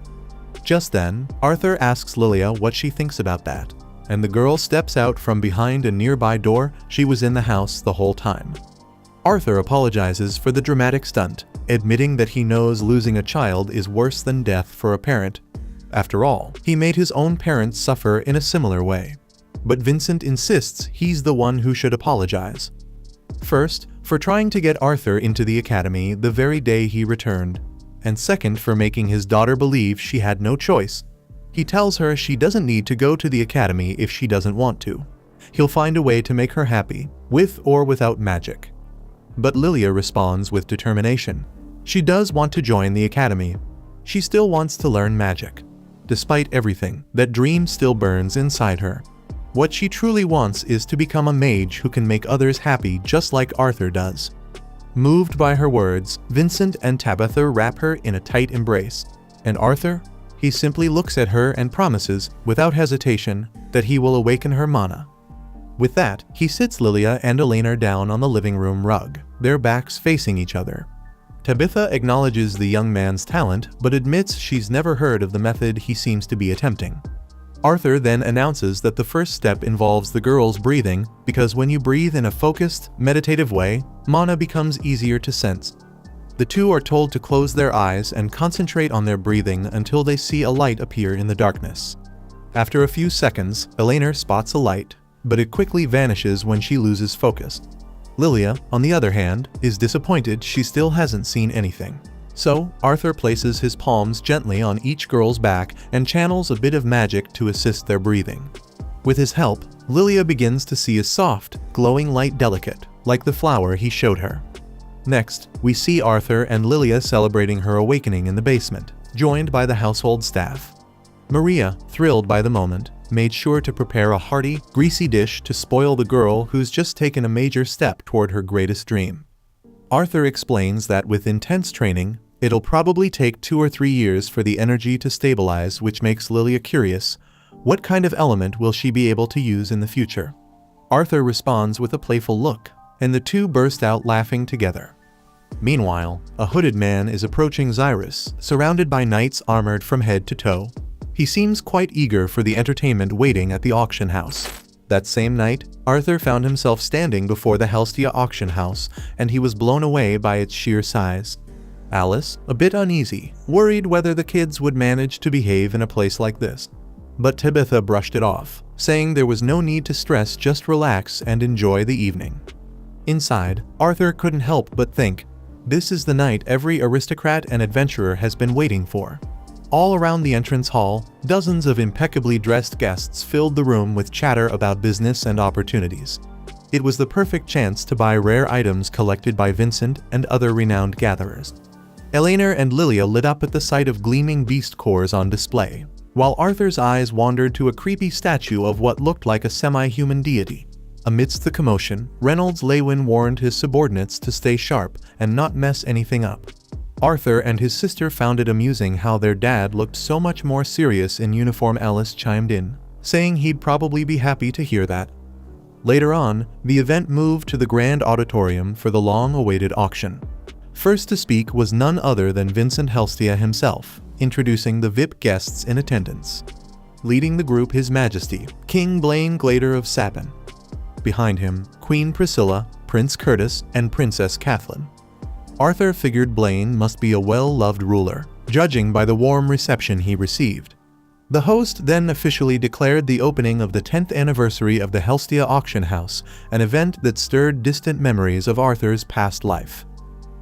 Just then, Arthur asks Lilia what she thinks about that, and the girl steps out from behind a nearby door. She was in the house the whole time. Arthur apologizes for the dramatic stunt, admitting that he knows losing a child is worse than death for a parent. After all, he made his own parents suffer in a similar way. But Vincent insists he's the one who should apologize. First, for trying to get Arthur into the academy the very day he returned, and second, for making his daughter believe she had no choice. He tells her she doesn't need to go to the academy if she doesn't want to. He'll find a way to make her happy, with or without magic. But Lilia responds with determination. She does want to join the academy. She still wants to learn magic. Despite everything, that dream still burns inside her. What she truly wants is to become a mage who can make others happy just like Arthur does. Moved by her words, Vincent and Tabitha wrap her in a tight embrace. And Arthur? He simply looks at her and promises, without hesitation, that he will awaken her mana. With that, he sits Lilia and Elena down on the living room rug, their backs facing each other. Tabitha acknowledges the young man's talent, but admits she's never heard of the method he seems to be attempting. Arthur then announces that the first step involves the girl's breathing, because when you breathe in a focused, meditative way, mana becomes easier to sense. The two are told to close their eyes and concentrate on their breathing until they see a light appear in the darkness. After a few seconds, Elena spots a light, but it quickly vanishes when she loses focus. Lilia, on the other hand, is disappointed she still hasn't seen anything. So, Arthur places his palms gently on each girl's back and channels a bit of magic to assist their breathing. With his help, Lilia begins to see a soft, glowing light delicate, like the flower he showed her. Next, we see Arthur and Lilia celebrating her awakening in the basement, joined by the household staff. Maria, thrilled by the moment, made sure to prepare a hearty, greasy dish to spoil the girl who's just taken a major step toward her greatest dream. Arthur explains that with intense training, it'll probably take 2 or 3 years for the energy to stabilize, which makes Lilia curious. What kind of element will she be able to use in the future? Arthur responds with a playful look, and the two burst out laughing together. Meanwhile, a hooded man is approaching Xyrus, surrounded by knights armored from head to toe. He seems quite eager for the entertainment waiting at the auction house. That same night, Arthur found himself standing before the Helstia auction house, and he was blown away by its sheer size. Alice, a bit uneasy, worried whether the kids would manage to behave in a place like this. But Tabitha brushed it off, saying there was no need to stress, just relax and enjoy the evening. Inside, Arthur couldn't help but think, this is the night every aristocrat and adventurer has been waiting for. All around the entrance hall, dozens of impeccably dressed guests filled the room with chatter about business and opportunities. It was the perfect chance to buy rare items collected by Vincent and other renowned gatherers. Elena and Lilia lit up at the sight of gleaming beast cores on display, while Arthur's eyes wandered to a creepy statue of what looked like a semi-human deity. Amidst the commotion, Reynolds Lewin warned his subordinates to stay sharp and not mess anything up. Arthur and his sister found it amusing how their dad looked so much more serious in uniform. Alice chimed in, saying he'd probably be happy to hear that. Later on, the event moved to the grand auditorium for the long-awaited auction. First to speak was none other than Vincent Helstia himself, introducing the VIP guests in attendance. Leading the group, His Majesty, King Blaine Glader of Sapin. Behind him, Queen Priscilla, Prince Curtis, and Princess Kathleen. Arthur figured Blaine must be a well-loved ruler, judging by the warm reception he received. The host then officially declared the opening of the 10th anniversary of the Helstia Auction House, an event that stirred distant memories of Arthur's past life.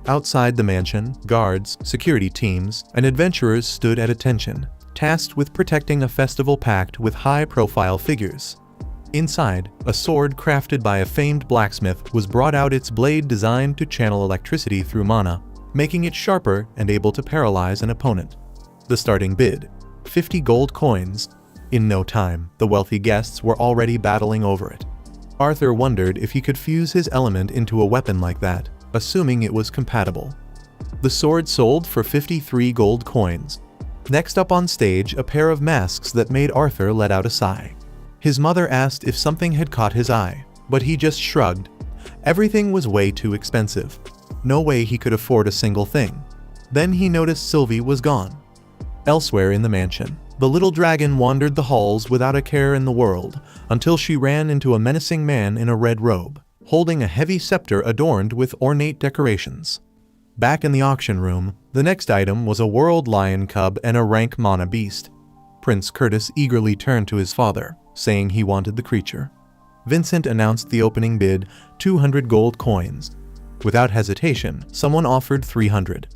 Outside the mansion, guards, security teams, and adventurers stood at attention, tasked with protecting a festival packed with high-profile figures. Inside, a sword crafted by a famed blacksmith was brought out, its blade designed to channel electricity through mana, making it sharper and able to paralyze an opponent. The starting bid: 50 gold coins. In no time, the wealthy guests were already battling over it. Arthur wondered if he could fuse his element into a weapon like that, assuming it was compatible. The sword sold for 53 gold coins. Next up on stage, a pair of masks that made Arthur let out a sigh. His mother asked if something had caught his eye, but he just shrugged. Everything was way too expensive. No way he could afford a single thing. Then he noticed Sylvie was gone. Elsewhere in the mansion, the little dragon wandered the halls without a care in the world, until she ran into a menacing man in a red robe, holding a heavy scepter adorned with ornate decorations. Back in the auction room, the next item was a world lion cub and a rank mana beast. Prince Curtis eagerly turned to his father, saying he wanted the creature. Vincent announced the opening bid, 200 gold coins. Without hesitation, someone offered 300.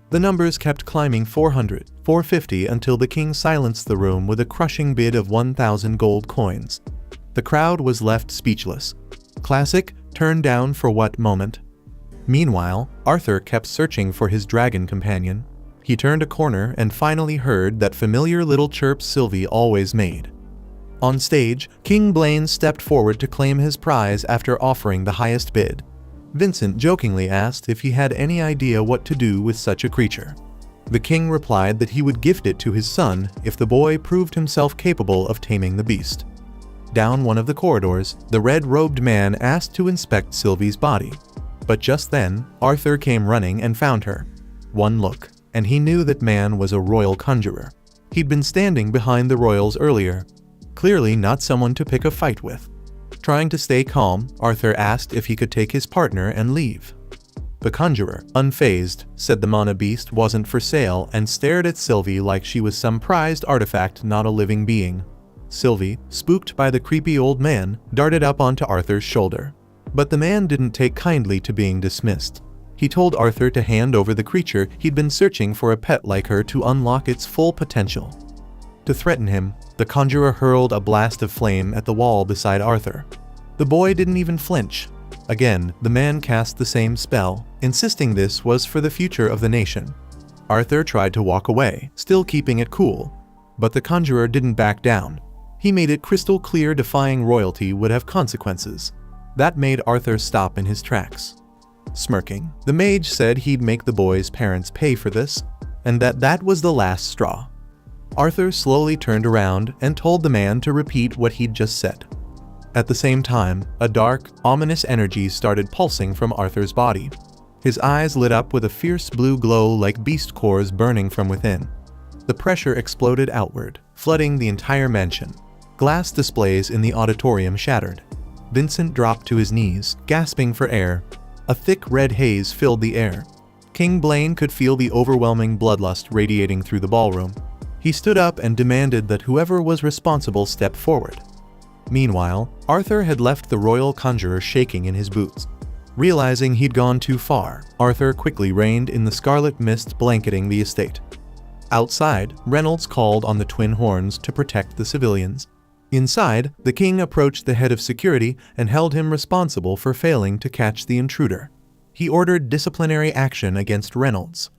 The numbers kept climbing: 400, 450, until the king silenced the room with a crushing bid of 1,000 gold coins. The crowd was left speechless. Classic, turned down for what moment? Meanwhile, Arthur kept searching for his dragon companion. He turned a corner and finally heard that familiar little chirp Sylvie always made. On stage, King Blaine stepped forward to claim his prize after offering the highest bid. Vincent jokingly asked if he had any idea what to do with such a creature. The king replied that he would gift it to his son if the boy proved himself capable of taming the beast. Down one of the corridors, the red-robed man asked to inspect Sylvie's body. But just then, Arthur came running and found her. One look, and he knew that man was a royal conjurer. He'd been standing behind the royals earlier, clearly not someone to pick a fight with. Trying to stay calm, Arthur asked if he could take his partner and leave. The conjurer, unfazed, said the mana beast wasn't for sale and stared at Sylvie like she was some prized artifact, not a living being. Sylvie, spooked by the creepy old man, darted up onto Arthur's shoulder. But the man didn't take kindly to being dismissed. He told Arthur to hand over the creature he'd been searching for, a pet like her, to unlock its full potential. To threaten him, the conjurer hurled a blast of flame at the wall beside Arthur. The boy didn't even flinch. Again, the man cast the same spell, insisting this was for the future of the nation. Arthur tried to walk away, still keeping it cool. But the conjurer didn't back down. He made it crystal clear defying royalty would have consequences. That made Arthur stop in his tracks. Smirking, the mage said he'd make the boy's parents pay for this, and that was the last straw. Arthur slowly turned around and told the man to repeat what he'd just said. At the same time, a dark, ominous energy started pulsing from Arthur's body. His eyes lit up with a fierce blue glow like beast cores burning from within. The pressure exploded outward, flooding the entire mansion. Glass displays in the auditorium shattered. Vincent dropped to his knees, gasping for air. A thick red haze filled the air. King Blaine could feel the overwhelming bloodlust radiating through the ballroom. He stood up and demanded that whoever was responsible step forward. Meanwhile, Arthur had left the royal conjurer shaking in his boots. Realizing he'd gone too far, Arthur quickly reined in the scarlet mist blanketing the estate. Outside, Reynolds called on the twin horns to protect the civilians. Inside, the king approached the head of security and held him responsible for failing to catch the intruder. He ordered disciplinary action against Reynolds.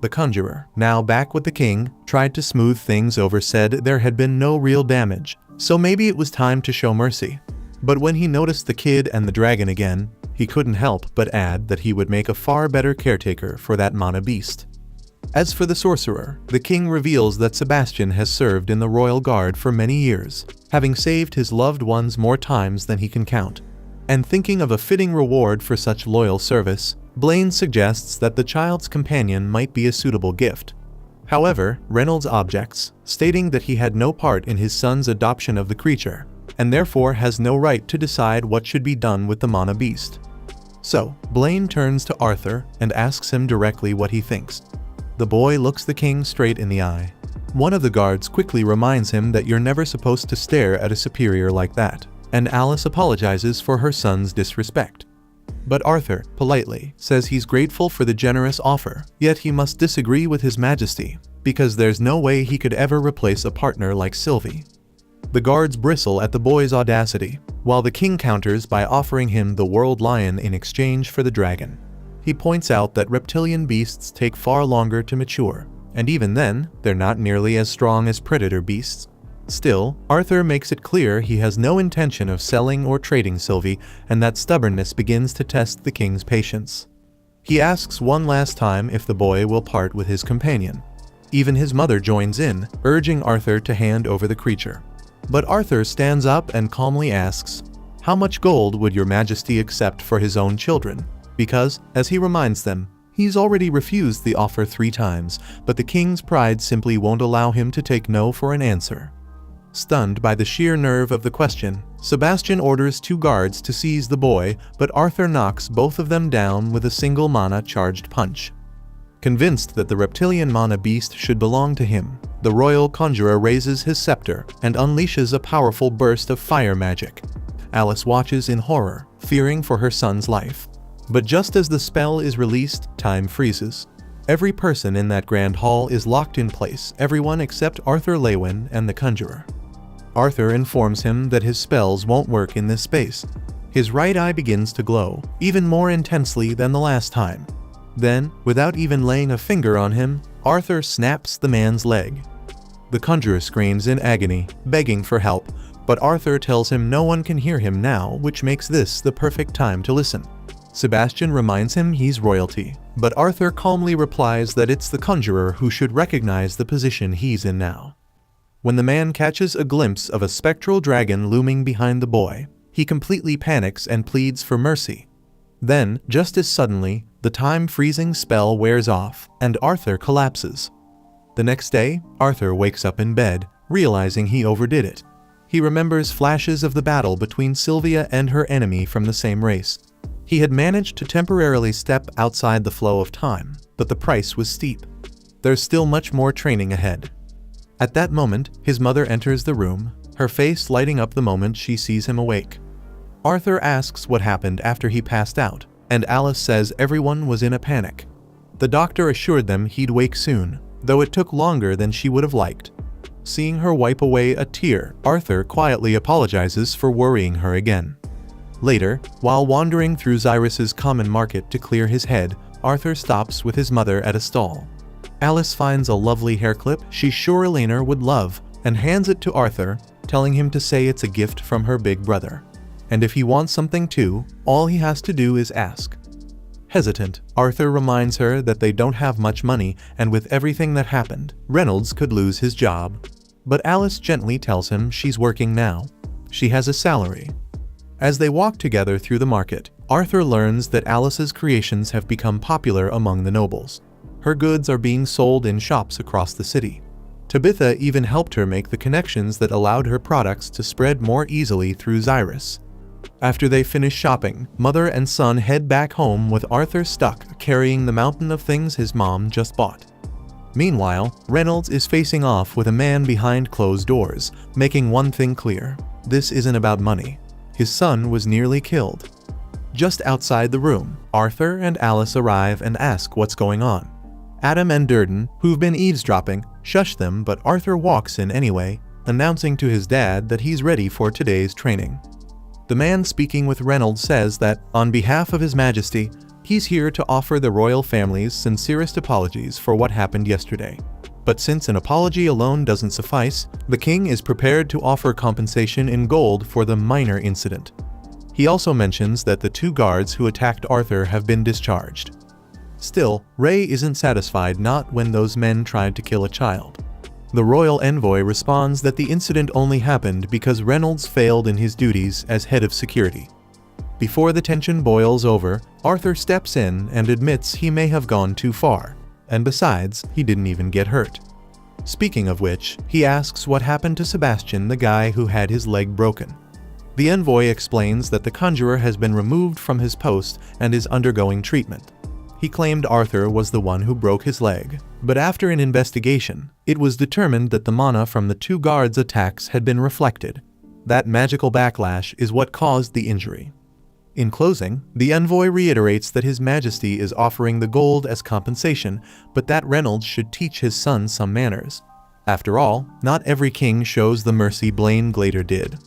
The conjurer, now back with the king, tried to smooth things over, said there had been no real damage, so maybe it was time to show mercy. But when he noticed the kid and the dragon again, he couldn't help but add that he would make a far better caretaker for that mana beast. As for the sorcerer, the king reveals that Sebastian has served in the royal guard for many years, having saved his loved ones more times than he can count. And thinking of a fitting reward for such loyal service, Blaine suggests that the child's companion might be a suitable gift. However, Reynolds objects, stating that he had no part in his son's adoption of the creature, and therefore has no right to decide what should be done with the mana beast. So, Blaine turns to Arthur and asks him directly what he thinks. The boy looks the king straight in the eye. One of the guards quickly reminds him that you're never supposed to stare at a superior like that, and Alice apologizes for her son's disrespect. But Arthur, politely, says he's grateful for the generous offer, yet he must disagree with His Majesty, because there's no way he could ever replace a partner like Sylvie. The guards bristle at the boy's audacity, while the king counters by offering him the world lion in exchange for the dragon. He points out that reptilian beasts take far longer to mature, and even then, they're not nearly as strong as predator beasts. Still, Arthur makes it clear he has no intention of selling or trading Sylvie, and that stubbornness begins to test the king's patience. He asks one last time if the boy will part with his companion. Even his mother joins in, urging Arthur to hand over the creature. But Arthur stands up and calmly asks, "How much gold would your majesty accept for his own children?" Because, as he reminds them, he's already refused the offer 3 times, but the king's pride simply won't allow him to take no for an answer. Stunned by the sheer nerve of the question, Sebastian orders 2 guards to seize the boy, but Arthur knocks both of them down with a single mana-charged punch. Convinced that the reptilian mana beast should belong to him, the royal conjurer raises his scepter and unleashes a powerful burst of fire magic. Alice watches in horror, fearing for her son's life. But just as the spell is released, time freezes. Every person in that grand hall is locked in place, everyone except Arthur Lewin and the conjurer. Arthur informs him that his spells won't work in this space. His right eye begins to glow, even more intensely than the last time. Then, without even laying a finger on him, Arthur snaps the man's leg. The conjurer screams in agony, begging for help, but Arthur tells him no one can hear him now, which makes this the perfect time to listen. Sebastian reminds him he's royalty, but Arthur calmly replies that it's the conjurer who should recognize the position he's in now. When the man catches a glimpse of a spectral dragon looming behind the boy, he completely panics and pleads for mercy. Then, just as suddenly, the time-freezing spell wears off, and Arthur collapses. The next day, Arthur wakes up in bed, realizing he overdid it. He remembers flashes of the battle between Sylvia and her enemy from the same race. He had managed to temporarily step outside the flow of time, but the price was steep. There's still much more training ahead. At that moment, his mother enters the room, her face lighting up the moment she sees him awake. Arthur asks what happened after he passed out, and Alice says everyone was in a panic. The doctor assured them he'd wake soon, though it took longer than she would have liked. Seeing her wipe away a tear, Arthur quietly apologizes for worrying her again. Later, while wandering through Xyrus's common market to clear his head, Arthur stops with his mother at a stall. Alice finds a lovely hair clip she's sure Elena would love and hands it to Arthur, telling him to say it's a gift from her big brother. And if he wants something too, all he has to do is ask. Hesitant, Arthur reminds her that they don't have much money, and with everything that happened, Reynolds could lose his job. But Alice gently tells him she's working now. She has a salary. As they walk together through the market, Arthur learns that Alice's creations have become popular among the nobles. Her goods are being sold in shops across the city. Tabitha even helped her make the connections that allowed her products to spread more easily through Xyrus. After they finish shopping, mother and son head back home with Arthur stuck carrying the mountain of things his mom just bought. Meanwhile, Reynolds is facing off with a man behind closed doors, making one thing clear: this isn't about money. His son was nearly killed. Just outside the room, Arthur and Alice arrive and ask what's going on. Adam and Durden, who've been eavesdropping, shush them, but Arthur walks in anyway, announcing to his dad that he's ready for today's training. The man speaking with Reynolds says that, on behalf of His Majesty, he's here to offer the royal family's sincerest apologies for what happened yesterday. But since an apology alone doesn't suffice, the king is prepared to offer compensation in gold for the minor incident. He also mentions that the 2 guards who attacked Arthur have been discharged. Still, Ray isn't satisfied, not when those men tried to kill a child. The royal envoy responds that the incident only happened because Reynolds failed in his duties as head of security. Before the tension boils over, Arthur steps in and admits he may have gone too far. And besides, he didn't even get hurt. Speaking of which, he asks what happened to Sebastian, the guy who had his leg broken. The envoy explains that the conjurer has been removed from his post and is undergoing treatment. He claimed Arthur was the one who broke his leg, but after an investigation, it was determined that the mana from the 2 guards' attacks had been reflected. That magical backlash is what caused the injury. In closing, the envoy reiterates that His Majesty is offering the gold as compensation, but that Reynolds should teach his son some manners. After all, not every king shows the mercy Blaine Glader did.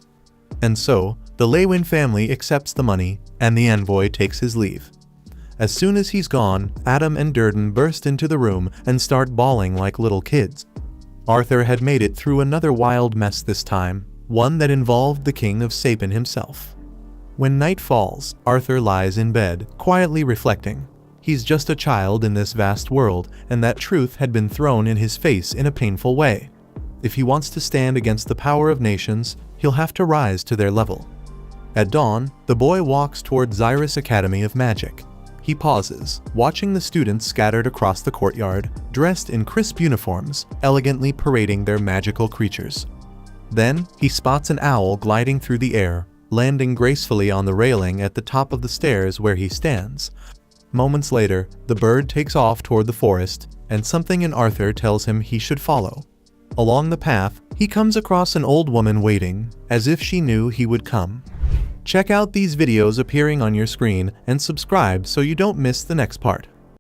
And so, the Lewin family accepts the money, and the envoy takes his leave. As soon as he's gone, Adam and Durden burst into the room and start bawling like little kids. Arthur had made it through another wild mess this time, one that involved the King of Sapin himself. When night falls, Arthur lies in bed, quietly reflecting. He's just a child in this vast world, and that truth had been thrown in his face in a painful way. If he wants to stand against the power of nations, he'll have to rise to their level. At dawn, the boy walks toward Xyrus Academy of Magic. He pauses, watching the students scattered across the courtyard, dressed in crisp uniforms, elegantly parading their magical creatures. Then, he spots an owl gliding through the air, landing gracefully on the railing at the top of the stairs where he stands. Moments later, the bird takes off toward the forest, and something in Arthur tells him he should follow. Along the path, he comes across an old woman waiting, as if she knew he would come. Check out these videos appearing on your screen and subscribe so you don't miss the next part.